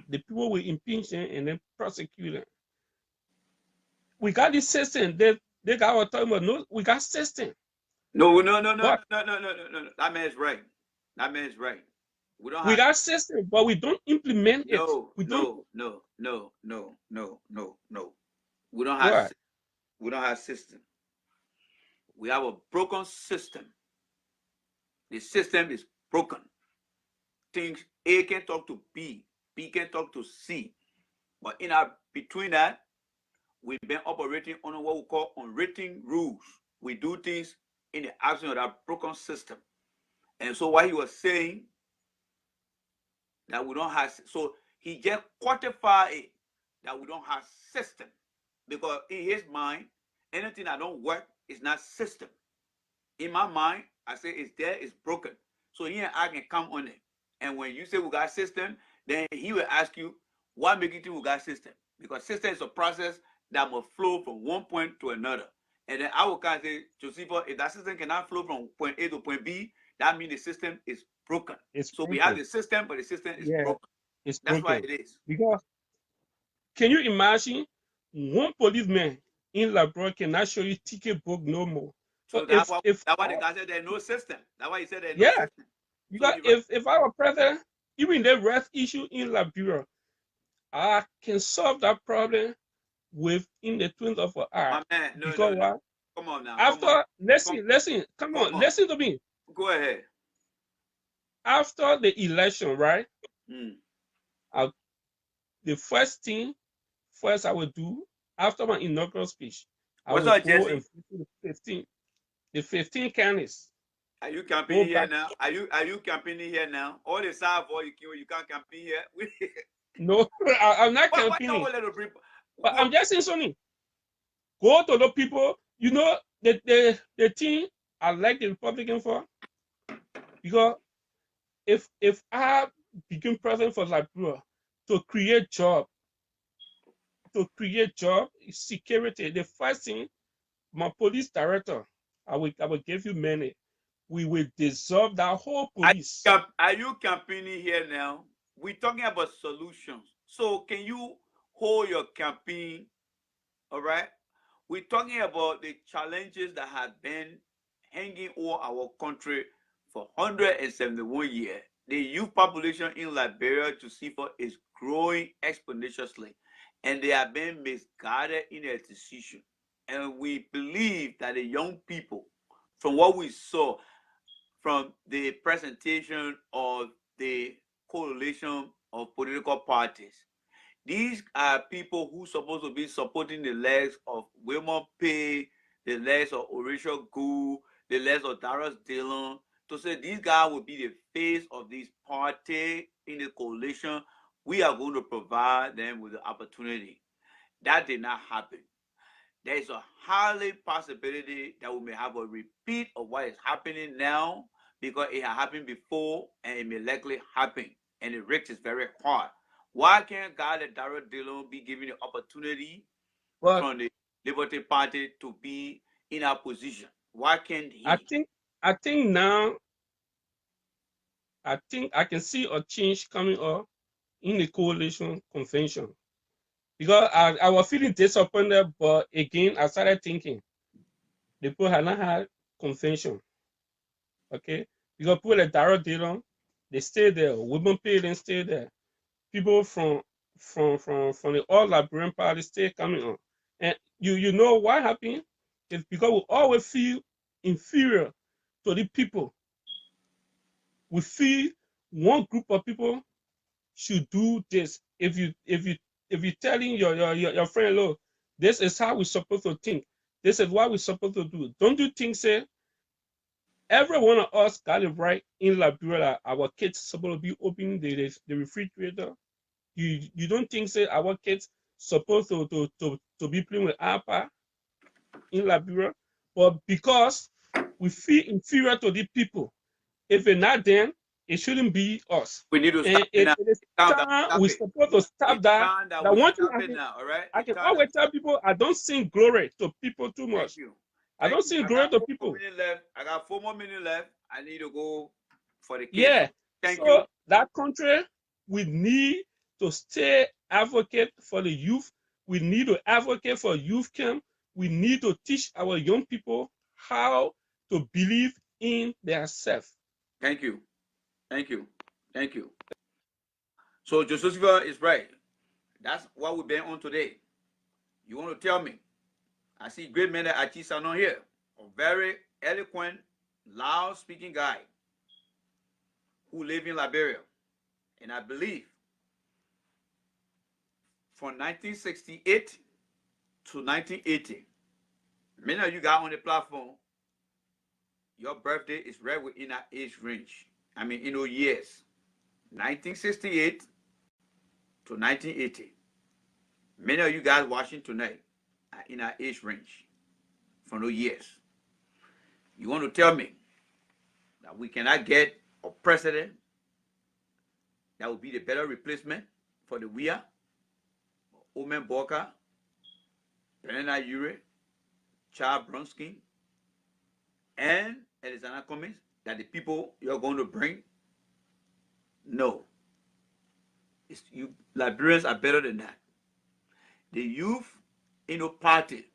the people will impeach them and then prosecute them. We got this system. They got our talking about no, we got system. No. But That man's right. That man's right. we got system, but we don't implement it. We don't. No. We don't have. What? We don't have system. We have a broken system. The system is broken. Things A can talk to B, B can talk to C, but between that, we've been operating on what we call unwritten rules. We do things in the absence of that broken system. And so what he was saying, that we don't have, so he just quantified it, that we don't have system. Because in his mind, anything that don't work is not system. In my mind, I say it's there, it's broken. So he and I can come on it. And when you say we got system, then he will ask you, what makes you think we got system? Because system is a process that must flow from one point to another. And then I will kind of say, Josepha, if that system cannot flow from point A to point B, that means the system is broken. We have the system, but the system is broken. That's broken. Why it is. Because can you imagine one policeman in Liberia cannot show you ticket book no more? So that's why the guy said there's no system. That's why he said there's no system. Because if our president, even the rest issue in Liberia, I can solve that problem within the twins of an hour. Because what? Come on now. After listen, come on, listen to me. Go ahead. After the election, right? The first thing I will do after my inaugural speech, I will go and visit the 15 counties. Are you campaigning here now? Are you campaigning here now? All the South, you can't campaign here. No, I'm not campaigning. But I'm just saying something. Go to the people. You know the thing I like the Republican for, because if I become president for Liberia, to create job, security, the first thing, my police director, I will give you money. We will dissolve that whole police. Are you campaigning here now? We're talking about solutions. So can you hold your campaign? All right. We're talking about the challenges that have been hanging over our country for 171 years. The youth population in Liberia to CFA is growing exponentially, and they have been misguided in their decision. And we believe that the young people, from what we saw from the presentation of the coalition of political parties, these are people who are supposed to be supporting the legs of Wilmot Pay, the legs of Horatio Gould, the legs of Darius Dillon, to say these guys will be the face of this party in the coalition. We are going to provide them with the opportunity. That did not happen. There is a highly possibility that we may have a repeat of what is happening now, because it has happened before and it may likely happen. And the risk is very hard. Why can't God let Darius Dillon be given the opportunity from the Liberty Party to be in our position? Why can't he? I think now, I can see a change coming up in the coalition convention. Because I was feeling disappointed, but again, I started thinking the people had not had convention. Okay? Because people like Darius Dillon, they stay there. Women pay, they stay there. People from the all Liberian party stay coming on. And you know what happened? It's because we always feel inferior to the people. We feel one group of people should do this. If you're telling your friend, look, this is how we're supposed to think. This is what we're supposed to do. Don't you think, say, every one of us got it right in Liberia that our kids supposed to be opening the refrigerator. You don't think say our kids supposed to be playing with iPad in Liberia? But because we feel inferior to the people, if it's not them, it shouldn't be us. We need to stop And it now. it is time Stop we're it. supposed to stop It's that. time that That we one thing stop it now, all right? I can always tell people I don't sing glory to people too Thank much. you. I don't sing glory to people. I got 4 more minutes left. I need to go for the kids. Yeah. Thank So you. that country, we need to stay advocate for the youth. We need to advocate for youth camp. We need to teach our young people how to believe in themselves. Thank you. Thank you. Thank you. So Josephia is right. That's what we've been on today. You want to tell me? I see great men that artists are not here. A very eloquent, loud speaking guy who live in Liberia. And I believe from 1968 to 1980, many of you got on the platform, your birthday is right within that age range. I mean, in those years. 1968 to 1980. Many of you guys watching tonight are in our age range from those years. You want to tell me that we cannot get a president that would be the better replacement for the WIA, Omen Boka, Bernard Ure, Charles Bronski, and Alexander Cummings, that the people you're going to bring? No. You Liberians are better than that. The youth in a party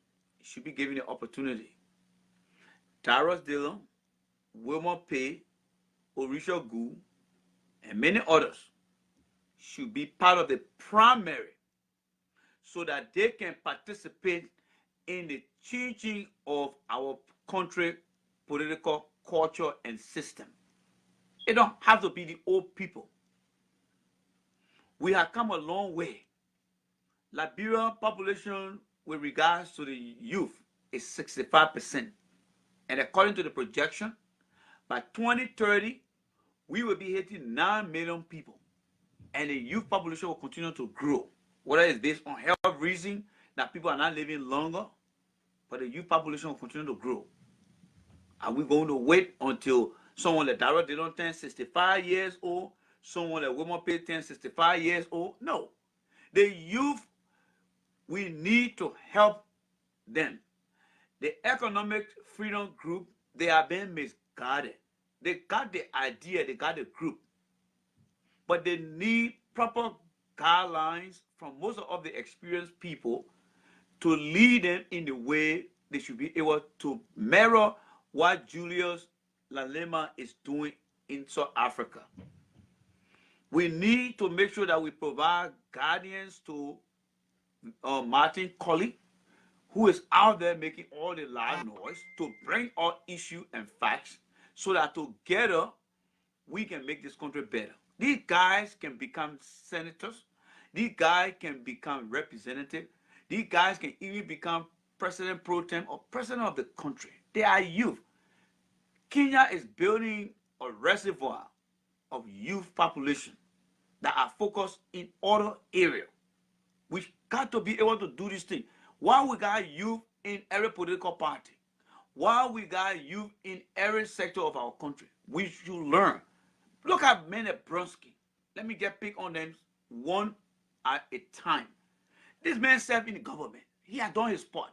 should be given the opportunity. Tyrus Dillon, Wilmer Pay, Orisha Gu, and many others should be part of the primary so that they can participate in the changing of our country political culture and system. It don't have to be the old people. We have come a long way. Liberian population with regards to the youth is 65%. And according to the projection, by 2030, we will be hitting 9 million people. And the youth population will continue to grow. Whether it's based on health reason that people are not living longer, but the youth population will continue to grow. Are we going to wait until someone like Dara Dillon turns 65 years old, someone like Wilmer Pay turns 65 years old? No. The youth, we need to help them. The Economic Freedom Group, they are being misguided. They got the idea, they got the group, but they need proper guidelines from most of the experienced people to lead them in the way they should be able to mirror what Julius Lalema is doing in South Africa. We need to make sure that we provide guardians to Martin Colley, who is out there making all the loud noise to bring out issue and facts so that together we can make this country better. These guys can become senators. These guys can become representatives. These guys can even become president pro tem or president of the country. They are youth. Kenya is building a reservoir of youth population that are focused in other areas. We got to be able to do this thing. While we got youth in every political party, while we got youth in every sector of our country, we should learn. Look at men at Bronski. Let me get pick on them one at a time. This man served in the government. He had done his part.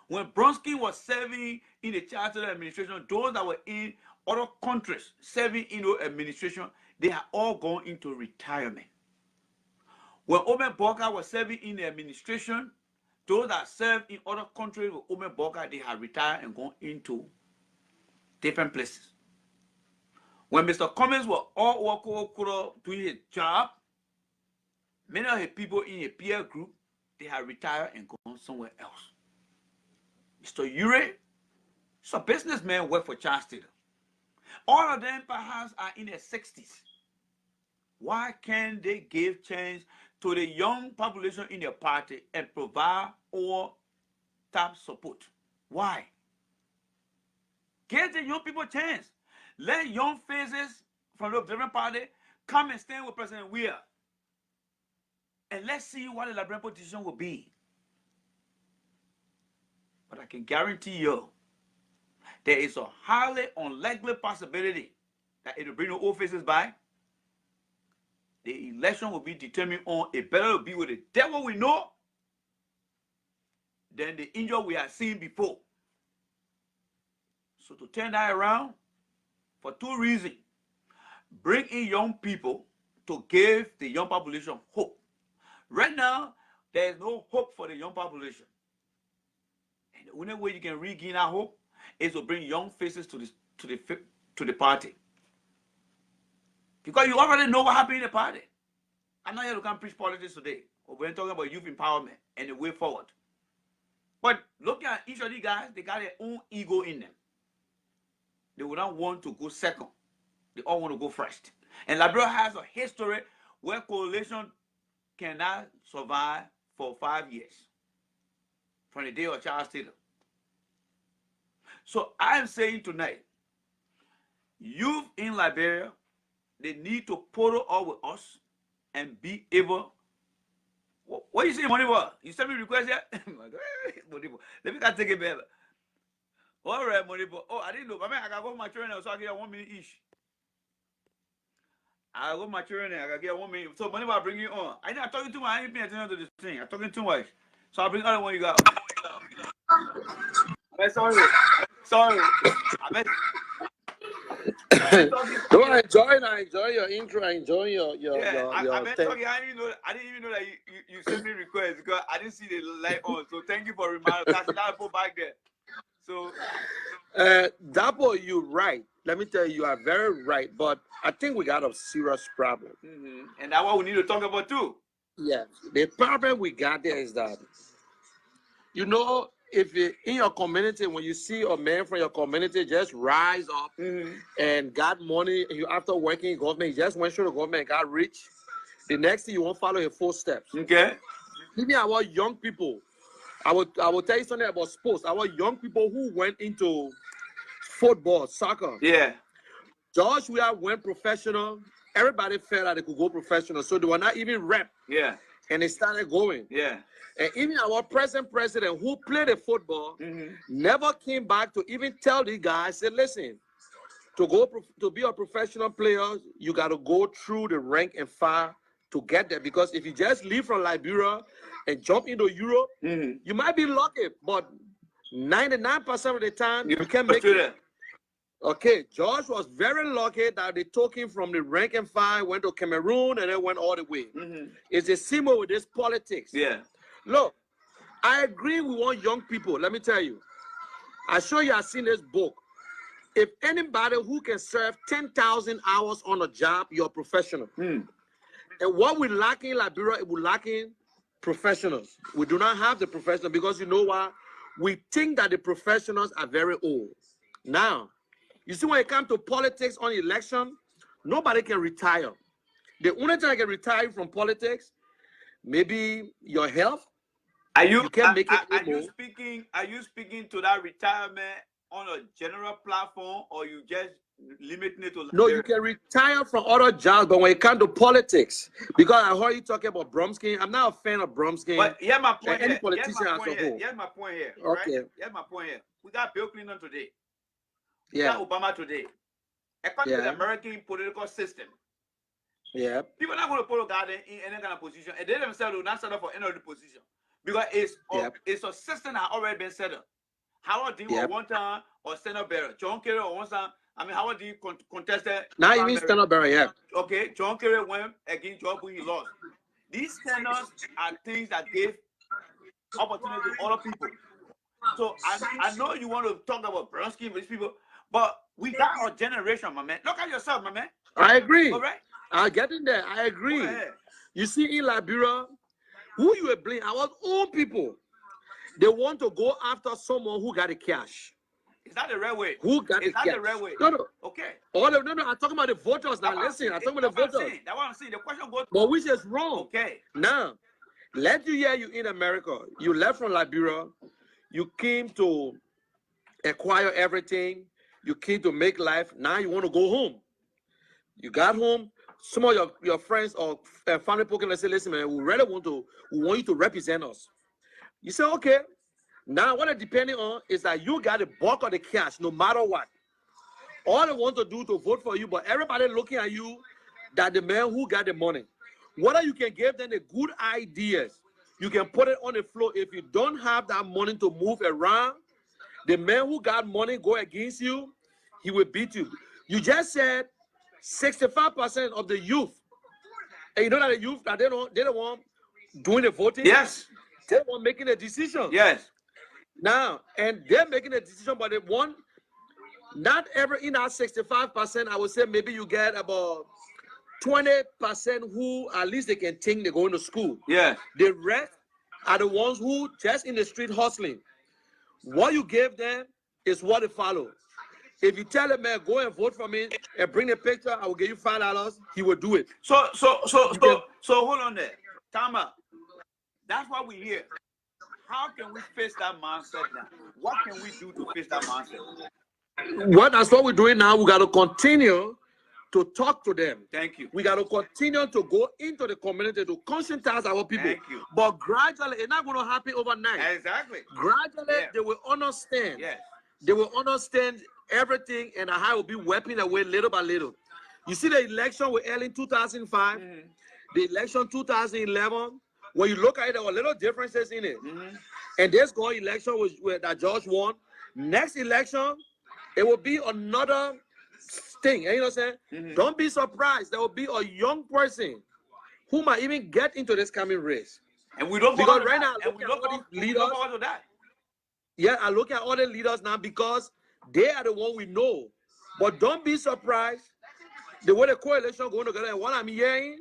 When Bronski was serving in the charter administration, those that were in other countries serving in the administration, they had all gone into retirement. When Omen Boka was serving in the administration, those that served in other countries with Omen Boka, they had retired and gone into different places. When Mr. Cummings was all doing his job, many of the people in a peer group, they had retired and gone somewhere else. Mr. Ure, he's a businessman, worked for Charles Taylor. All of them perhaps are in their 60s. Why can't they give chance to the young population in their party and provide all top support? Why? Give the young people a chance. Let young faces from the different party come and stand with President Weir. And let's see what the Liberian position will be. But I can guarantee you, there is a highly unlikely possibility that it will bring the old faces by. The election will be determined on a better be with the devil we know than the angel we have seen before. So to turn that around, for two reasons. Bring in young people to give the young population hope. Right now, there is no hope for the young population. And the only way you can regain that hope is to bring young faces to the party. Because you already know what happened in the party. I'm not here to come preach politics today. We're talking about youth empowerment and the way forward. But look at each of these guys, they got their own ego in them. They would not want to go second. They all want to go first. And Liberia has a history where coalition cannot survive for 5 years from the day of Charles Taylor. So I am saying tonight, youth in Liberia, they need to pull up with us and be able. What you say, Monibo? You send me request yet? Monibo, let me take it better. All right, Monibo. Oh, I didn't know. But I got my children, so I get 1 minute each. I got my children, I get 1 minute. So Monibo, I bring you on. I'm talking too much. I ain't paying attention to this thing. I'm talking too much. So I'll bring other one you got. Sorry. No, I enjoy your intro. I enjoy your I didn't even know that you sent me requests because I didn't see the light on. So thank you for reminding us. That put back there. So Dapo, you're right. Let me tell you, you are very right. But I think we got a serious problem. And that's what we need to talk about too. Yeah. The problem we got there is that, you know, if you, in your community, when you see a man from your community just rise up and got money, you after working in government, he just went through the government and got rich, the next thing you won't follow his footsteps. Okay. Even our young people, I will tell you something about sports. Our young people who went into football, soccer. Yeah. George Weah went professional. Everybody felt that they could go professional, so they were not even rep. Yeah. And they started going. Yeah. And even our present president who played the football never came back to even tell the guys, said, listen, to be a professional player, you got to go through the rank and file to get there. Because if you just leave from Liberia and jump into Europe, you might be lucky, but 99% of the time, you can't make it. Okay, George was very lucky that they took him from the rank and file, went to Cameroon, and then went all the way. It's a similar with this politics. Yeah. Look, I agree we want young people. Let me tell you. I'm sure you have seen this book. If anybody who can serve 10,000 hours on a job, you're a professional. And what we lack in Liberia, we're lacking professionals. We do not have the professionals because you know why? We think that the professionals are very old. Now, you see when it comes to politics on election, nobody can retire. The only thing I can retire from politics, maybe your health. Are you speaking to that retirement on a general platform, or you just limiting it to? No, you can retire from other jobs, but when it comes to politics, because I heard you talking about Bromsky, I'm not a fan of Bromsky. But yeah, my point. Any politician as a whole. Here's my point here. Okay. Right? Here's my point here. We got Bill Clinton today. We Yeah. got Obama today. According to the American political system. Yeah. People are not going to put a guy in any kind of position, and they themselves will not set up for any other position because it's a system that already been set up. Howard Dean was one time or Senator Barrett. John Kerry or one time. I mean, Howard Dean contested. Now you mean Senator Barrett, yeah. Okay, John Kerry went against George Bush, he lost. These tenors are things that give opportunity to other people. So I know you want to talk about Bronsky with these people, but we got our generation, my man. Look at yourself, my man. I agree. All right. I'll get in there. I agree. You see, in Liberia, who you were blaming, our own people, they want to go after someone who got the cash. Is that the right way? Who got the cash? Is that the right way? No. Okay. No, I'm talking about the voters now. Listen, I'm talking about the voters. That's what I'm saying. The question goes. But which is wrong. Okay. Now, let you hear you in America. You left from Liberia. You came to acquire everything. you came to make life. Now you want to go home. You got home. Some of your friends or family people can say, listen, man, we want you to represent us. You say, okay. Now what it's depending on is that you got the bulk of the cash, no matter what. All they want to do to vote for you, but everybody looking at you, that the man who got the money. Whether you can give them the good ideas, you can put it on the floor. If you don't have that money to move around, the man who got money go against you, he will beat you. You just said 65% of the youth, and you know that the youth that they don't want doing the voting. Yes. They want making a decision. Yes. Now, and they're making a decision, but they want not every in that 65%. I would say maybe you get about 20% who at least they can think they're going to school. Yeah. The rest are the ones who just in the street hustling. What you give them is what they follow. If you tell a man, go and vote for me and bring a picture, I will give you $5, he will do it. So hold on there. Time out. That's why we're here. How can we face that mindset now? What can we do to face that mindset? That's what we're doing now. We got to continue to talk to them. Thank you. We got to continue to go into the community to conscientize our people. Thank you. But gradually, it's not going to happen overnight. Exactly. Gradually, they will understand. Yes. They will understand everything, and how it will be wiping away little by little. You see the election we held in 2005, the election 2011. When you look at it, there were little differences in it. And this going election that George won. Next election, it will be another thing. You know what I'm saying? Don't be surprised. There will be a young person who might even get into this coming race. And we don't because right now, yeah, I look at all the leaders now because they are the one we know. But don't be surprised the way the coalition going together. And what I'm hearing,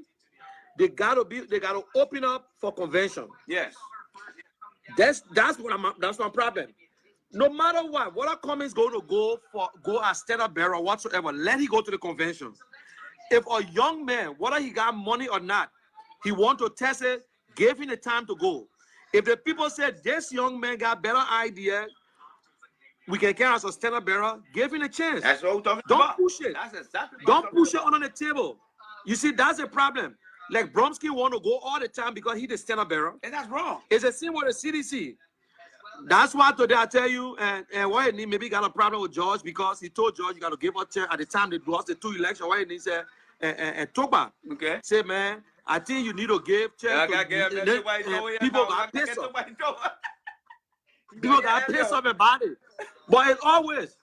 they gotta open up for convention. Yes. That's my problem. No matter what Cummings going to go as standard bearer whatsoever, let him go to the convention. If a young man, whether he got money or not, he want to test it, give him the time to go. If the people said this young man got better idea, we can carry as a standard bearer, give him a chance. That's what we're talking Don't about. push it. That's exactly what Don't push it on the table. You see, that's a problem. Like Bromsky want to go all the time because he's the standard bearer. And that's wrong. It's the same with the CDC. That's why today I tell you, and why he maybe got a problem with George because he told George you got to give up chair at the time they lost the 2 elections. Why he said, and Toba, okay, say, man, I think you need to give chair to people got pissed off. People got pissed off about it. But it's always,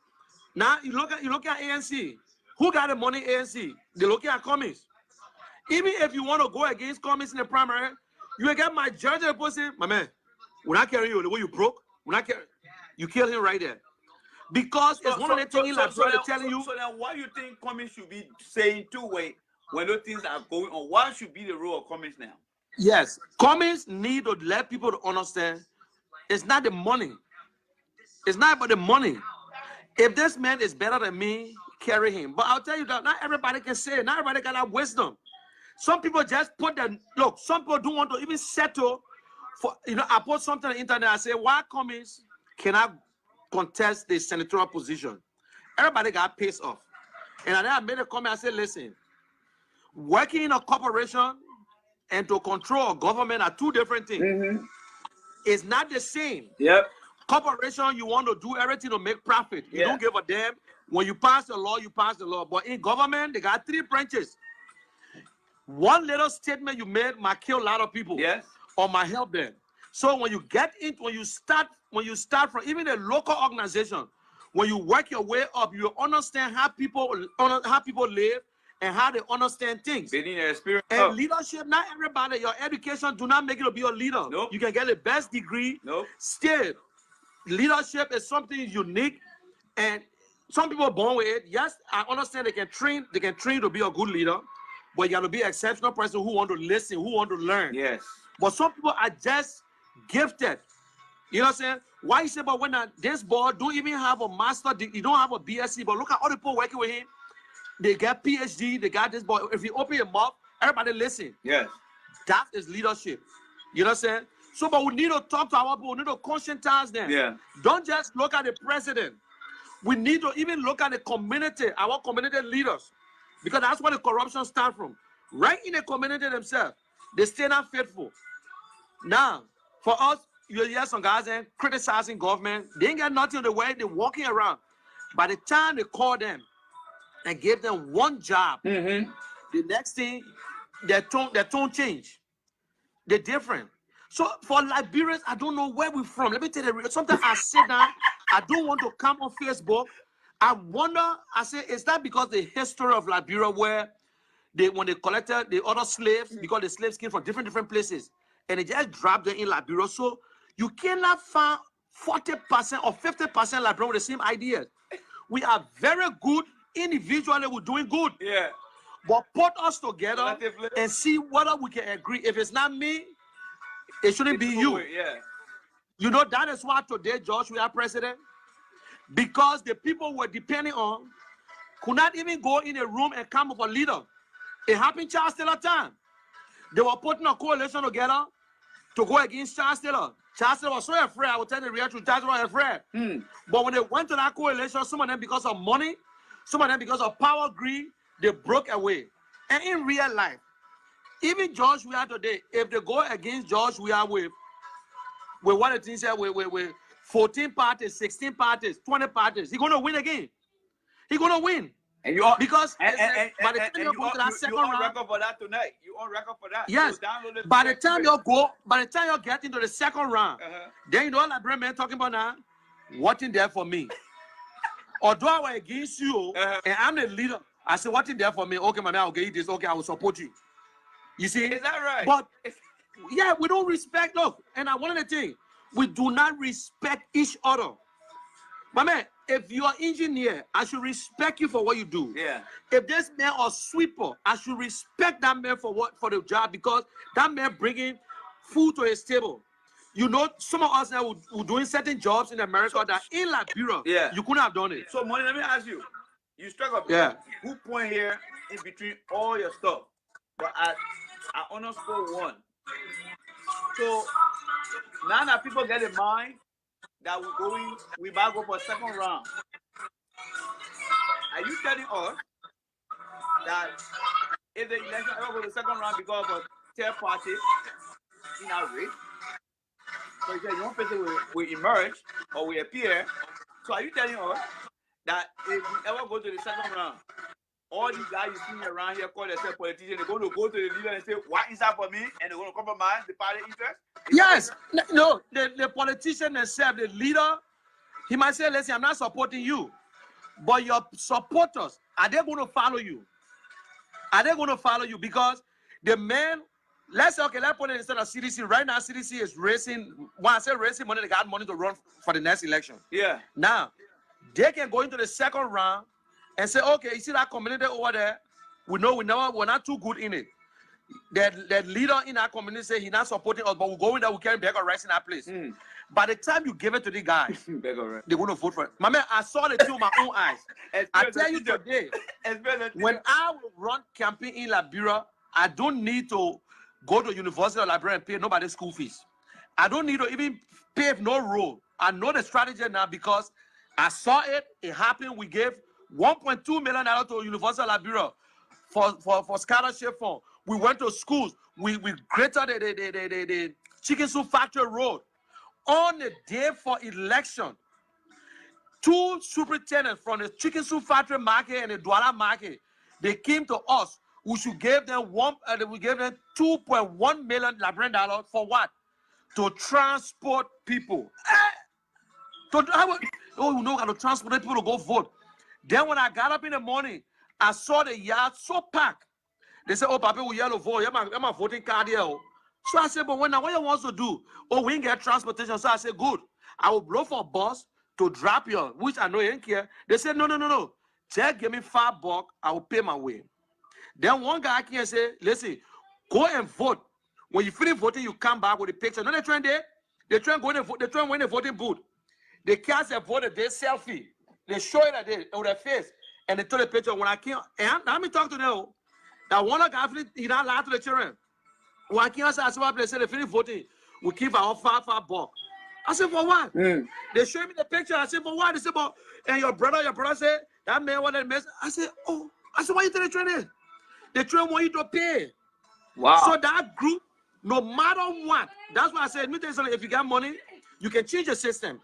now you look at ANC. Who got the money ANC? They're looking at Cummings. Even if you want to go against Cummings in the primary, you will get my judge and people say, my man, we're not carrying you the way you broke. We're not carrying. You kill him right there. Because it's one of the things like telling you. So then what do you think Cummings should be saying two-way when those things are going on? What should be the role of Cummings now? Yes. Cummings need to let people to understand it's not the money. It's not about the money. If this man is better than me, carry him. But I'll tell you that not everybody can say it. Not everybody got that wisdom. Some people just put them, look, some people don't want to even settle for, I put something on the internet, I say, why Cummings cannot contest the senatorial position? Everybody got pissed off. And then I made a comment, I said, listen, working in a corporation and to control a government are two different things. It's not the same. Yep. Corporation, you want to do everything to make profit. You don't give a damn. When you pass the law, you pass the law. But in government, they got 3 branches. One little statement you made might kill a lot of people. Yes. Or might help them. So when you get into, when you start from even a local organization, when you work your way up, you understand how people live and how they understand things. And leadership, not everybody, your education do not make you to be a leader. Nope. You can get the best degree. Nope. Still, leadership is something unique, and some people are born with it. Yes, I understand they can train to be a good leader, but you got to be an exceptional person who want to listen, who want to learn. Yes. But some people are just gifted. You know what I'm saying? Why you say, but when this boy don't even have a master, you don't have a BSc, but look at all the people working with him. They got PhD, they got this boy. If you open your mouth, everybody listen. Yes. That is leadership. You know what I'm saying? So, but we need to talk to our people. We need to conscientize them. Yeah. Don't just look at the president. We need to even look at the community, our community leaders, because that's where the corruption starts from. Right in the community themselves, they stay not faithful. Now, for us, you hear some guys criticizing government. They ain't got nothing in the way. They're walking around. By the time they call them and give them one job, the next thing, their tone change. They're different. So for Liberians, I don't know where we're from. Let me tell you, sometimes I sit down, I don't want to come on Facebook. I wonder, I say, is that because the history of Liberia where when they collected the other slaves, because the slaves came from different places, and they just dropped them in Liberia. So you cannot find 40% or 50% Liberian with the same ideas. We are very good individually, we're doing good. Yeah. But put us together and see whether we can agree. If it's not me, it shouldn't be you. Yeah. You know, that is why today, George, we are president. Because the people we're depending on could not even go in a room and come up with a leader. It happened in Charles Taylor time. They were putting a coalition together to go against Charles Taylor. Charles Taylor was so afraid. I will tell you the real truth. Charles Taylor was afraid. But when they went to that coalition, some of them because of money, some of them because of power, greed, they broke away. And in real life, even George we are today, if they go against George we are with what the things say, with 14 parties, 16 parties, 20 parties, he's going to win again. He's going to win. And you are because by the time you go to that second round, record for that tonight. You on record for that. Yes. By the time you get into the second round, then you know what Liberian man talking about now? What in there for me? Although I was against you and I'm the leader, I said, what in there for me? Okay, my man, I'll get you this. Okay, I will support you. You see? Is that right? But yeah, we don't respect. Look, and one of the things, we do not respect each other. My man, if you're an engineer, I should respect you for what you do. Yeah. If this man a sweeper, I should respect that man for the job, because that man bringing food to his table. You know, some of us now who doing certain jobs in America that in Liberia, you couldn't have done it. So, Money, let me ask you. You struck up good point here in between all your stuff. But I underscore one. So now that people get in mind that we might go for a second round. Are you telling us that if the election ever go to the second round because of a third party in our race, so you said one person will emerge or will appear. So are you telling us that if we ever go to the second round, all these guys you see around here call themselves politicians, they're going to go to the leader and say, what is that for me? And they're going to compromise the party interest? Yes. No, the politician themselves, the leader, he might say, listen, I'm not supporting you. But your supporters, are they going to follow you? Are they going to follow you? Because the man, let's say, okay, let's put it instead of CDC. Right now, CDC is raising, when I say raising money, they got money to run for the next election. Yeah. Now, they can go into the second round and say, okay, you see that community over there? We know we're not too good in it. That leader in our community say he's not supporting us, but we'll go in there, we carry bag of rice in that place. By the time you give it to the guy, they're going to vote for it. My man, I saw the thing with my own eyes. I tell you today, when I will run campaign in Liberia, I don't need to go to University of Liberia and pay nobody's school fees. I don't need to even pave no road. I know the strategy now because I saw it. It happened. We gave $1.2 million to University of Liberia for scholarship fund. We went to schools. We created the chicken soup factory road. On the day for election, 2 superintendents from the chicken soup factory market and the Douala market, they came to us. We should give them $2.1 million Liberian dollars for what? To transport people. You know how to transport people to go vote. Then when I got up in the morning, I saw the yard so packed. They said, oh, Papa, we yellow vote. I'm a voting card here. So I said, but what you want to do? Oh, we ain't get transportation. So I said, good. I will blow for a bus to drop you, which I know you ain't care. They said, no. Just give me $5, I will pay my way. Then one guy came and say, listen, go and vote. When you finish voting, you come back with a picture. No, they trying there. They try go in the voting booth. They cast a vote, they selfie. They show it with their face. And they took the picture. When I came, and let me talk to them. That one guy, he not lied to the children. When I came, I said, they finish voting. We keep our $5. I said, for what? They showed me the picture. I said, for what? They said, but, and your brother said, that man wanted to mess. I said, oh. I said, why you tell the train is? The train want you to pay. Wow. So that group, no matter what, that's why I said, let me tell you something, if you got money, you can change the system.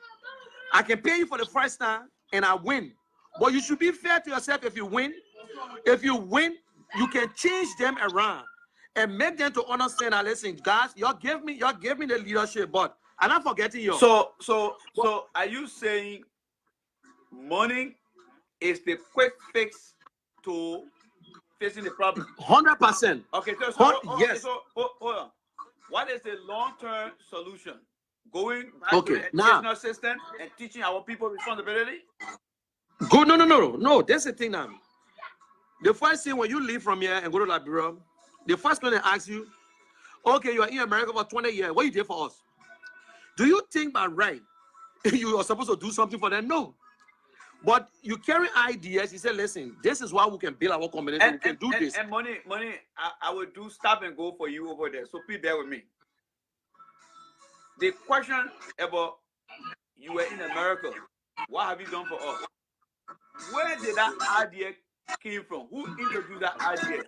I can pay you for the first time, and I win. But you should be fair to yourself if you win. If you win, you can change them around and make them to understand that, listen, guys, y'all give me the leadership, but I'm not forgetting you. So are you saying money is the quick fix to facing the problem? 100%. Okay, yes. So hold on. What is the long-term solution? Going back to the educational system and teaching our people responsibility? No. That's the thing now. The first thing when you leave from here and go to Liberia, the first question they ask you, okay, you are in America for 20 years. What you did for us? Do you think by right you are supposed to do something for them? No. But you carry ideas. You say, listen, this is why we can build our community. We can do this. And money, I will do stop and go for you over there. So please bear with me. The question about you were in America, what have you done for us? Where did that idea came from? Who introduced that idea?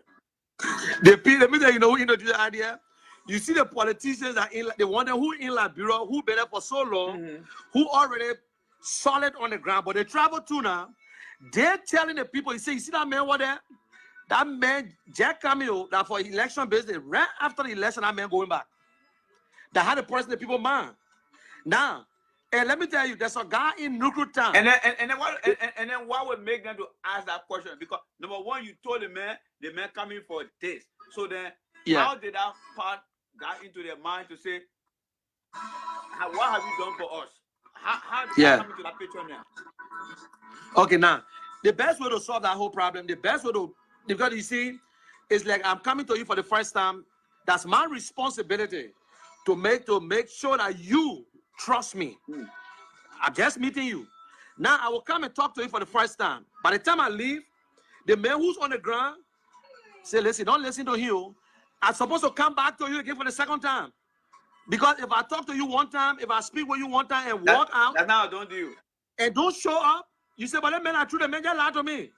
Let me tell you, who introduced the idea? You see the politicians that the one who in Liberia, who been there for so long, who already solid on the ground, but they travel to now. They're telling the people, you see that man over there? That man, Jack Camille, that for election business, right after the election, that man going back. That had a person the people mind. Now, and let me tell you, there's a guy in Nuku Town. And then what would make them to ask that question? Because number one, you told the man coming for this. So then, how did that part got into their mind to say, what have you done for us? How did you come into that picture now? Okay, now, the best way to solve that whole problem, because you see, it's like I'm coming to you for the first time. That's my responsibility to make sure that you trust me. I'm just meeting you. Now, I will come and talk to you for the first time. By the time I leave, the man who's on the ground say, listen, don't listen to him. I'm supposed to come back to you again for the second time. Because if I talk to you one time, if I speak with you one time and walk out, that's now I don't do. And don't show up, you say, but that man, I true, the man just lied to me.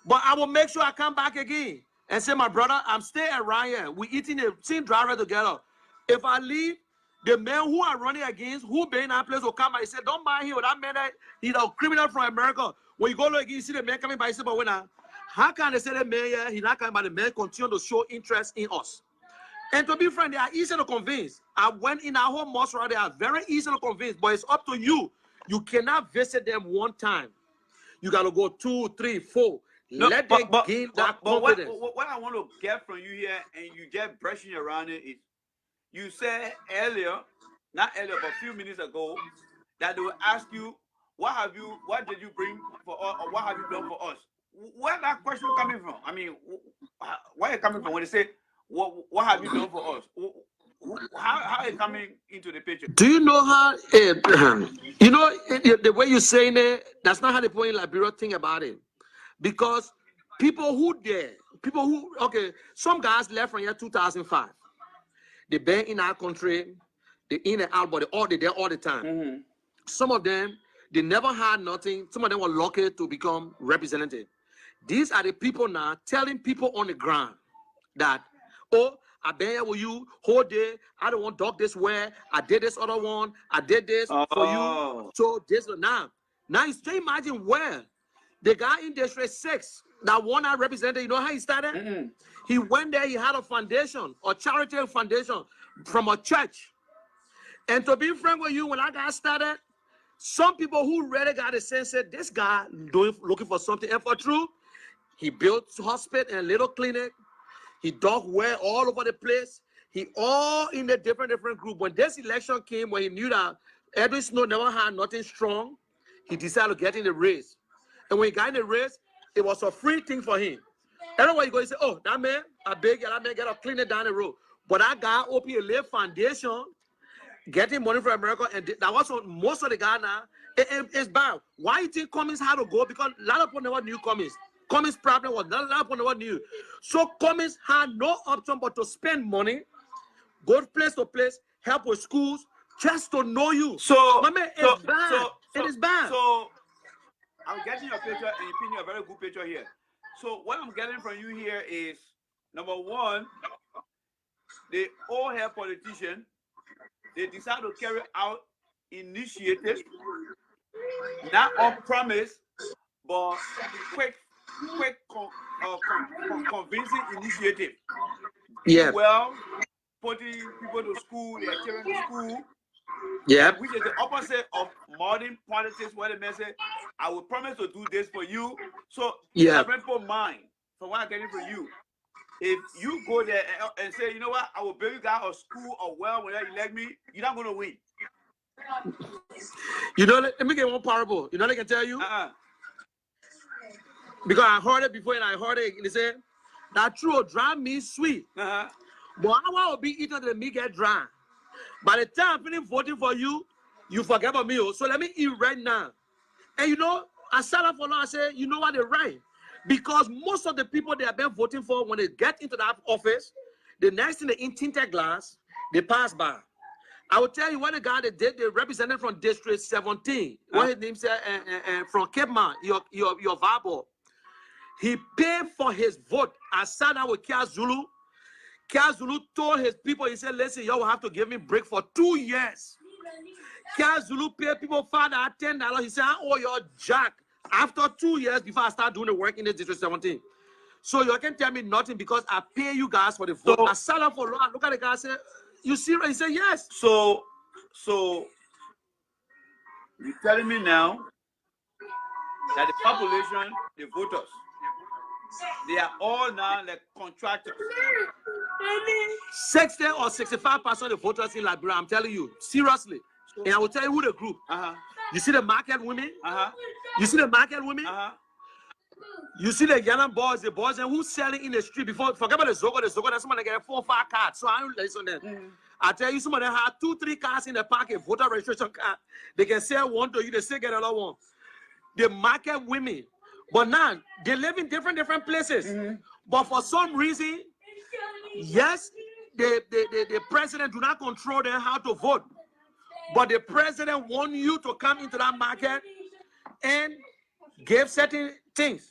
But I will make sure I come back again and say, my brother, I'm staying around here. We eating the same driver together. If I leave, the man who are running against, who be in that place will come by. He said, don't mind him. That man, he's a criminal from America. When you go again, you see the man coming by. He said, but how can they say that man, he's not coming by? The man continue to show interest in us. And to be frank, they are easy to convince. I went in our home mosque, they are very easy to convince, but it's up to you. You cannot visit them one time. You got to go 2, 3, 4. Let them gain that confidence. What I want to get from you here, and you just brushing around it, is you said earlier, not earlier, but a few minutes ago, that they will ask you, what did you bring for us, or what have you done for us? Where that question coming from? I mean, where it coming from when they say, what have you done for us? How is it coming into the picture? Do you know how, the way you're saying it, that's not how the people in Liberia think about it. Because some guys left from here 2005. They've been in our country, they're in and out, but they're there all the time. Some of them, they never had nothing. Some of them were lucky to become representative. These are the people now telling people on the ground that, oh, I've been here with you whole day. I don't want to talk this way. I did this other one. I did this for you. So this now you still imagine where the guy in District 6 that one I represented, you know how he started? He went there, he had a foundation, a charity foundation from a church. And to be frank with you, when that guy started, some people who really got a sense said, this guy looking for something. And for true, he built hospital and little clinic. He dug well all over the place. He all in a different group. When this election came, when he knew that Edwin Snow never had nothing strong, he decided to get in the race. And when he got in the race, it was a free thing for him. Everywhere you go, he say, oh, that man, I beg you, that man get a clinic down the road. But that guy opened a little foundation, getting money from America, and that was most of the guy now. It's bad. Why you think Cummings had to go? Because a lot of people never knew Cummings. Cummings' problem was not a lot of people never knew. So Cummings had no option but to spend money, go place to place, help with schools, just to know you. So, my man, it's bad. It is bad. So, I'm getting your picture, and you paint a very good picture here. So, what I'm getting from you here is, number one, the old hair politician, they decide to carry out initiatives, not on promise, but quick convincing initiative. Yeah. Well, putting people to school, their children to school. Yeah. Which is the opposite of modern politics, where the man say, I will promise to do this for you. So, yeah, people mind from what I'm getting from you. If you go there and say, you know what, I will build you guys a school or well when you elect me, you're not going to win. You know, let me get one parable. You know what I can tell you? Because I heard it before and I heard it. They say, that true dry meat sweet. But I will be eaten till the meat get dry. By the time I'm finished voting for you, you forget about me. So let me eat right now. And you know, I sat up for long, I say, you know what, they're right. Because most of the people they have been voting for, when they get into that office, the next thing they in tinted glass, they pass by. I will tell you what the guy that did, the representative from District 17, what his name said, from Cape Man, your Vabo. He paid for his vote. I sat down with Kia Zulu. Kia Zulu told his people, he said, listen, y'all will have to give me break for 2 years. Kia Zulu paid people $5, $10. He said, I owe your jack after 2 years before I start doing the work in the District 17. So you can tell me nothing because I pay you guys for the vote. So, I sat up for long. I look at the guy and say, you serious? He said, yes. So you're telling me now that the population, the voters, they are all now like contractors. 60 or 65% of the voters in Liberia, I'm telling you, seriously. And I will tell you who the group. You see the market women? You see the market women? You see the young boys, the boys and who's selling in the street before. Forget about the Zogo, that's someone that get 4 or 5 cards. So I don't listen to them. I tell you, some of them have 2 or 3 cards in the pocket, voter registration card. They can sell one to you, they still get another one. The market women. But now, they live in different places. But for some reason, yes, the president do not control them how to vote. But the president wants you to come into that market and give certain things.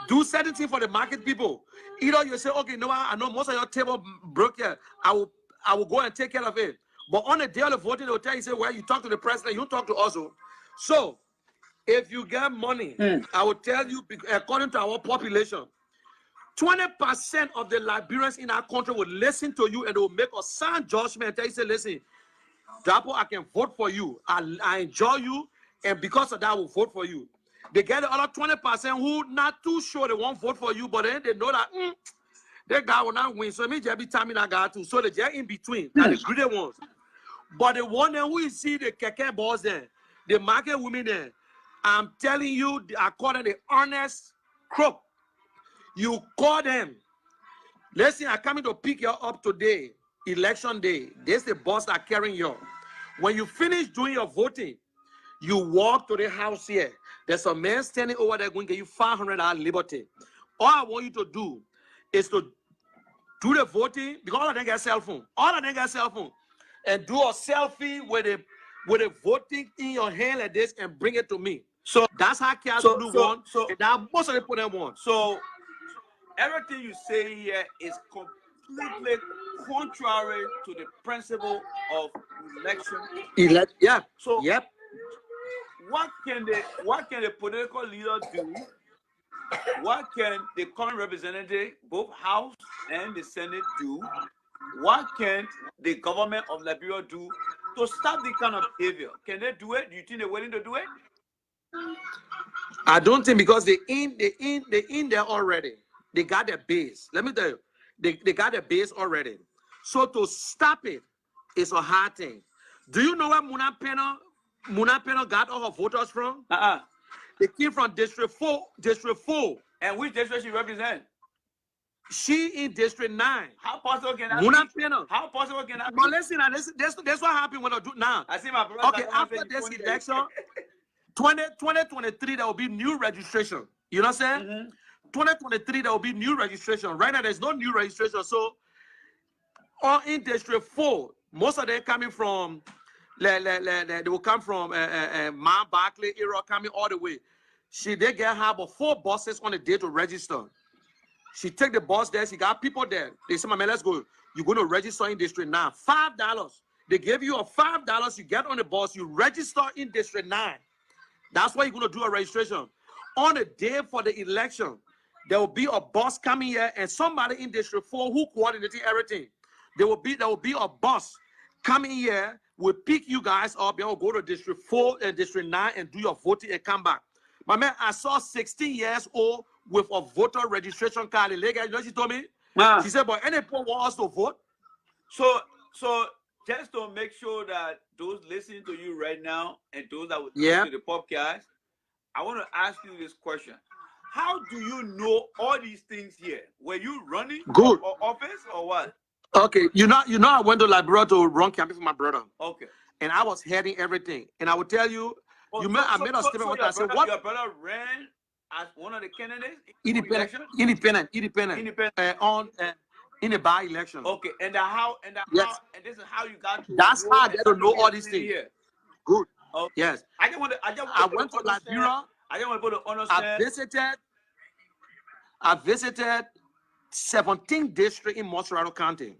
Do certain things for the market people. Either you say, okay, no, I know most of your table broke here. I will go and take care of it. But on the day of the voting, they will tell you, say, well, you talk to the president, you talk to us. So, if you get money, I will tell you, according to our population, 20% of the Liberians in our country will listen to you and they will make a sound judgment and tell you, say, listen, Dapo, I can vote for you. I enjoy you, and because of that, I will vote for you. They get the other 20% who not too sure they won't vote for you, but then they know that that guy will not win. So it means every time that guy too. So they're in between, and the greedy ones. But the one who you see the keke boss there, the market women there, I'm telling you, according to the honest crook, you call them. Listen, I'm coming to pick you up today, election day. This is the boss that carrying you. When you finish doing your voting, you walk to the house here. There's a man standing over there going to give you $500 liberty. All I want you to do is to do the voting, because all of them get cell phone. All of them get cell phone. And do a selfie with a voting in your hand like this and bring it to me. So that's how Kias do one. So and now most of them put them on. So everything you say here is completely contrary to the principle of election. Yeah. So what can the political leader do? What can the current representative, both House and the Senate, do? What can the government of Liberia do to stop this kind of behavior? Can they do it? Do you think they're willing to do it? I don't think, because they in there already. They got their base. Let me tell you, they got their base already. So to stop it is a hard thing. Do you know where Muna Peno got all her voters from? They came from District 4. And which district she represent? She in District 9. How possible can that be? How possible can that be? But listen, that's what happened when I do now. I see my brother. Okay, after this election, 2023, there will be new registration. You know what I'm saying? 2023, there will be new registration. Right now, there's no new registration. So, all in District 4, most of them coming from they will come from Mount Barclay area, coming all the way. They get her about 4 buses on a day to register. She take the bus there. She got people there. They say, "Man, let's go. You're going to register in District 9. $5. They give you a $5. You get on the bus. You register in District 9. That's why you're going to do a registration. On the day for the election, there will be a bus coming here, and somebody in District 4 who coordinating everything. There will be a bus coming here, will pick you guys up. You will go to District 4 and District 9 and do your voting and come back." My man, I saw 16 years old with a voter registration card. The lady, you know what she told me? She said, "But any people want us to vote." So just to make sure that those listening to you right now and those that will listen to the podcast, I want to ask you this question. How do you know all these things here? Were you running for office or what? Okay, you know, I went to Liberia to run campaign for my brother. Okay. And I was heading everything. And I will tell you, I made a statement when I said, "What?" Your brother ran as one of the candidates? Independent. In the by-election. Okay, and this is how you got to. That's how I get to know all these things. Here. Good. Okay. Yes. I went to Liberia. I just want people to understand. I visited 17th district in Montserrat County.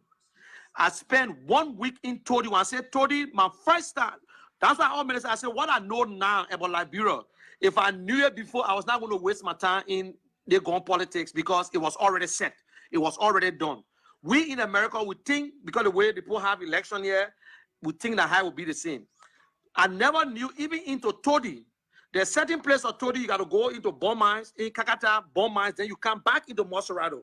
I spent 1 week in Todi. When I said Todi, my first time. That's why all ministers, I said, what I know now about Liberia, if I knew it before, I was not going to waste my time in the gun politics because it was already set. It was already done. We in America, we think, because the way people have election here, we think that high will be the same. I never knew, even into Todi, there's certain place of Todi, you got to go into bomb mines, in Kakata, bomb mines, then you come back into Montserrat.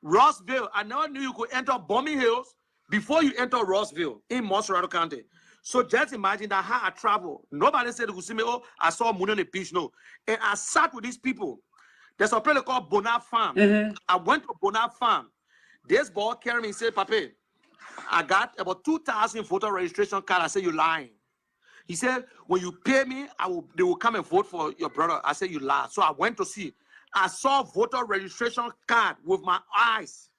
Rossville, I never knew you could enter Bombing Hills before you enter Rossville in Montserrat County. So just imagine that how I travel. Nobody said, "Oh, I saw money on the beach." No. And I sat with these people. There's a place called Bonat Farm. I went to Bonat Farm. This boy carried me and said, "Papi, I got about 2,000 voter registration cards." I said, "You're lying." He said, "When you pay me, they will come and vote for your brother." I said, "You lie." So I went to see. I saw voter registration card with my eyes.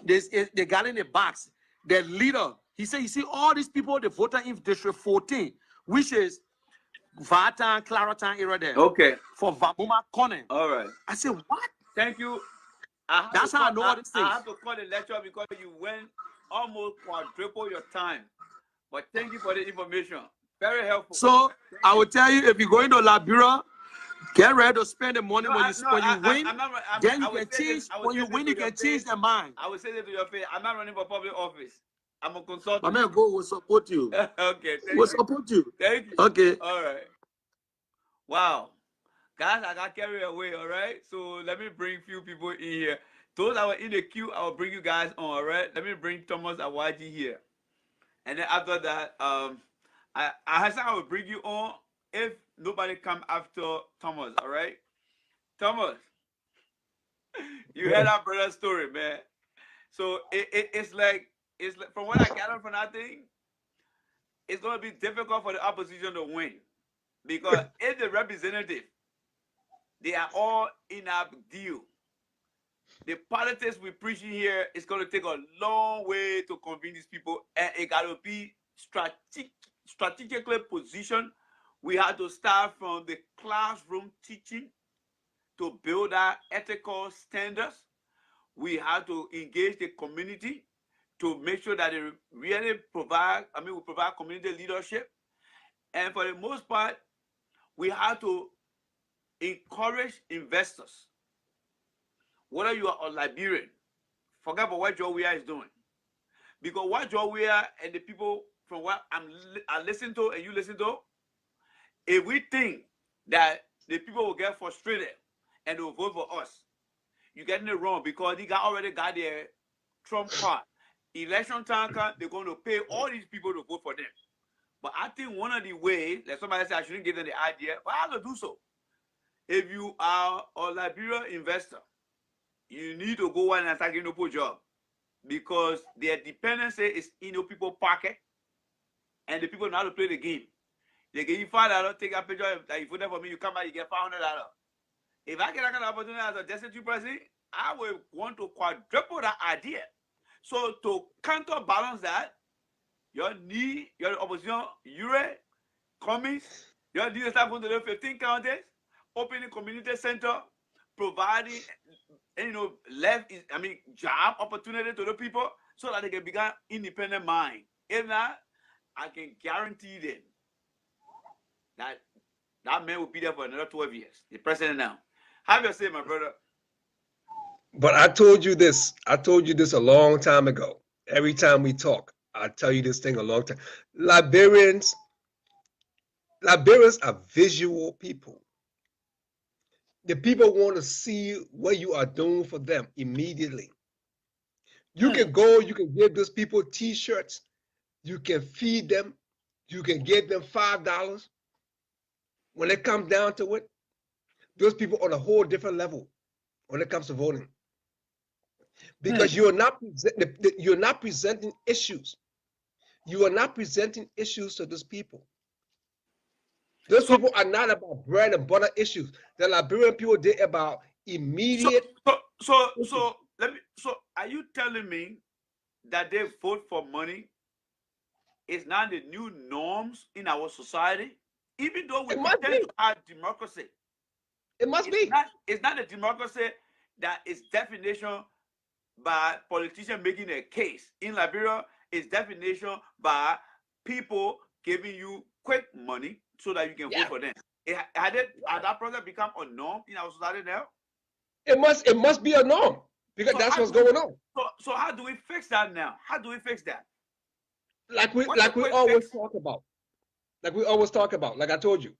They got in a box. The leader, he said, "You see all these people, they voted in District 14, which is Vatan, Claratan area there." Okay. For Vamuma Conan. All right. I said, "What?" Thank you. That's how I know all these things. I have to call the lecture because you went almost quadruple your time. But thank you for the information. Very helpful. So I will tell you, if you go into Liberia, get ready to spend the money when you win. Then you can change. When you win, you can change their mind. I will say this to your face. I'm not running for public office. I'm a consultant. My man, go will support you. Okay. We'll support you. Thank you. Okay. All right. Wow. Guys, I got carried away, all right? So let me bring a few people in here. Those that were in the queue, I will bring you guys on, all right? Let me bring Thomas Awaji here. And then after that, I will bring you on if nobody come after Thomas, all right? Thomas, you heard our brother's story, man. So it's like from what I gathered from that thing, it's going to be difficult for the opposition to win. Because if the representative, they are all in a deal. The politics we're preaching here is going to take a long way to convince these people, and it got to be strategically positioned. We had to start from the classroom teaching to build our ethical standards. We had to engage the community to make sure that they really provide, we provide community leadership. And for the most part, we had to encourage investors. Whether you are a Liberian, forget about what Joe Weah is doing. Because what Joe Weah and the people from what I listen to and you listen to, if we think that the people will get frustrated and they will vote for us, you're getting it wrong because they already got their Trump card. Election time, they're going to pay all these people to vote for them. But I think one of the ways, like somebody said, I shouldn't give them the idea, but I have to do so. If you are a Liberian investor, you need to go and attack a job because their dependency is in your people's pocket and the people know how to play the game. They give you $5, take a picture, that you voted for me, you come back, you get $500. If I get that kind of opportunity as a destitute person, I will want to quadruple that idea. So to counterbalance that, your need, your opposition, Ure, Cummings, your need to start going to the 15 counties, opening community center, providing, job opportunity to the people so that they can become independent mind. If not, I can guarantee them that that man will be there for another 12 years. The president now. Have your say, my brother. But I told you this. I told you this a long time ago. Every time we talk, I tell you this thing a long time. Liberians are visual people. The people want to see what you are doing for them immediately. You can go, you can give those people t-shirts, you can feed them, you can give them $5. When it comes down to it, those people are on a whole different level when it comes to voting. Because you're not presenting issues. You are not presenting issues to those people. Those people are not about bread and butter issues. The Liberian people, they're about immediate. So are you telling me that they vote for money is not the new norms in our society? Even though we pretend to have democracy. It must be. It's not a democracy that is definition by politicians making a case. In Liberia, it's definition by people giving you quick money so that you can vote for them. Had that process become a norm in our society now? It must be a norm because that's what's going on. So how do we fix that now? How do we fix that? Like we always talk about. Like we always talk about. Like I told you,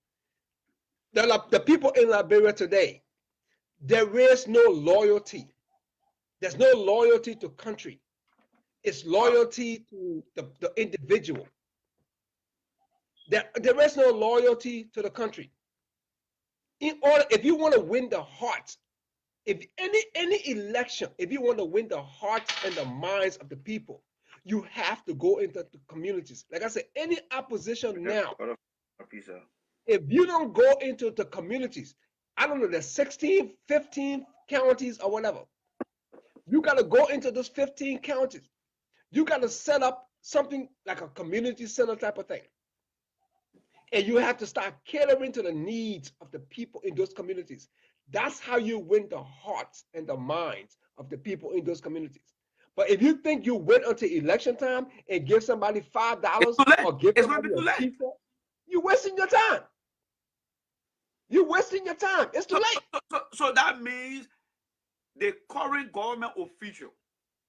the people in Liberia today, there is no loyalty. There's no loyalty to country. It's loyalty to the individual. There is no loyalty to the country. If you want to win the hearts, if any election, if you want to win the hearts and the minds of the people, you have to go into the communities. Like I said, any opposition now, if you don't go into the communities, I don't know, there's 16, 15 counties or whatever. You got to go into those 15 counties. You got to set up something like a community center type of thing. And you have to start catering to the needs of the people in those communities. That's how you win the hearts and the minds of the people in those communities. But if you think you wait until election time and give somebody $5 or give somebody a t-shirt, you're wasting your time. You're wasting your time. It's too late. So that means the current government official,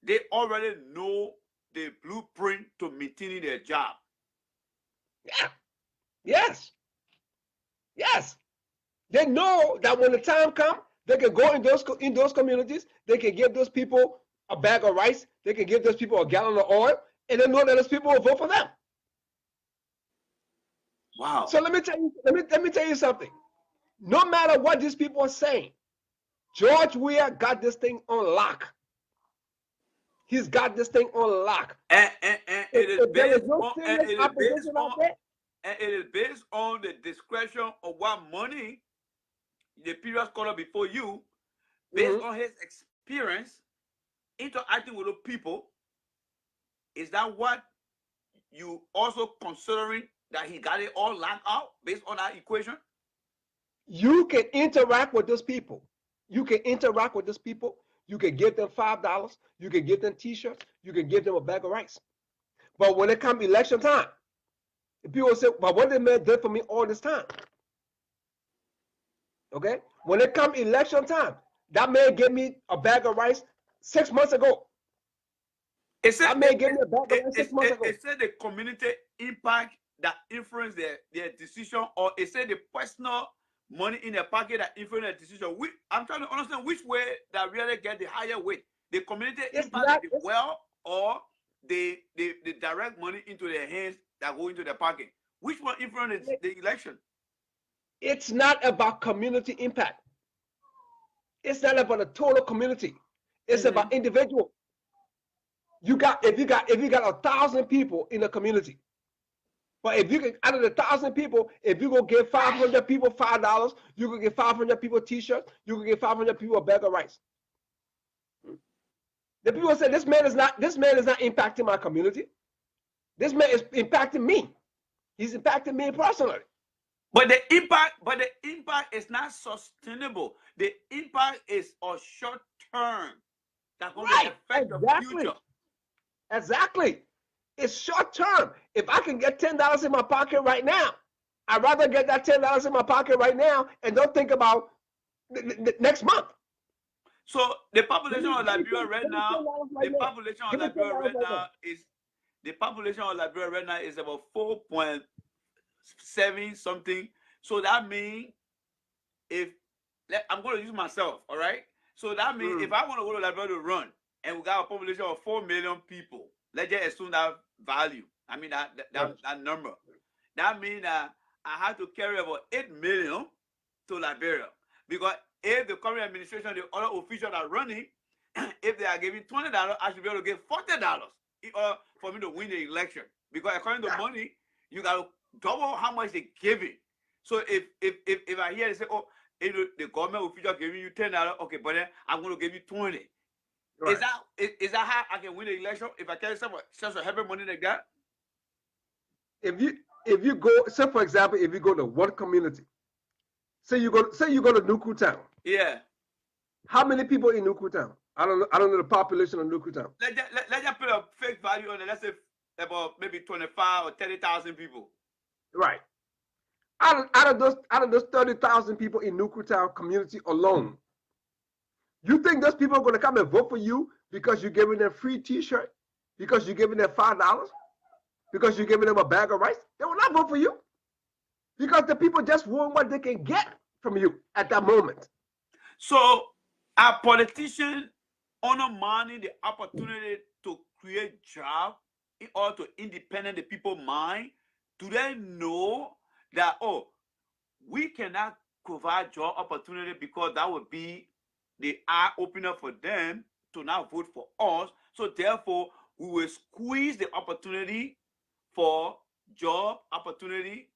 they already know the blueprint to maintaining their job. Yeah. Yes. Yes. They know that when the time comes, they can go in those communities, they can give those people a bag of rice, they can give those people a gallon of oil, and they know that those people will vote for them. Wow. So let me tell you something. No matter what these people are saying, George Weah got this thing on lock. He's got this thing on lock. And it is based on the discretion of what money the previous caller before you, based on his experience interacting with the people. Is that what you also considering that he got it all locked out based on that equation? You can interact with those people. You can interact with those people. You can give them $5. You can give them t-shirts. You can give them a bag of rice. But when it comes election time, people say, "But what did man did for me all this time?" Okay? When it comes election time, that man gave me a bag of rice 6 months ago. That man gave me a bag of rice 6 months ago. It said the community impact that influenced their decision, or it said the personal money in their pocket that influence their decision. I'm trying to understand which way that really get the higher weight. The community impact it well, or the direct money into their hands that go into their pocket. Which one influences the election? It's not about community impact. It's not about the total community. It's about individual. If you got 1,000 people in a community, but if you can, out of the 1,000 people, if you go give 500 people $5, you can give 500 people t-shirts, you can give 500 people a bag of rice. The people say this man is not impacting my community. This man is impacting me. He's impacting me personally. But the impact is not sustainable. The impact is a short term that's going to affect the future. Exactly. It's short term. If I can get $10 in my pocket right now, I'd rather get that $10 in my pocket right now and don't think about next month. So the population of Liberia right now, the population of Liberia right now is about 4.7 something. So that means if I'm going to use myself, all right. So that means if I want to go to Liberia to run, and we got a population of 4 million people, let's just assume that value. I mean that number. That means that I have to carry about 8 million to Liberia, because if the current administration, the other officials are running, if they are giving $20, I should be able to get $40 for me to win the election. Because according to money, you got to double how much they're giving. So if I hear they say, oh, the government official giving you $10, okay, but then I'm going to give you 20. Right. Is that how I can win the election if I carry such a heavy money like that? If you go, say for example, if you go to one community, say you go to Nuku Town. Yeah. How many people in Nuku Town? I don't know the population of Nuku Town. Let's just put a fake value on it. Let's say about maybe 25 or 30,000 people. Right. Out of those 30,000 people in Nuku Town community alone, you think those people are going to come and vote for you because you're giving them free T-shirt, because you're giving them $5, because you're giving them a bag of rice? They will not vote for you, because the people just want what they can get from you at that moment. So are politicians undermining the opportunity to create jobs in order to independent the people's mind? Do they know that, oh, we cannot provide job opportunity because that would be the eye opener for them to now vote for us? So therefore, we will squeeze the opportunity for job opportunity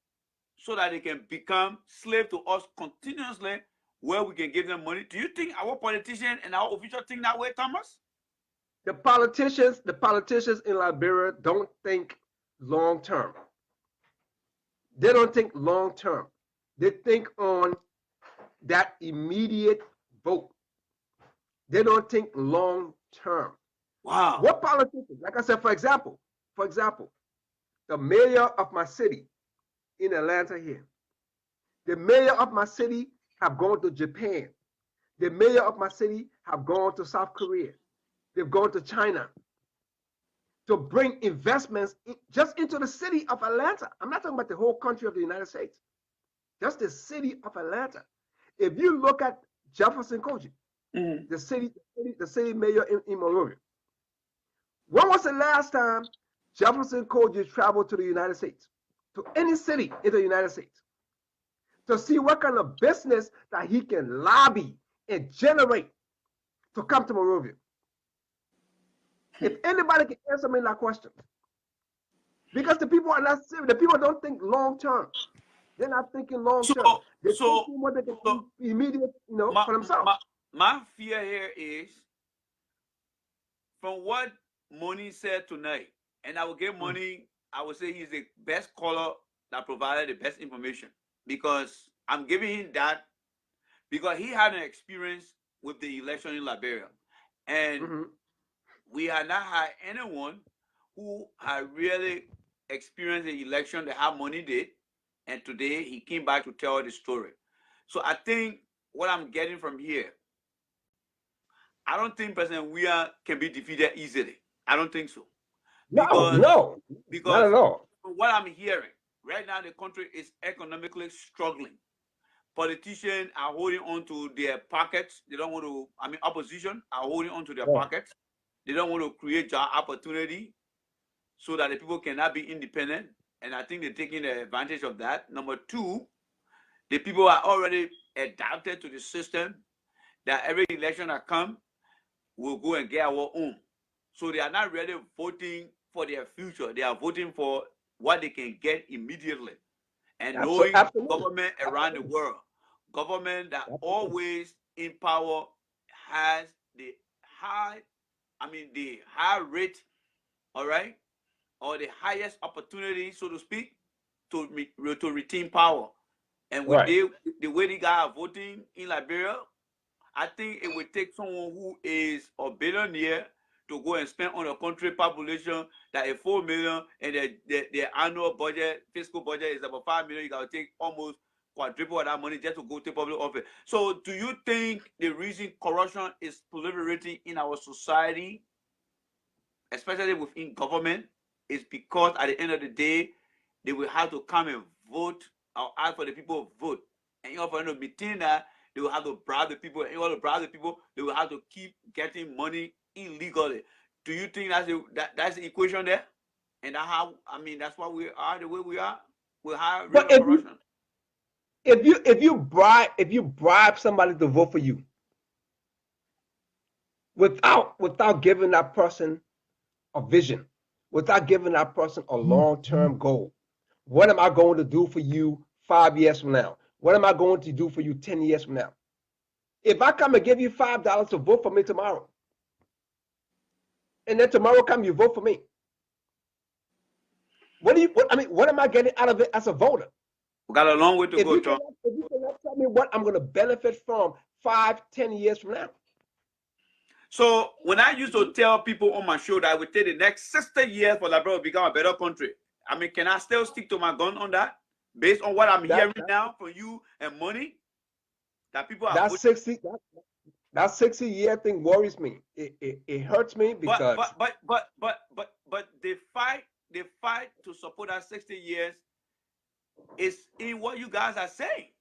so that they can become slave to us continuously, where we can give them money. Do you think our politicians and our officials think that way, Thomas? The politicians in Liberia don't think long term. They don't think long term. They think on that immediate vote. They don't think long term. Wow. What politicians? Like I said, for example, the mayor of my city in Atlanta here, the mayor of my city have gone to Japan. The mayor of my city have gone to South Korea. They've gone to China to bring investments just into the city of Atlanta. I'm not talking about the whole country of the United States, just the city of Atlanta. If you look at Jefferson Koji, the city mayor in Monrovia, when was the last time Jefferson Koji traveled to the United States, to any city in the United States, to see what kind of business that he can lobby and generate to come to Monrovia? If anybody can answer me that question, because the people are not serious. The people don't think long term. They're not thinking long term. They're thinking what they can do immediate, for themselves. My fear here is, from what Money said tonight, and I will give Money, I would say he's the best caller that provided the best information, because I'm giving him that because he had an experience with the election in Liberia, and we had not had anyone who had really experienced the election that how Money did, and today he came back to tell the story. So I think what I'm getting from here, I don't think President Weah can be defeated easily. I don't think so. Because not at all. From what I'm hearing, right now the country is economically struggling. Politicians are holding on to their pockets. They don't want to, opposition are holding on to their pockets. They don't want to create job opportunity so that the people cannot be independent. And I think they're taking advantage of that. Number two, the people are already adapted to the system that every election that comes, we'll go and get our own. So they are not really voting for their future. They are voting for what they can get immediately. And knowing government around the world, government that always in power has the high rate, all right, or the highest opportunity, so to speak, to retain power. And with Right. the way the guys are voting in Liberia, I think it would take someone who is a billionaire to go and spend on a country population that is 4 million, and their annual budget, fiscal budget is about 5 million. You got to take almost quadruple of that money just to go to public office. So do you think the reason corruption is proliferating in our society, especially within government, is because at the end of the day, they will have to come and vote or ask for the people to vote. And in order for them to maintain that, they will have to bribe the people. And in order to bribe the people, they will have to keep getting money illegally. Do you think that's the equation there? And that's how, I mean, that's why we are the way we are. We have real corruption. If you bribe somebody to vote for you without giving that person a vision, without giving that person a long-term goal, what am I going to do for you 5 years from now? What am I going to do for you 10 years from now? If I come and give you $5 to vote for me tomorrow, and then tomorrow come you vote for me, what am I getting out of it as a voter? We got a long way to go, Tom. If you cannot tell me what I'm going to benefit from 5-10 years from now. So when I used to tell people on my show that I would take the next 60 years for Liberia to become a better country, I mean, can I still stick to my gun on that? Based on what I'm hearing now from you and money? That people are that 60-year thing worries me. It hurts me because but the fight to support that 60 years is in what you guys are saying.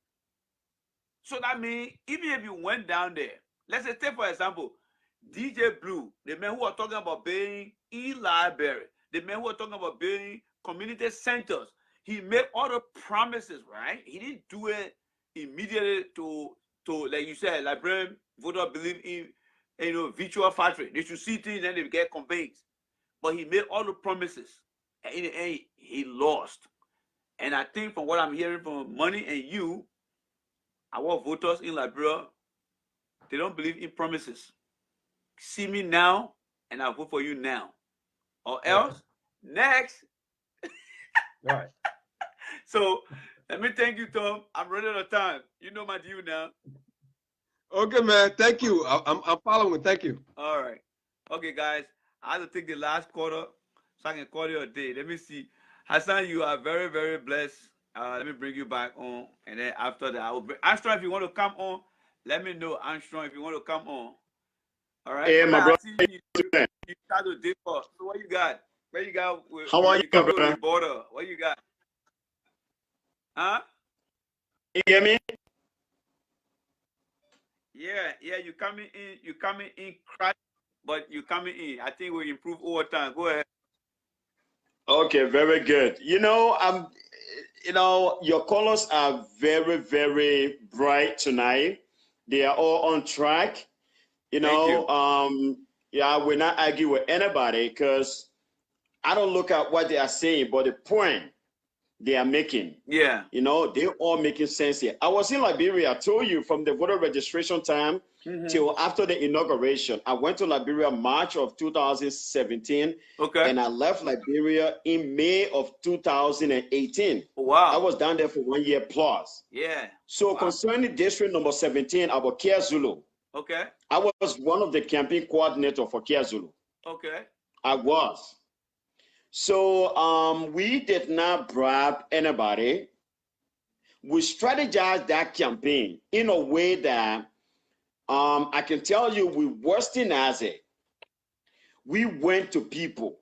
So that means even if you went down there, let's say, take for example, DJ Blue, the men who are talking about building Liberia, the men who are talking about building community centers, he made all the promises, right? He didn't do it immediately to like you said, Liberian voters believe in virtual factory. They should see things and they get convinced. But he made all the promises, and in the end, he lost. And I think from what I'm hearing from Money and you, our voters in Liberia, they don't believe in promises. See me now, and I'll vote for you now. Or else, next. Right. So, let me thank you, Tom. I'm running out of time. You know my deal now. Okay, man. Thank you. I'm following. Thank you. All right. Okay, guys. I have to take the last quarter so I can call you a day. Let me see. Hassan, you are very, very blessed. Let me bring you back on. And then after that, I will bring Armstrong. If you want to come on, let me know. Armstrong, if you want to come on. All right. Hey, my brother. You start to differ. So what you got? Where you got? How are you, my brother? Border. What you got? Huh? You hear me? Yeah. You coming in crash, but you coming in. I think we improve over time. Go ahead. Okay, very good. Your colors are very, very bright tonight. They are all on track. We're not arguing with anybody because I don't look at what they are saying, but the point they are making. Yeah. They're all making sense here. I was in Liberia. I told you from the voter registration time till after the inauguration. I went to Liberia March of 2017. Okay. And I left Liberia in May of 2018. Wow. I was down there for 1 year plus. Yeah. So concerning district number 17, about KwaZulu. Okay. I was one of the campaign coordinator for KwaZulu. Okay. I was. So we did not bribe anybody. We strategized that campaign in a way that I can tell you we westernized it. We went to people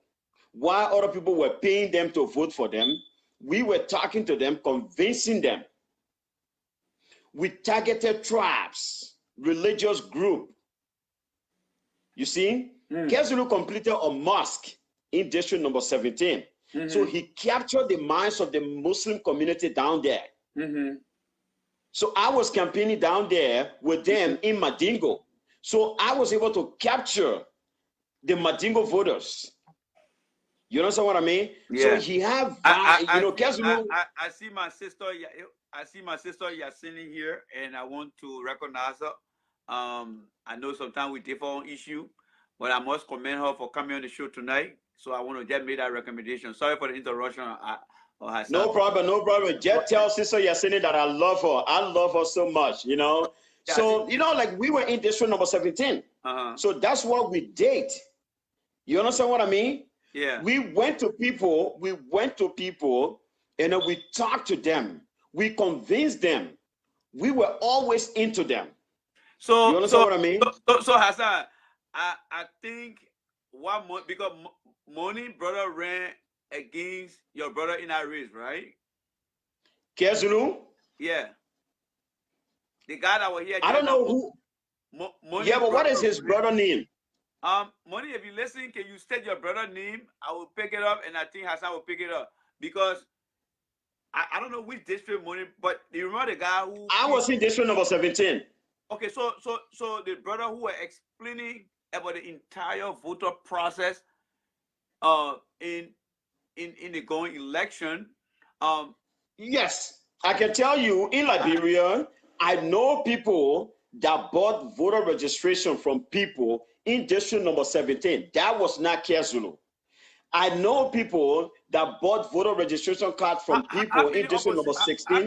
while other people were paying them to vote for them. We were talking to them, convincing them. We targeted tribes, religious group. You see, KwaZulu completed a mosque in district number 17. So he captured the minds of the Muslim community down there. So I was campaigning down there with them in Madingo. So I was able to capture the Madingo voters. You understand what I mean? Yeah. So he have, I see my sister. I see my sister Yasini here, and I want to recognize her. I know sometimes we differ on issue, but I must commend her for coming on the show tonight. So I want to just make that recommendation. Sorry for the interruption. No problem, no problem. Just tell Sister Yasini that I love her. I love her so much, you know. Yeah, so, you know, like we were in district number 17. So that's what we did. You understand what I mean? Yeah. We went to people, and then we talked to them. We convinced them. We were always into them. So you understand what I mean? So Hassan, I think because Money brother ran against your brother in that race, right? Kezulu? Yeah. The guy that was here. I don't know who. Money yeah, but what is his brother name? Money, if you listen, can you state your brother name? I will pick it up, and I think Hassan will pick it up because I don't know which district Money, but do you remember the guy who? I was in district number 17. Okay, so the brother who were explaining about the entire voter process, in the going election, yes, I can tell you in Liberia, I know people that bought voter registration from people in district number 17. That was not Kezulu. I know people that bought voter registration card from people in district number 16. How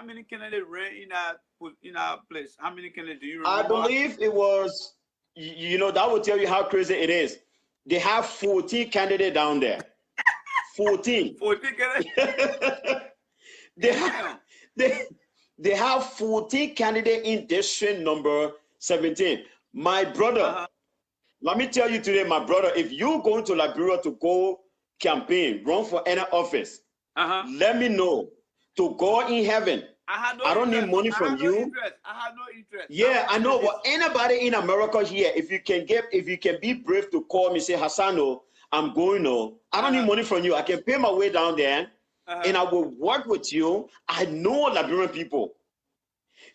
many candidates ran in our place? How many candidates do you remember? I believe it was, you know, that will tell you how crazy it is. They have 14 candidates down there. 14. 14 candidates? They have 14 candidates in district number 17. My brother, let me tell you today, my brother, if you're going to Liberia to go campaign, run for any office, let me know. To God in heaven, I don't need money from you. I have no interest. Yeah, I know. But anybody in America here, if you can be brave to call me, say, Hassano, I'm going. I don't need money from you. I can pay my way down there, and I will work with you. I know Liberian people.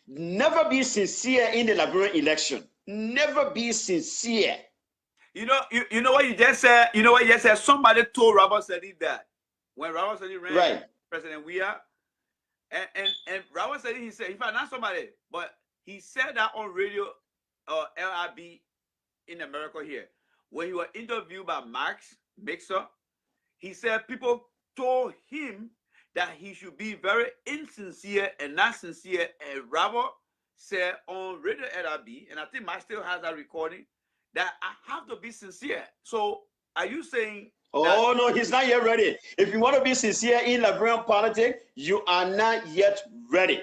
Never be sincere in the Liberian election. Never be sincere. You know what you just said. You know what you just said. Somebody told Robert Sedi that when Robert Sedi ran, President Weah. And Robert said he said, in fact, not somebody, but he said that on radio LRB in America here. When he was interviewed by Max Mixer, he said people told him that he should be very insincere and not sincere. And Robert said on radio LRB, and I think Max still has that recording, that I have to be sincere. So are you saying? Oh, no, he's not yet ready. If you want to be sincere in Liberian politics, you are not yet ready.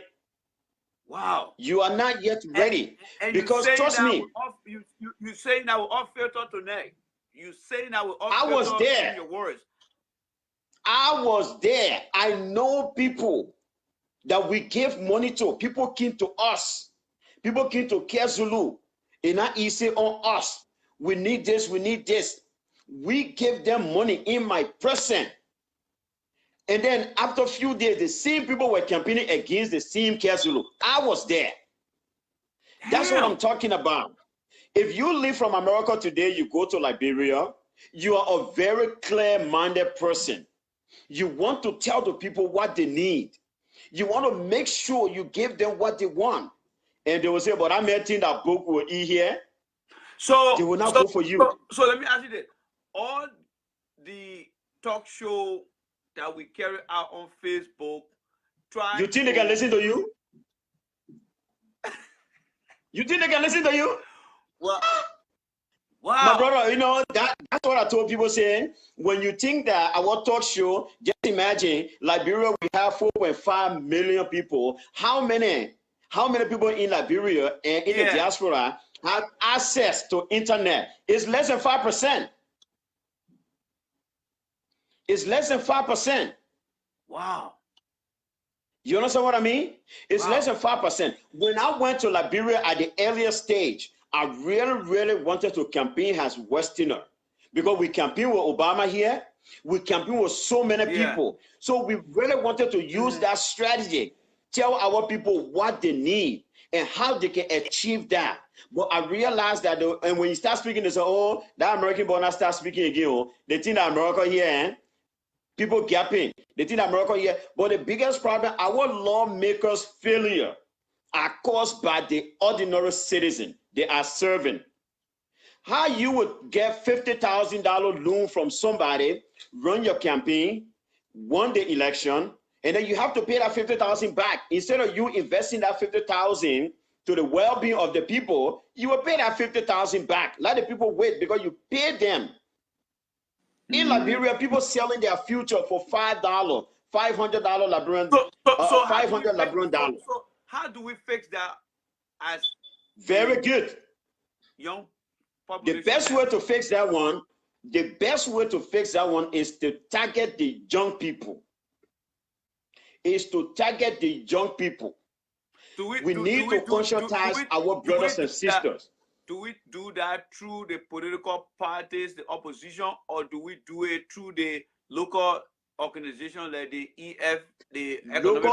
Wow. You are not yet ready. And because trust me. You saying that will all filter tonight. You saying that will all I was there. Your words. I was there. I know people that we gave money to. People came to us. People came to Kezulu. And not easy on us. We need this, we need this. We gave them money in my presence. And then after a few days, the same people were campaigning against the same Kezulu. I was there. Damn. That's what I'm talking about. If you live from America today, you go to Liberia, you are a very clear-minded person. You want to tell the people what they need. You want to make sure you give them what they want. And they will say, but I'm hearing that book will eat here. So they will not go for you. So let me ask you this. All the talk show that we carry out on Facebook, you think they can listen to you? You think they can listen to you? Well, wow. My brother, you know, that's what I told people saying. When you think that our talk show, just imagine, Liberia, we have 4.5 million people. How many people in Liberia and in the diaspora have access to internet? It's less than 5%. It's less than 5%. Wow. You understand what I mean? It's less than 5%. When I went to Liberia at the earlier stage, I really wanted to campaign as Westerner because we campaigned with Obama here. We campaigned with so many people. So we really wanted to use that strategy, tell our people what they need and how they can achieve that. But I realized that, and when you start speaking, they say, oh, that American born start speaking again. Oh, they think that America here, people gapping. They think that America here. But the biggest problem, our lawmakers' failure are caused by the ordinary citizen they are serving. How you would get $50,000 loan from somebody, run your campaign, won the election, and then you have to pay that 50,000 back. Instead of you investing that 50,000 to the well-being of the people, you will pay that 50,000 back. Let the people wait because you paid them. In Liberia, people selling their future for $5, $500 Liberian, $500 Liberian dollars. So how do we fix that as very good young population? The best way to fix that one, is to target the young people. We need to conscientize our brothers and sisters. Do we do that through the political parties, the opposition, or do we do it through the local organization like the EF, the local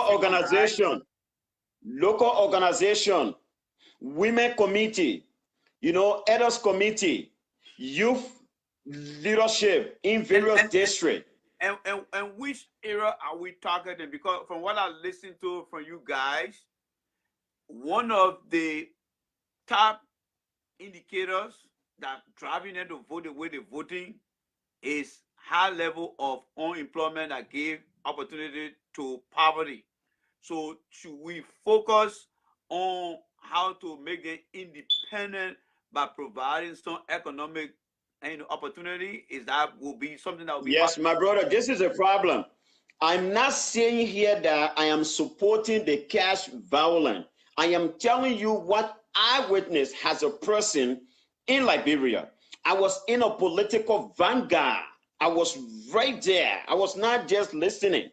organization, women committee, elders committee, youth leadership in various districts. And which area are we targeting? Because from what I listened to from you guys, one of the top indicators that driving them to vote the way they're voting is high level of unemployment that gave opportunity to poverty. So should we focus on how to make them independent by providing some economic opportunity? Is that will be something that will be yes, my brother, this is a problem. I'm not saying here that I am supporting the cash violence. I am telling you what I witnessed as a person in Liberia. I was in a political vanguard. I was right there. I was not just listening.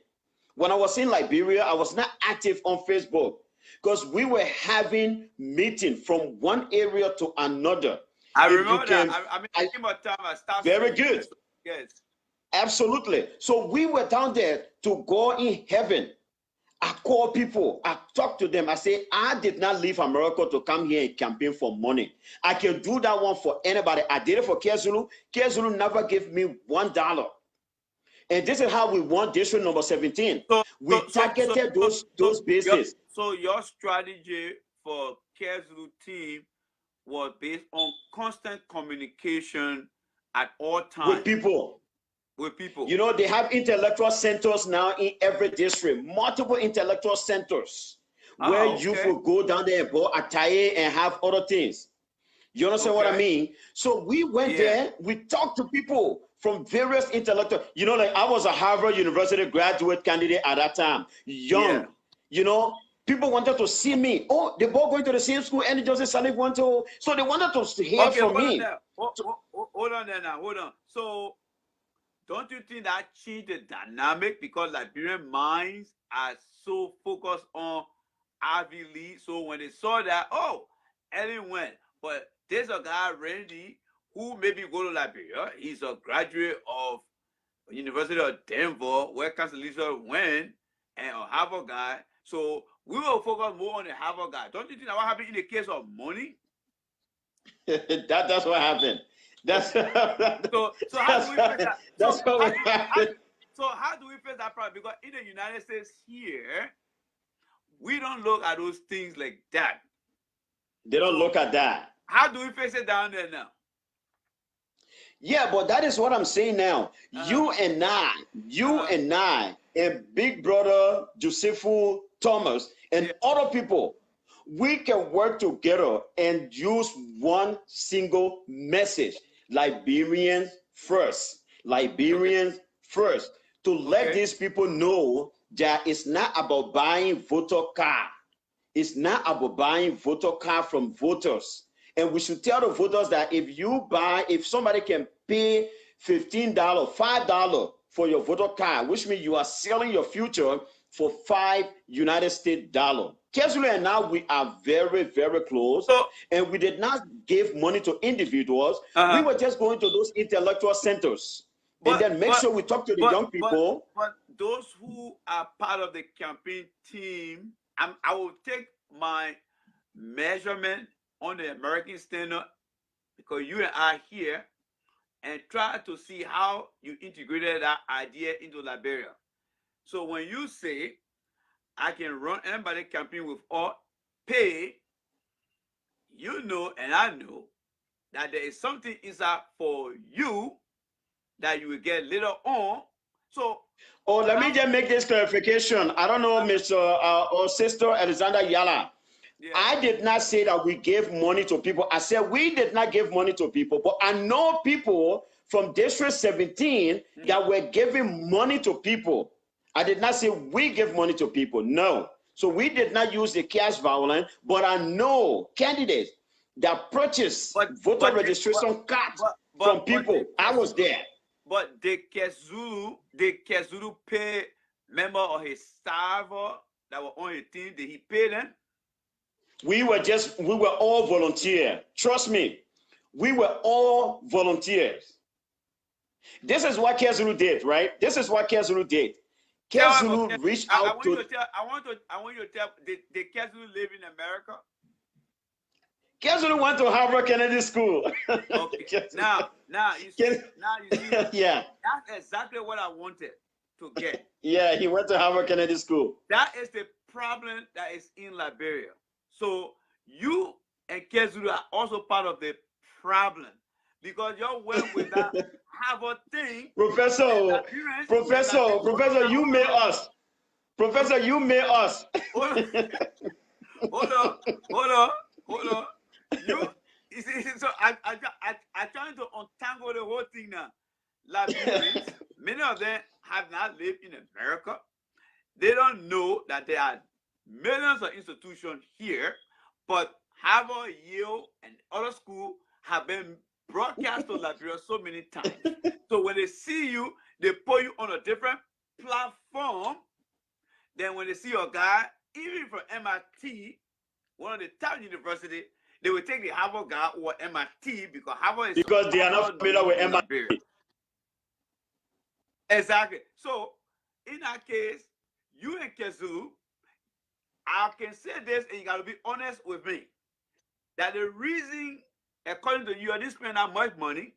When I was in Liberia, I was not active on Facebook because we were having meetings from one area to another. I remember that. I came a time I started. Very good. Yes. Absolutely. So we were down there to go in heaven. I call people, I talk to them. I say, I did not leave America to come here and campaign for money. I can do that one for anybody. I did it for KZulu. KZulu never gave me $1. And this is how we won district number 17. We targeted those bases. So your strategy for KZulu team was based on constant communication at all times. With people. They have intellectual centers now in every district, multiple intellectual centers where you will go down there and buy attire and have other things. You understand what I mean? So we went there, we talked to people from various intellectual, like I was a Harvard University graduate candidate at that time, young, people wanted to see me. Oh, they're both going to the same school, and Joseph Salif went to, so they wanted to hear from me. Hold on there now, hold on. So, don't you think that changed the dynamic because Liberian minds are so focused on Ivy League? So when they saw that, oh, Ellen went, but there's a guy, Randy, who maybe go to Liberia. He's a graduate of University of Denver, where Constellation went, and a Harvard guy. So we will focus more on the Harvard guy. Don't you think that what happened in the case of money? That's what happened. That's so how do we fix that? So how do we fix that problem? Because in the United States here, we don't look at those things like that. They don't look at that. How do we fix it down there now? Yeah, but that is what I'm saying now. You and I, and Big Brother Josefu Thomas and other people, we can work together and use one single message. Liberians first. Liberians first. To let these people know that it's not about buying voter card. It's not about buying voter card from voters. And we should tell the voters that if somebody can pay $15, $5 for your voter card, which means you are selling your future for $5 United States dollars. Casually and now we are very, very close. And we did not give money to individuals. We were just going to those intellectual centers. And then make sure we talk to the young people. But those who are part of the campaign team, I will take my measurement on the American standard, because you and I here, and try to see how you integrated that idea into Liberia. So when you say, I can run anybody campaign with all pay, and I know that there is something inside for you that you will get later on. So, let me just make this clarification. I don't know, Mr. Or Sister Alexander Yala. Yeah. I did not say that we gave money to people. I said we did not give money to people, but I know people from District 17 that were giving money to people. I did not say we give money to people. No. So we did not use the cash violence, but I know candidates that purchased voter registration cards from people. I was there. But the Kezulu pay member of his staff that were on the team, did he pay them? We were all volunteers. Trust me, we were all volunteers. This is what Kezulu did, right? This is what Kezulu did. Kezulu reached out I want you to tell, did Kezulu live in America? Kezulu went to Harvard Kennedy School. Okay. now you see, yeah. That's exactly what I wanted to get. Yeah, he went to Harvard Kennedy School. That is the problem that is in Liberia. So you and Kezulu are also part of the problem because you went with that Harvard thing. Professor, you made us. Professor, you made us. Hold on. You see, so I trying to untangle the whole thing now. Liberians, many of them have not lived in America. They don't know that there are millions of institutions here, but Harvard, Yale, and other schools have been broadcast to Liberia so many times. So when they see you, they put you on a different platform than when they see your guy, even from MIT, one of the top universities. They will take the Harvard guy or MIT because Harvard is because they are not familiar with MIT. Exactly. So in that case, you and Kezulu, I can say this, and you got to be honest with me, that the reason, according to you, didn't spend that much money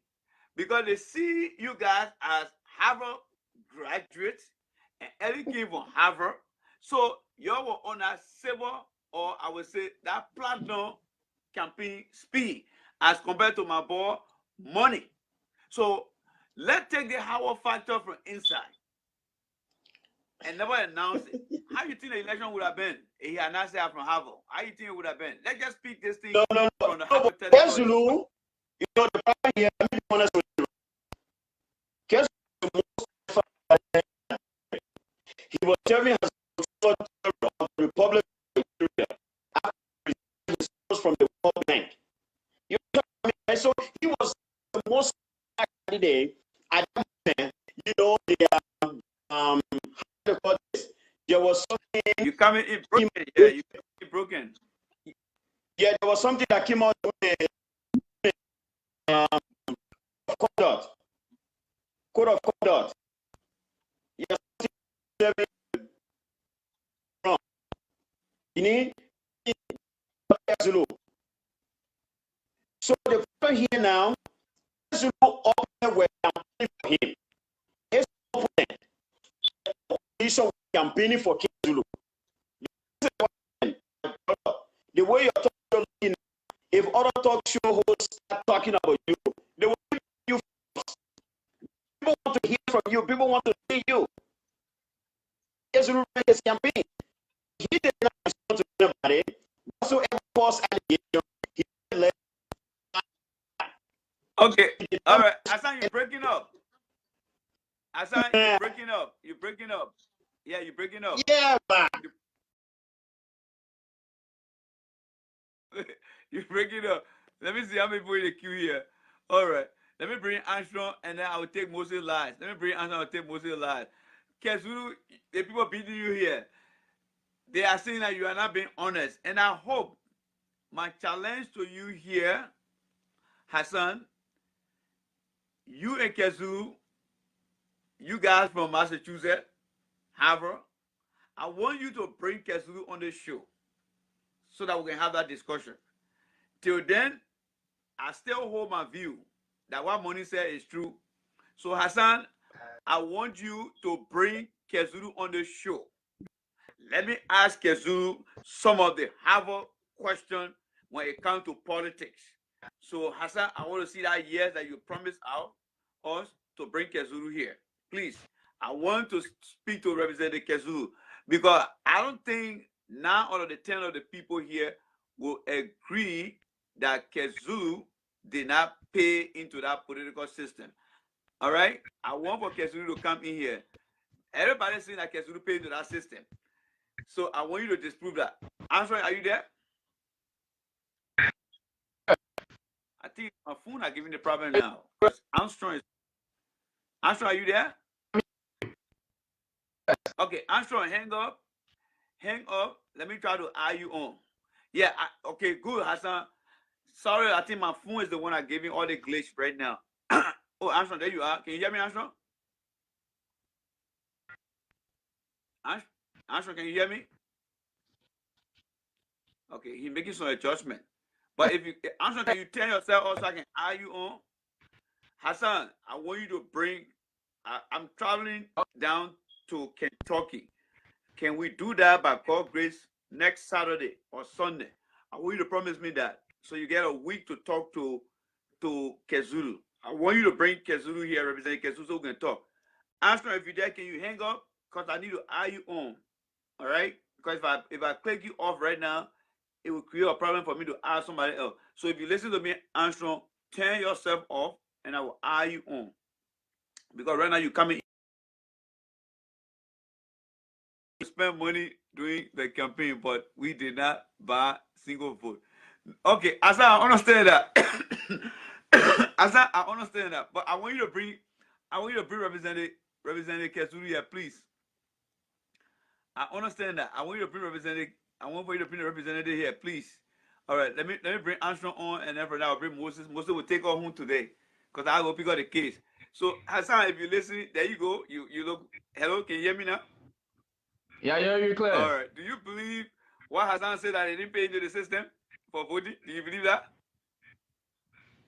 because they see you guys as Harvard graduates and educated from Harvard. So you were on that silver, or I would say that platinum campaign speed as compared to my boy money. So let's take the Howard factor from inside and never announce it. How you think the election would have been if he had not said from Harvard? How you think it would have been? Let's just speak this thing from the hypothetical. You know the problem here, let me be honest with you. He was serving as the Republic of Liberia from the World Bank. You know what I mean? So he was the most candidate at that moment. You know, how to call this? There was something. You coming in broken? Yeah, you coming broken. Yeah, there was something that came out with code of conduct. Yes, you need Zulu. So the point here now, Zulu open were campaigning for him. His opponent, opposition campaigning for Zulu. The way you're talking, if other talk show hosts start talking about you, they will give you first. People want to hear from you. People want to see you. Zulu ran his campaign. He did not respond to anybody. Whatsoever false allegation, he let. Okay, all right. Asan, you're breaking up. Asan, you're breaking up. You're breaking up. Yeah, you're breaking up. Yeah, man. You're breaking up. Let me see how many people in the queue here. All right. Let me bring Armstrong and then I will take most of the lies. Let me bring Armstrong, I'll take most of the lies. Kezulu, the people beating you here, they are saying that you are not being honest. And I hope my challenge to you here, Hassan, you and Kezulu, you guys from Massachusetts, Harvard, I want you to bring Kezulu on the show so that we can have that discussion. Till then, I still hold my view that what Money said is true. So Hassan, I want you to bring Kezulu on the show. Let me ask Kezulu some of the Harvard questions when it comes to politics. So Hassan, I want to see that yes that you promised us to bring Kezulu here. Please, I want to speak to Representative Kezulu because I don't think 9 out of the 10 of the people here will agree that Kezulu did not pay into that political system. All right? I want for Kezulu to come in here. Everybody's saying that Kezulu paid into that system. So I want you to disprove that. Armstrong, are you there? I think my phone are giving the problem now. Armstrong, are you there? Okay, Armstrong, hang up. Hang up. Let me try to eye you on. Yeah, okay, good, Hassan. Sorry, I think my phone is the one that gave me all the glitch right now. Oh, Armstrong, there you are. Can you hear me, Armstrong? Armstrong, can you hear me? Okay, he's making some adjustment. But if you, Armstrong, can you tell yourself also I can eye you on? Hassan, I want you to bring, I'm traveling down to Kentucky. Can we do that by God's grace next Saturday or Sunday? I want you to promise me that. So you get a week to talk to Kezulu. I want you to bring Kezulu here, representing Kezulu, so we can talk. Armstrong, if you're there, can you hang up? Because I need to eye you on. All right? Because if I click you off right now, it will create a problem for me to ask somebody else. So if you listen to me, Armstrong, turn yourself off and I will eye you on. Because right now you're coming to spend money doing the campaign, but we did not buy single vote. Okay, as I understand that. I understand that. But I want you to bring Representative Kezulu here, please. I understand that. I want you to bring Representative. I want for you to bring the representative here, please. All right, let me bring Armstrong on, and then for that I'll bring Moses. Moses will take her home today, because I will pick up the case. So Hassan, if you listen, there you go. You look. Hello, can you hear me now? Yeah, you're clear. All right. Do you believe what Hassan said that he didn't pay into the system for voting? Do you believe that?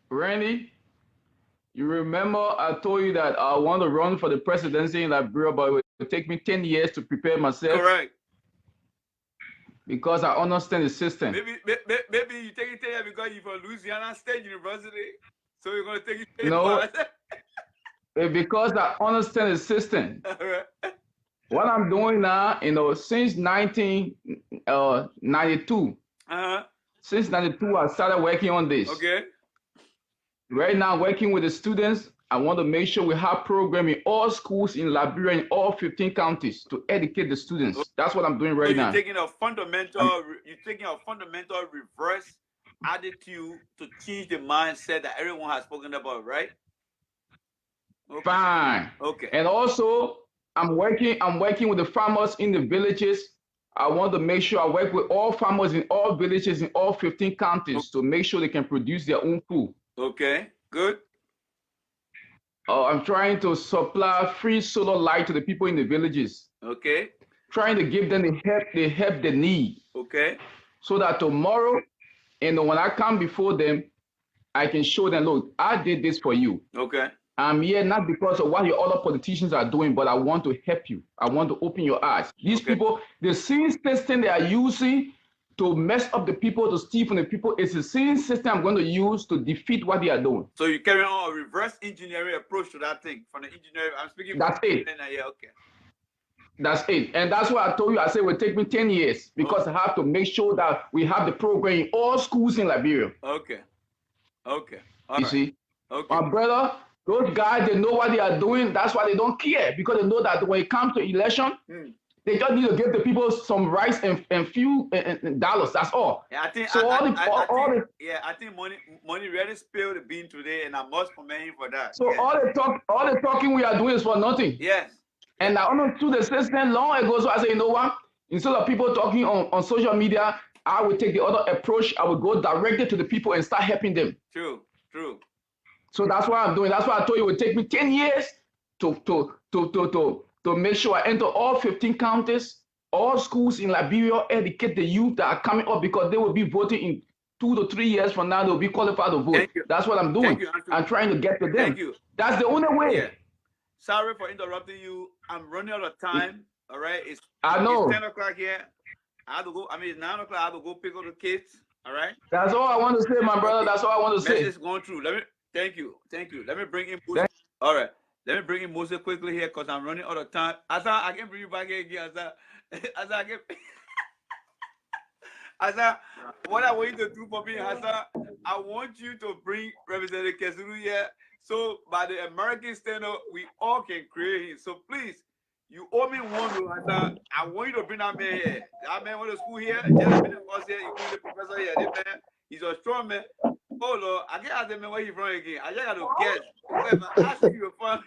Randy, you remember I told you that I want to run for the presidency in Liberia, but it would take me 10 years to prepare myself. Correct. Because I understand the system. Maybe you take it 10 years because you're from Louisiana State University, so you're going to take it 10 No, because I understand the system. All right. What I'm doing now, since 1992, since 92, I started working on this. Okay. Right now, working with the students, I want to make sure we have program in all schools in Liberia, in all 15 counties, to educate the students. Okay. That's what I'm doing right now. You're taking a fundamental reverse attitude to change the mindset that everyone has spoken about, right? Okay. Fine. Okay. And also, I'm working with the farmers in the villages. I want to make sure I work with all farmers in all villages in all 15 counties to make sure they can produce their own food. Okay, good. I'm trying to supply free solar light to the people in the villages. Okay. Trying to give them the help they need. Okay. So that tomorrow, when I come before them, I can show them, look, I did this for you. Okay. I'm here not because of what your other politicians are doing, but I want to help you. I want to open your eyes. These people, the same system they are using to mess up the people, to steal from the people, it's the same system I'm going to use to defeat what they are doing. So you carry on a reverse engineering approach to that thing from the engineering. I'm speaking. That's it. Yeah, okay. That's it. And that's why I told you, I said it will take me 10 years because I have to make sure that we have the program in all schools in Liberia. Okay. Okay. You see? Okay. My brother, those guys, they know what they are doing. That's why they don't care, because they know that when it comes to election, they just need to give the people some rice and few dollars. That's all. Yeah, I think. So I think money really spilled the bean today, and I must commend you for that. So all the talking we are doing is for nothing. Yes. And I understood the system long ago. So I said, you know what? Instead of people talking on social media, I will take the other approach. I will go directly to the people and start helping them. True. So that's what I'm doing. That's why I told you it would take me 10 years to make sure I enter all 15 counties, all schools in Liberia, educate the youth that are coming up, because they will be voting in 2 to 3 years from now. They'll be qualified to vote. That's what I'm doing. I'm trying to get to them. Thank you. That's the only way. Yeah. Sorry for interrupting you. I'm running out of time. All right. I know. It's 10 o'clock here. I have to go. I mean, it's 9 o'clock. I have to go pick up the kids. All right. That's all I want to say, my brother. That's all I want to say. Message going through. Thank you. Let me bring in Moses. All right. Let me bring in Moses quickly here because I'm running out of time. Asa, I can bring you back here again. Asa, I can. Asa, what I want you to do for me, Asa, I want you to bring Representative Kesuru here. So by the American standard, we all can create him. So please, you owe me one, Asa. I want you to bring that man here. That man went to school here. Just been us here, including the professor here. This man, he's a strong man. Oh Lord, I can't ask the man where he's from again. I just got to guess. If I ask you, you're from.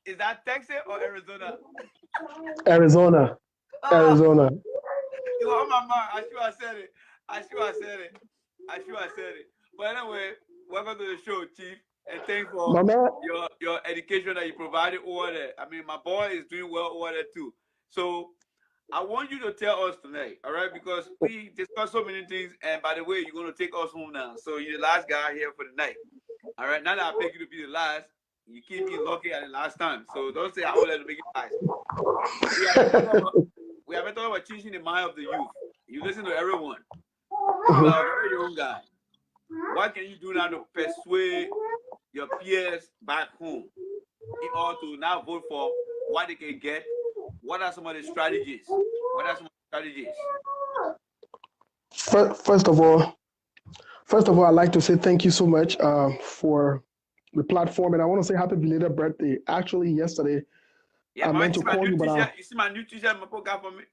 Is that Texas or Arizona? Arizona. Arizona. You know, my mind. I sure I said it. But anyway, welcome to the show, Chief, and thanks for your education that you provided over there. I mean, my boy is doing well over there too. So I want you to tell us tonight, all right? Because we discussed so many things, and by the way, you're going to take us home now. So you're the last guy here for the night. All right, now that I pick you to be the last, you keep me lucky at the last time. So don't say I will let you make it last. We have been talking about changing the mind of the youth. You listen to everyone. You are a very young guy. What can you do now to persuade your peers back home in order to now vote for what they can get? What are some of the strategies? First of all, I'd like to say thank you so much for the platform, and I want to say happy belated birthday. Actually, yesterday, I meant to call you, but you see my new t-shirt, my program for me.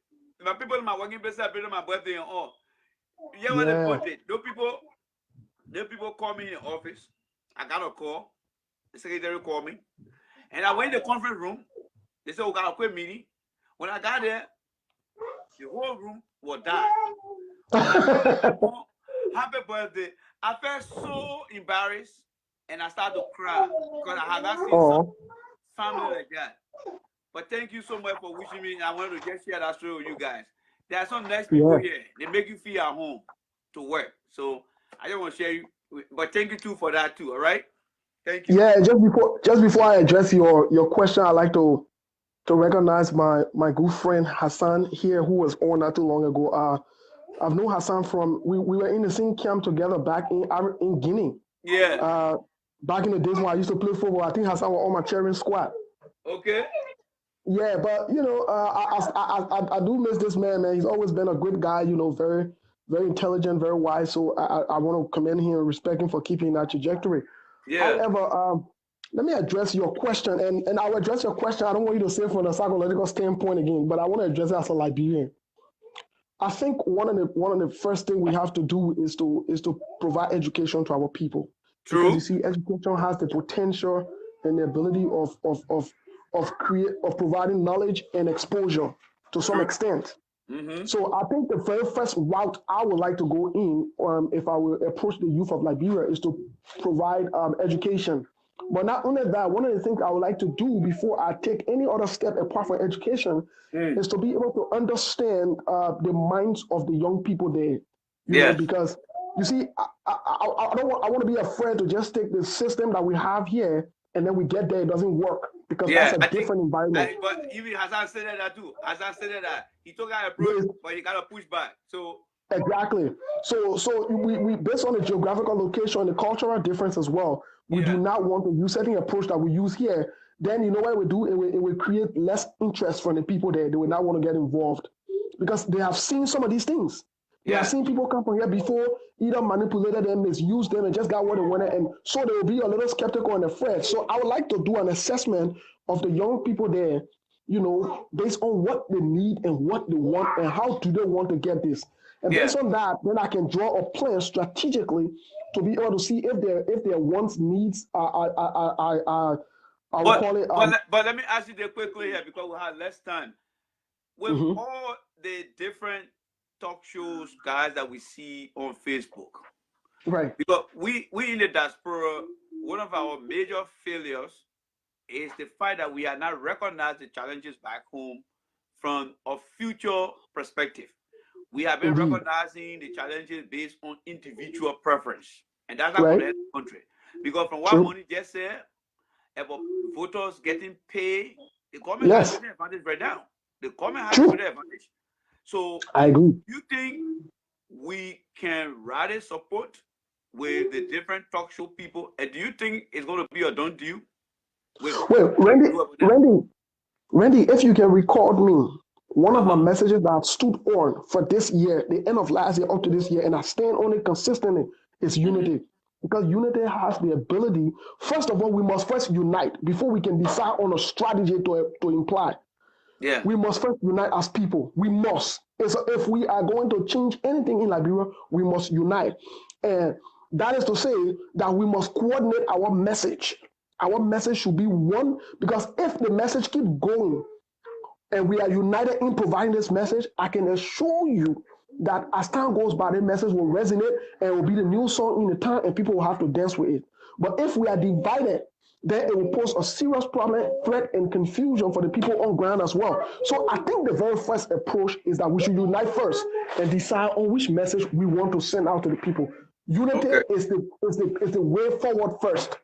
My people in my working place celebrating my birthday and all. Yeah, when they put it, those people call me in the office. I got a call. The secretary called me, and I went in the conference room. They said we got a quick meeting. When I got there, the whole room was dark. Happy birthday. I felt so embarrassed and I started to cry because I had not seen some family like that. But thank you so much for wishing me. I wanted to just share that story with you guys. There are some nice people here. They make you feel at home to work. So I just want to share you. But thank you too for that too. All right. Thank you. Yeah, just before I address your question, I'd like to recognize my good friend Hassan here, who was on not too long ago. I've known Hassan from we were in the same camp together back in Guinea. Yeah. Back in the days when I used to play football, I think Hassan was on my cheering squad. Okay. Yeah, but you know, I do miss this man. He's always been a good guy. You know, very very intelligent, very wise. So I want to commend him and respect him for keeping that trajectory. Yeah. However, let me address your question, and I'll address your question. I don't want you to say from a psychological standpoint again, but I want to address it as a Liberian. I think one of the first things we have to do is to provide education to our people. True. Because you see, education has the potential and the ability of providing knowledge and exposure to some extent. Mm-hmm. So I think the very first route I would like to go in, if I will approach the youth of Liberia, is to provide education. But not only that, one of the things I would like to do before I take any other step apart from education is to be able to understand the minds of the young people there. You know, because you see, I want to be afraid to just take the system that we have here and then we get there, it doesn't work because that's a different environment. But even Hassan said that too. Hassan said that he took our approach, but he got to push back. So exactly. So we based on the geographical location and the cultural difference as well, we do not want to use certain approach that we use here. Then you know what we do? It will create less interest from the people there. They will not want to get involved because they have seen some of these things. They have seen people come from here before, either manipulated them, misused them, and just got what they wanted. And so they will be a little skeptical and afraid. So I would like to do an assessment of the young people there, you know, based on what they need and what they want and how do they want to get this. And based on that, then I can draw a plan strategically to be able to see if their wants, needs are but let me ask you this quickly here because we have less time. With all the different talk shows, guys, that we see on Facebook, right? Because we in the diaspora, one of our major failures is the fact that we are not recognizing the challenges back home from a future perspective. We have been recognizing the challenges based on individual preference, and that's not going to help the country. Because from what Moni just said about voters getting paid The government has the advantage right now. The government has the advantage. So I agree. You think we can rather support with the different talk show people? And do you think it's going to be a done deal? Wait, Randy, if you can record me, one of my messages that I've stood on for this year, the end of last year up to this year, and I stand on it consistently, is unity. Because unity has the ability, first of all, we must first unite before we can decide on a strategy to imply. Yeah. We must first unite as people. We must. If we are going to change anything in Liberia, we must unite. And that is to say that we must coordinate our message. Our message should be one, because if the message keeps going and we are united in providing this message, I can assure you that as time goes by, the message will resonate and will be the new song in the town and people will have to dance with it. But if we are divided, then it will pose a serious problem, threat, and confusion for the people on ground as well. So I think the very first approach is that we should unite first and decide on which message we want to send out to the people. Unity is the way forward first.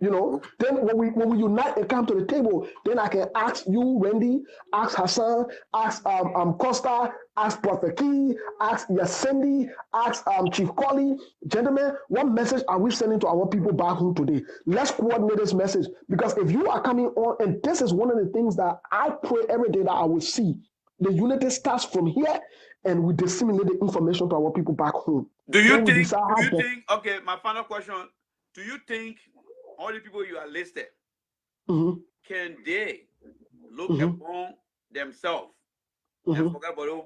You know, then when we unite and come to the table, then I can ask you, Randy, ask Hassan, ask Costa, ask Prophet Key, ask Yasendi, ask Chief Colley. Gentlemen, what message are we sending to our people back home today? Let's coordinate this message, because if you are coming on, and this is one of the things that I pray every day that I will see, the unity starts from here, and we disseminate the information to our people back home. Do you think? Okay, my final question: do you think all the people you are listed, can they look upon themselves and forget about the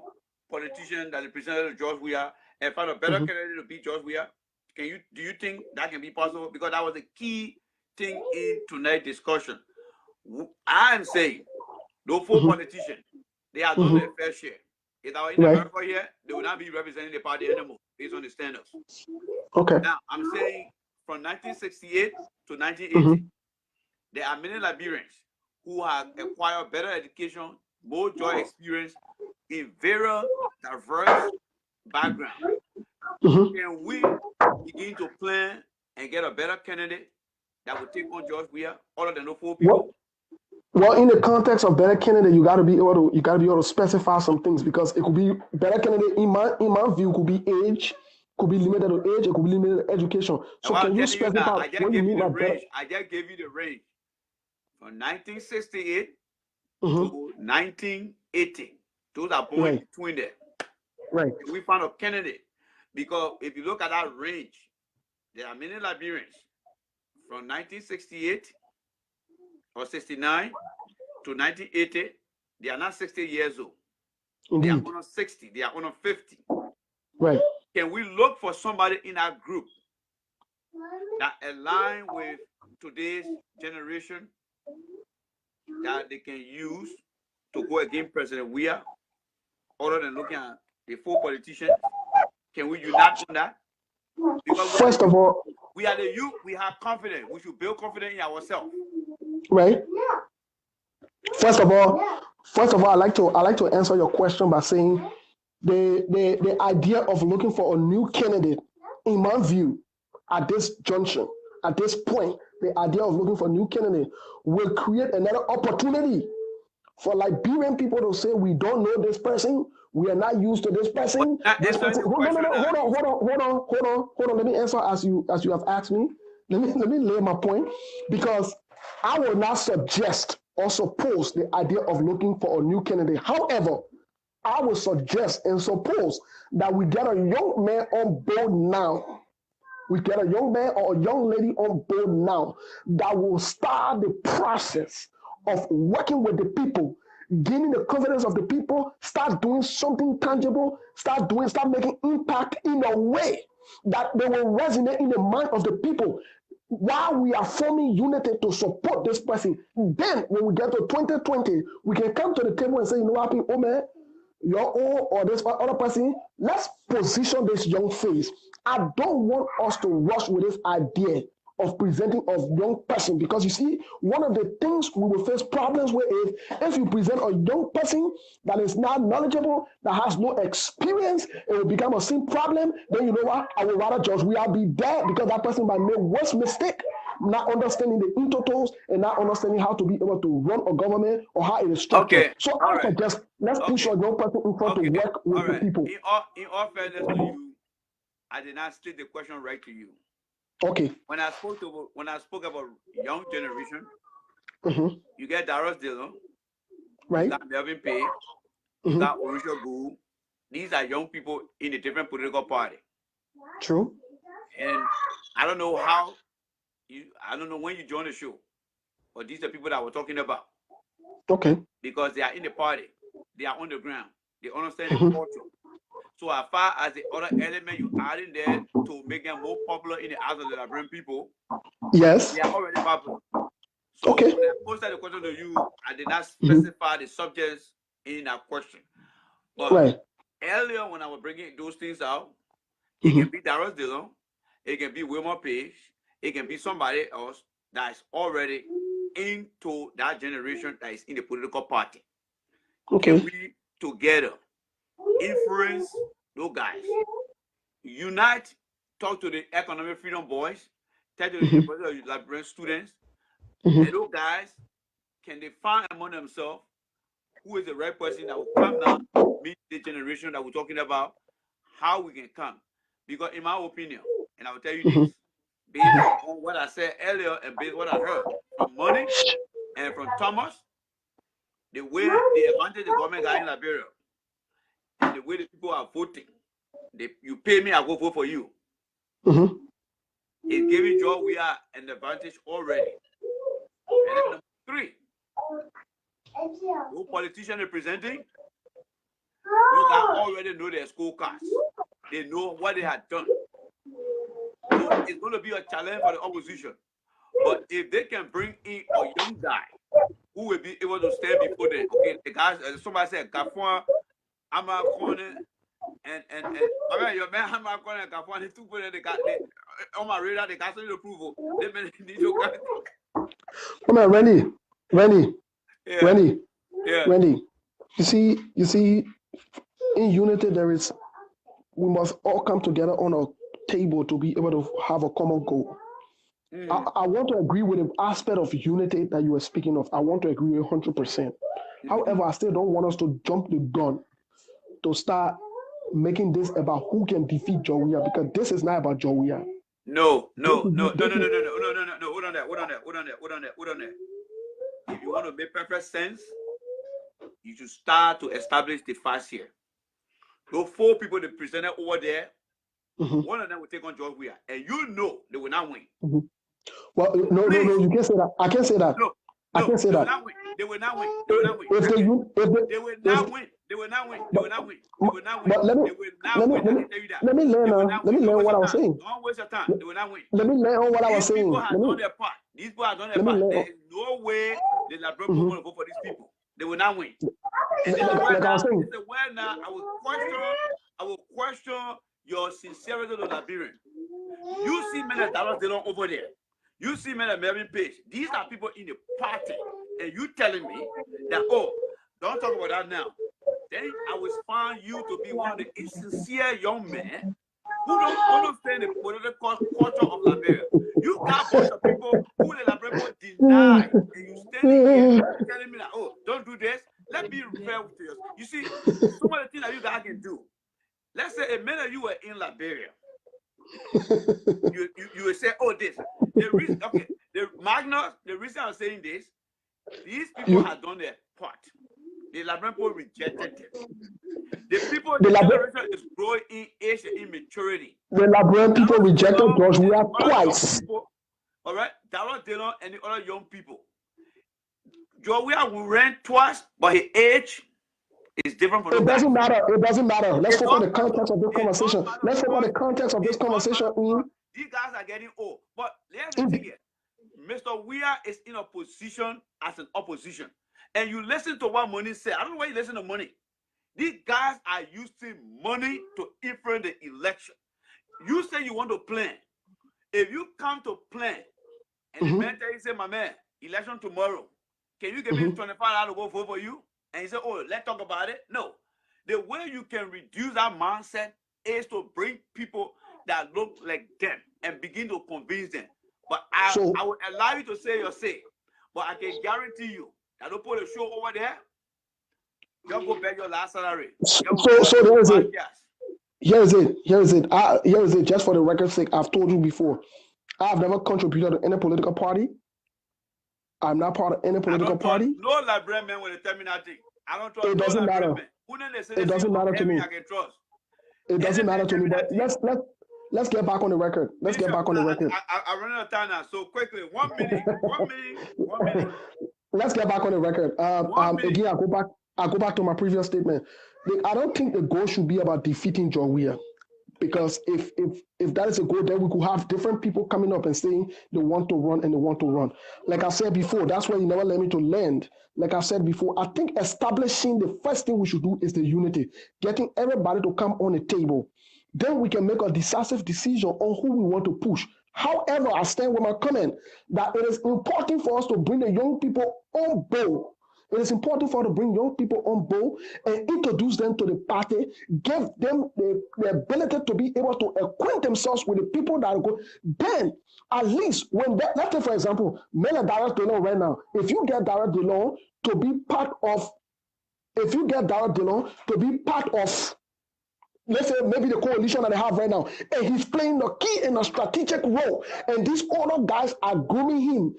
politician that represented George Weah and find a better candidate to beat George Weah? Do you think that can be possible? Because that was the key thing in tonight's discussion. I am saying those four politicians, they are done their fair share. If they are in America here, they will not be representing the party anymore based on the standards. Okay. Now I'm saying from 1968 to 1980, there are many Liberians who have acquired better education, more joy experience in very diverse backgrounds. Can we begin to plan and get a better candidate that will take on George Weah, other than those four people? Well, in the context of better candidate, you got to be able to specify some things, because it could be better candidate in my view could be age. Could be limited to age, it could be limited to education. So can you specify what you mean by better? I just gave you the range from 1968 to 1980. Those are born between there. Right. And we found a candidate, because if you look at that range, there are many Liberians from 1968 or 69 to 1980. They are not 60 years old. They are under 60. They are under 50. Right. Can we look for somebody in our group that align with today's generation that they can use to go against President Weah, other than looking at the four politicians? Can we unite on that? Because first of all, we are the youth. We have confidence. We should build confidence in ourselves. Right. First of all, I like to answer your question by saying the idea of looking for a new candidate, in my view, at this junction, at this point, the idea of looking for a new candidate will create another opportunity for Liberian people to say, we don't know this person, we are not used to this person. Hold on. Let me answer as you have asked me. Let me lay my point, because I will not suggest or suppose the idea of looking for a new candidate. However, I will suggest and suppose that we get a young man on board now. We get a young man or a young lady on board now that will start the process of working with the people, gaining the confidence of the people, start doing something tangible, start making impact in a way that they will resonate in the mind of the people. While we are forming unity to support this person, then when we get to 2020, we can come to the table and say, you know what, oh man, your own or this other person, let's position this young face. I don't want us to rush with this idea of presenting a young person, because you see, one of the things we will face problems with is if you present a young person that is not knowledgeable, that has no experience, it will become a same problem. Then you know what? I will rather judge. We are be there because that person might make worse mistake not understanding the intertotals, and not understanding how to be able to run a government or how it is structured. Okay. So I suggest let's push a young person in front to work with the people. In all fairness to you, I did not state the question right to you. Okay. When I spoke about young generation, you get Darius Dillon, right? You got Melvin Page, you got Orisha Gu. These are young people in a different political party. True. And I don't know when you joined the show, but these are people that we're talking about. Okay. Because they are in the party, they are on the ground, they understand the culture. So as far as the other element you add in there to make them more popular in the eyes of the Liberian people, yes, they are already popular. So when I posted the question to you, I did not specify the subjects in that question. But earlier when I was bringing those things out, it can be Darius Dillon, it can be Wilmer Page, it can be somebody else that is already into that generation that is in the political party. Can we together influence those guys? Unite, talk to the economic freedom boys, talk to the Liberian students, and those guys, can they find among themselves who is the right person that will come now, meet the generation that we're talking about, how we can come? Because in my opinion, and I will tell you this, based on what I said earlier and based on what I heard from Money and from Thomas, the way the advantage the government got in Liberia, and the way the people are voting, you pay me, I go vote for you. It's giving Joe we are an advantage already. And then number 3, no politician representing, you guys already know their scorecards. They know what they had done. So it's going to be a challenge for the opposition. But if they can bring in a young guy who will be able to stand before them, okay, the guys, somebody said, Gafwan, Ama Kone, and I mean, your man Ama Kone and Gafwan, they took they got on my radar, they got some approval. They need your guy. Come on, Rennie. You see, in unity we must all come together on a table to be able to have a common goal. I want to agree with the aspect of unity that you were speaking of. I want to agree 100%. However, I still don't want us to jump the gun to start making this about who can defeat Jowia, because this is not about Jowia. No. Hold on that. If you want to make perfect sense, you should start to establish the facts here. Those 4 people they presented over there, one of them will take on George Weah, and you know they will not win. Well, no, you can't say that. I can't say that. I can't say that. They will not win. They will not win. Let me learn what I was saying. Don't waste your time. They will not win. Let me learn on what I was saying. These people have done their part. There is no way the Liberian people want to vote for these people. They will not win. And now, I will question your sincerity to Liberian. You see men like Darius Dillon over there. You see men like Melvin Page. These are people in the party. And you telling me that, don't talk about that now. Then I will find you to be one of the insincere young men who don't understand the political culture of Liberia. You got a bunch of people who the Liberian people deny. And you standing here telling me that, don't do this. Let me refer to you. You see, some of the things that you guys can do. Let's say a minute you were in Liberia. you will say, this. The reason I'm saying this, these people have done their part. The Liberian people rejected them. The people, the generation is growing in age and immaturity. The Liberian people rejected George Weah twice. All right, Darius Dillon and the other young people. George Weah will run twice, but his age is different from it doesn't matter. Let's focus on the context of this conversation. Let's focus on the context of this conversation. These guys are getting old. But let's think here. Mr. Weah is in a position as an opposition. And you listen to what Money said. I don't know why you listen to Money. These guys are using money to influence the election. You say you want to plan. If you come to plan, and the man tell you, say, my man, election tomorrow, can you give me $25 to go vote for you? And you say, let's talk about it. No. The way you can reduce that mindset is to bring people that look like them and begin to convince them. But I would allow you to say your say. But I can guarantee you, I don't put a show over there. You'll go back your last salary. So there is it. Here's it. Just for the record's sake, I've told you before. I've never contributed to any political party. I'm not part of any political party. No Liberian man will tell me nothing. I don't trust. It doesn't matter. It doesn't matter to me. I can trust. It doesn't matter to me. But let's get back on the record. Let's get back on the record. I run out of time now. So quickly, 1 minute. 1 minute. 1 minute. Let's get back on the record. Again, I go back to my previous statement. I don't think the goal should be about defeating John Weir. Because if that is a goal, then we could have different people coming up and saying they want to run and they want to run. Like I said before, that's why you never let me to land. Like I said before, I think establishing the first thing we should do is the unity, getting everybody to come on the table. Then we can make a decisive decision on who we want to push. However, I stand with my comment that it is important for us to bring the young people on board. It is important for us to bring young people on board and introduce them to the party, give them the ability to be able to acquaint themselves with the people that go. Then, at least, when that, let's say, for example, Mela Darrell Delon right now, if you get Darrell Delon to be part of, let's say maybe the coalition that they have right now, and he's playing the key in a strategic role, and these other guys are grooming him,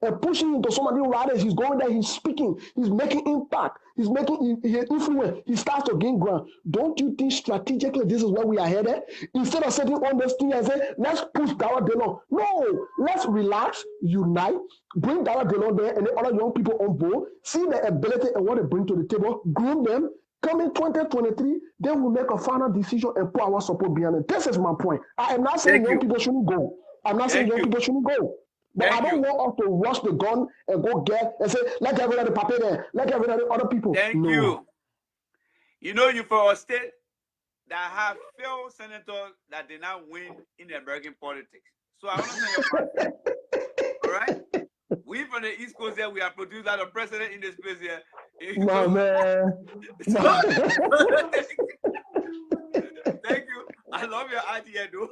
and pushing him to some of the riders. He's going there, he's speaking, he's making impact, he's making influence, he starts to gain ground. Don't you think strategically this is where we are headed? Instead of sitting on this thing and say, let's push Darrell Delon. No, let's relax, unite, bring Darrell Delon there and the other young people on board, see their ability and what they bring to the table, groom them. Come in 2023, then we'll make a final decision and put our support behind it. This is my point. I am not saying young people shouldn't go. I'm not saying young people shouldn't go. But I don't want us to rush the gun and go get and say, let everybody pop there, let everybody other people. Thank you. You know, you for a state that have failed senators that did not win in the American politics. So I understand your point. All right? We from the East Coast here, we have produced a president in this place here. My man. Thank you. I love your idea, though.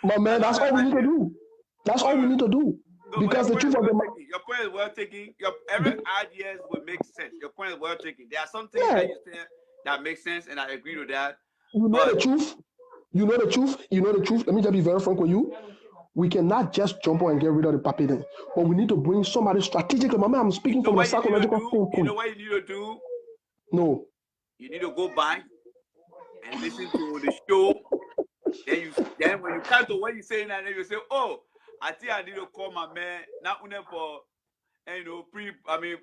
My man, that's all we need to do. That's all we need to do. No, because the truth of the matter, your point is well taken. Every idea will make sense. Your point is well taken. There are some things that you say that make sense, and I agree with that. You know the truth. You know the truth. You know the truth. Let me just be very frank with you. We cannot just jump on and get rid of the puppy then. But we need to bring somebody strategically. Mama, I'm speaking from a psychological standpoint. You know what you need to do? No. You need to go by and listen to the show. Then when you come to what you're saying, and then you say, oh, I think I need to call my man, not only for,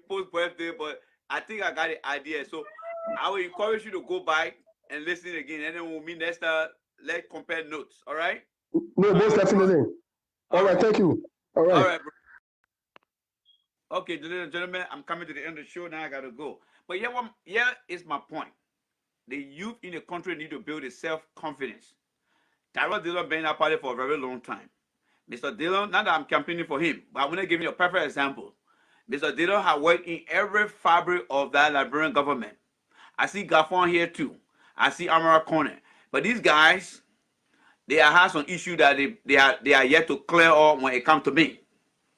post birthday, but I think I got the idea. So I will encourage you to go by and listen again. And then we'll meet next time. Let's compare notes. All right? No, most definitely. All right, thank you. All right. All right, bro. Okay, ladies and gentlemen, I'm coming to the end of the show. Now I got to go. But here is my point. The youth in the country need to build a self-confidence. Darrell Dillon been in that party for a very long time. Mr. Dillon, not that I'm campaigning for him, but I'm going to give you a perfect example. Mr. Dillon has worked in every fabric of that Liberian government. I see Gaffon here too. I see Amara Corner. But these guys, they have some issue that they are yet to clear up when it comes to me.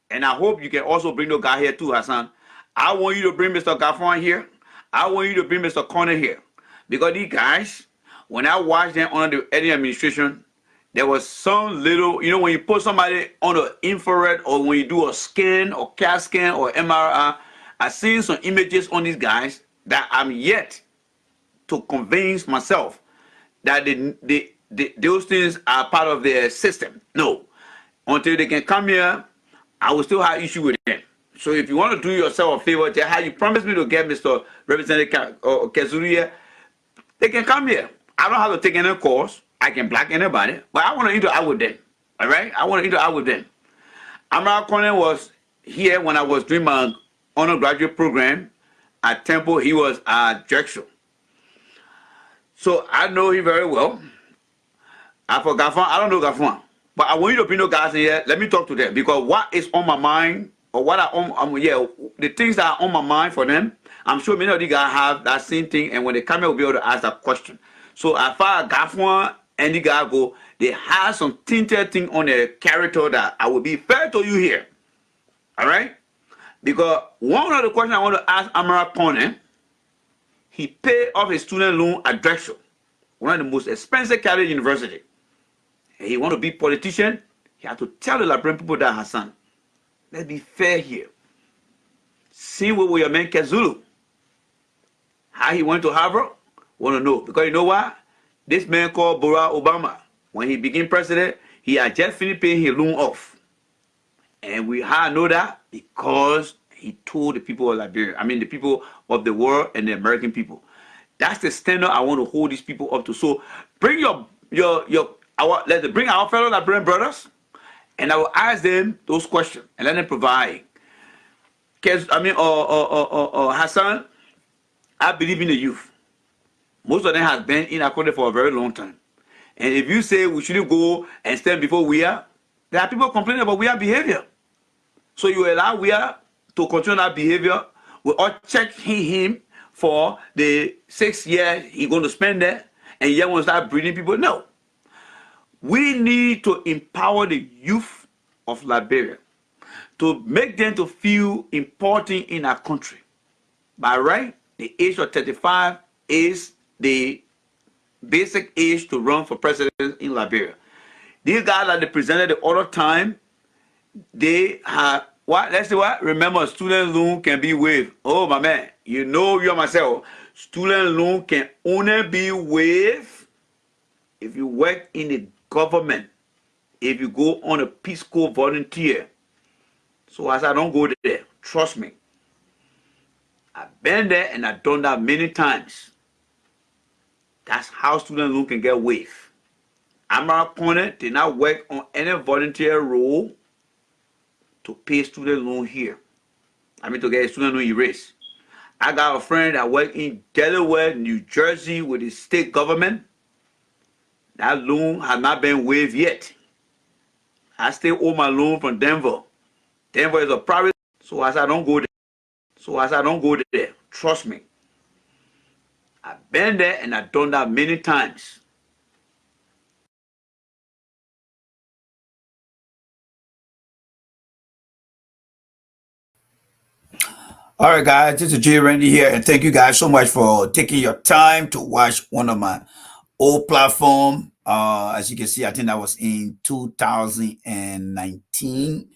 And I hope you can also bring the guy here too, Hassan. I want you to bring Mr. Gaffon here. I want you to bring Mr. Corner here. Because these guys, when I watched them under the Eddie administration, there was some little, when you put somebody on the infrared or when you do a scan or CAT scan or MRI, I've seen some images on these guys that I'm yet to convince myself that those things are part of their system. No. Until they can come here, I will still have issue with them. So if you want to do yourself a favor, tell how you promised me to get Mr. Representative Kezuria, they can come here. I don't have to take any course. I can block anybody, but I want to interact with them. All right? I want to interact with them. Amara Corner was here when I was doing my undergraduate program at Temple. He was at Drexel. So I know him very well. I don't know Gaffon. But I want you to bring those guys in here. Let me talk to them. Because what is on my mind, or what the things that are on my mind for them, I'm sure many of these guys have that same thing. And when they come here, we'll be able to ask that question. So as far as Gaffon any guy go, they have some tinted thing on their character that I will be fair to you here. All right? Because one of the questions I want to ask Amara Pone, he paid off his student loan at Drexel, one of the most expensive Catholic university. And he want to be politician, he had to tell the Liberian people that, Hassan, let's be fair here. See what your man Kezulu, how he went to Harvard, want to know. Because you know what? This man called Barack Obama, when he became president, he had just finished paying his loan off. And we had know that because he told the people of Liberia, I mean the people of the world and the American people. That's the standard I want to hold these people up to. So bring let's bring our fellow Liberian brothers, and I will ask them those questions and let them provide. Hassan, I believe in the youth. Most of them has been in Akode for a very long time. And if you say we shouldn't go and stand before we are, there are people complaining about we are behavior. So you allow we are to continue that behavior. We all check him for the 6 years he's going to spend there, and yet want to start breeding people. No. We need to empower the youth of Liberia to make them to feel important in our country. By right, the age of 35 is the basic age to run for president in Liberia. These guys that they presented the other time, they have what? Let's say what? Remember, student loan can be waived. Oh my man, you know you myself. Student loan can only be waived if you work in the government. If you go on a Peace Corps volunteer. So as I don't go there, trust me. I've been there and I've done that many times. That's how student loan can get waived. Amara Pone did not work on any volunteer role to pay student loan here. I mean to get a student loan erased. I got a friend that worked in Delaware, New Jersey with the state government. That loan has not been waived yet. I still owe my loan from Denver. Denver is a private, so as I don't go there, trust me. I've been there and I've done that many times. All right, guys, this is J. Randy here, and thank you guys so much for taking your time to watch one of my old platform. As you can see, I think that was in 2019.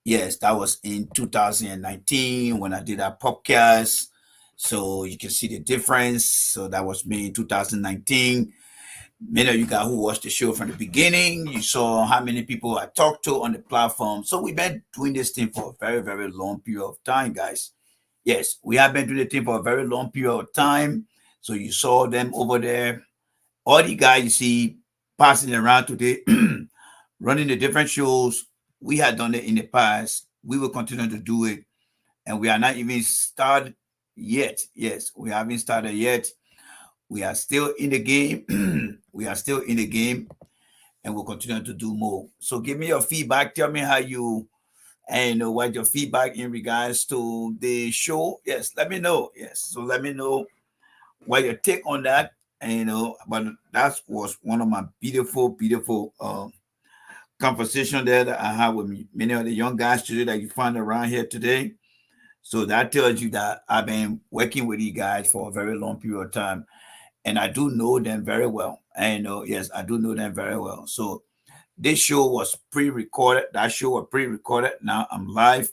Yes, that was in 2019 when I did that podcast. So you can see the difference. So that was me in 2019. Many of you guys who watched the show from the beginning, you saw how many people I talked to on the platform. So we've been doing this thing for a very, very long period of time, guys. Yes, we have been doing the thing for a very long period of time. So you saw them over there. All the guys you see passing around today, running the different shows. We had done it in the past. We will continue to do it. And we are not even started yet. Yes, we haven't started yet. We are still in the game. We are still in the game. And we'll continue to do more. So give me your feedback. Tell me how you and what your feedback in regards to the show. Yes, let me know. Yes, so let me know what your take on that. And but that was one of my beautiful conversation there that I had with many of the young guys today that you find around here today. So that tells you that I've been working with you guys for a very long period of time, and I do know them very well. And yes, I do know them very well. So this show was pre-recorded. That show was pre-recorded. Now I'm live.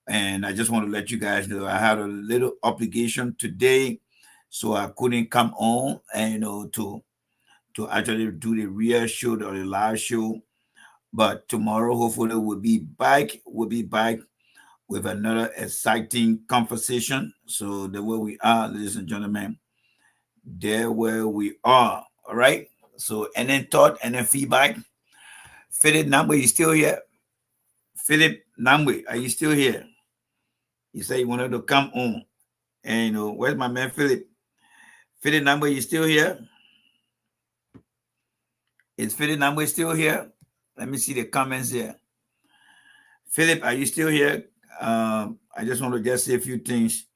And I just want to let you guys know I had a little obligation today, so I couldn't come on and to actually do the real show or the live show. But tomorrow, hopefully, we'll be back. We'll be back with another exciting conversation. So the way we are, ladies and gentlemen, there where we are. All right. So and then thought and then feedback. Philip Namwe, you still here? Philip Namwe, are you still here? You say you wanted to come on. And where's my man Philip? Philip Namwe, you still here? Is Philip Namwe still here? Let me see the comments here. Philip, are you still here? I just want to just say a few things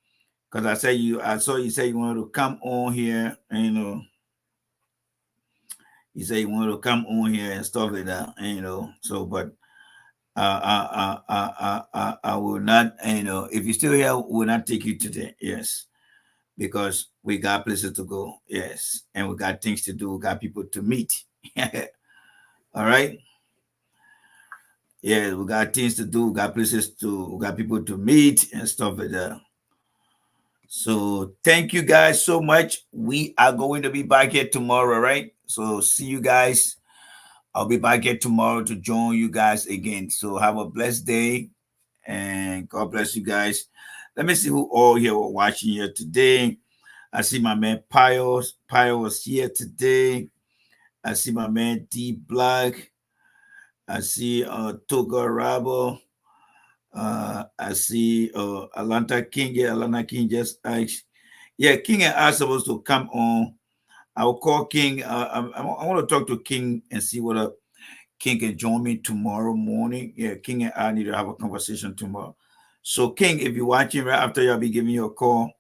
because I saw you say you wanted to come on here and he said he wanted to come on here and stuff like that, so, but I will not, if you're still here, we'll not take you today. Yes. Because we got places to go. Yes. And we got things to do. We got people to meet. All right. Yeah, we got things to do. We got places we got people to meet and stuff like that. So thank you guys so much. We are going to be back here tomorrow, right? So see you guys. I'll be back here tomorrow to join you guys again. So have a blessed day and God bless you guys. Let me see who all here were watching here today. I see my man Pios. Pios was here today. I see my man D Black. I see Toga Rabo. I see Atlanta King. Yeah, Atlanta King just asked. Yeah, King and I are supposed to come on. I'll call King. I want to talk to King and see whether King can join me tomorrow morning. Yeah, King and I need to have a conversation tomorrow. So, King, if you're watching right after, I'll be giving you a call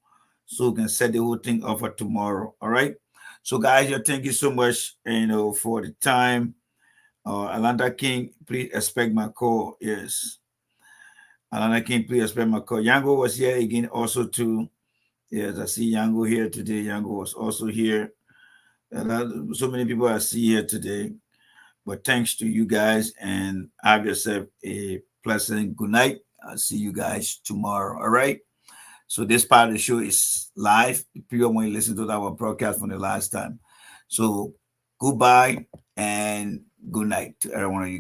so we can set the whole thing up for tomorrow. All right. So, guys, thank you so much, for the time. Atlanta King, please expect my call. Yes. Atlanta King, please expect my call. Yango was here again also too. Yes, I see Yango here today. Yango was also here. So many people I see here today. But thanks to you guys, and have yourself a pleasant good night. I'll see you guys tomorrow. All right. So this part of the show is live. People want to listen to our broadcast from the last time. So goodbye and good night to everyone of you.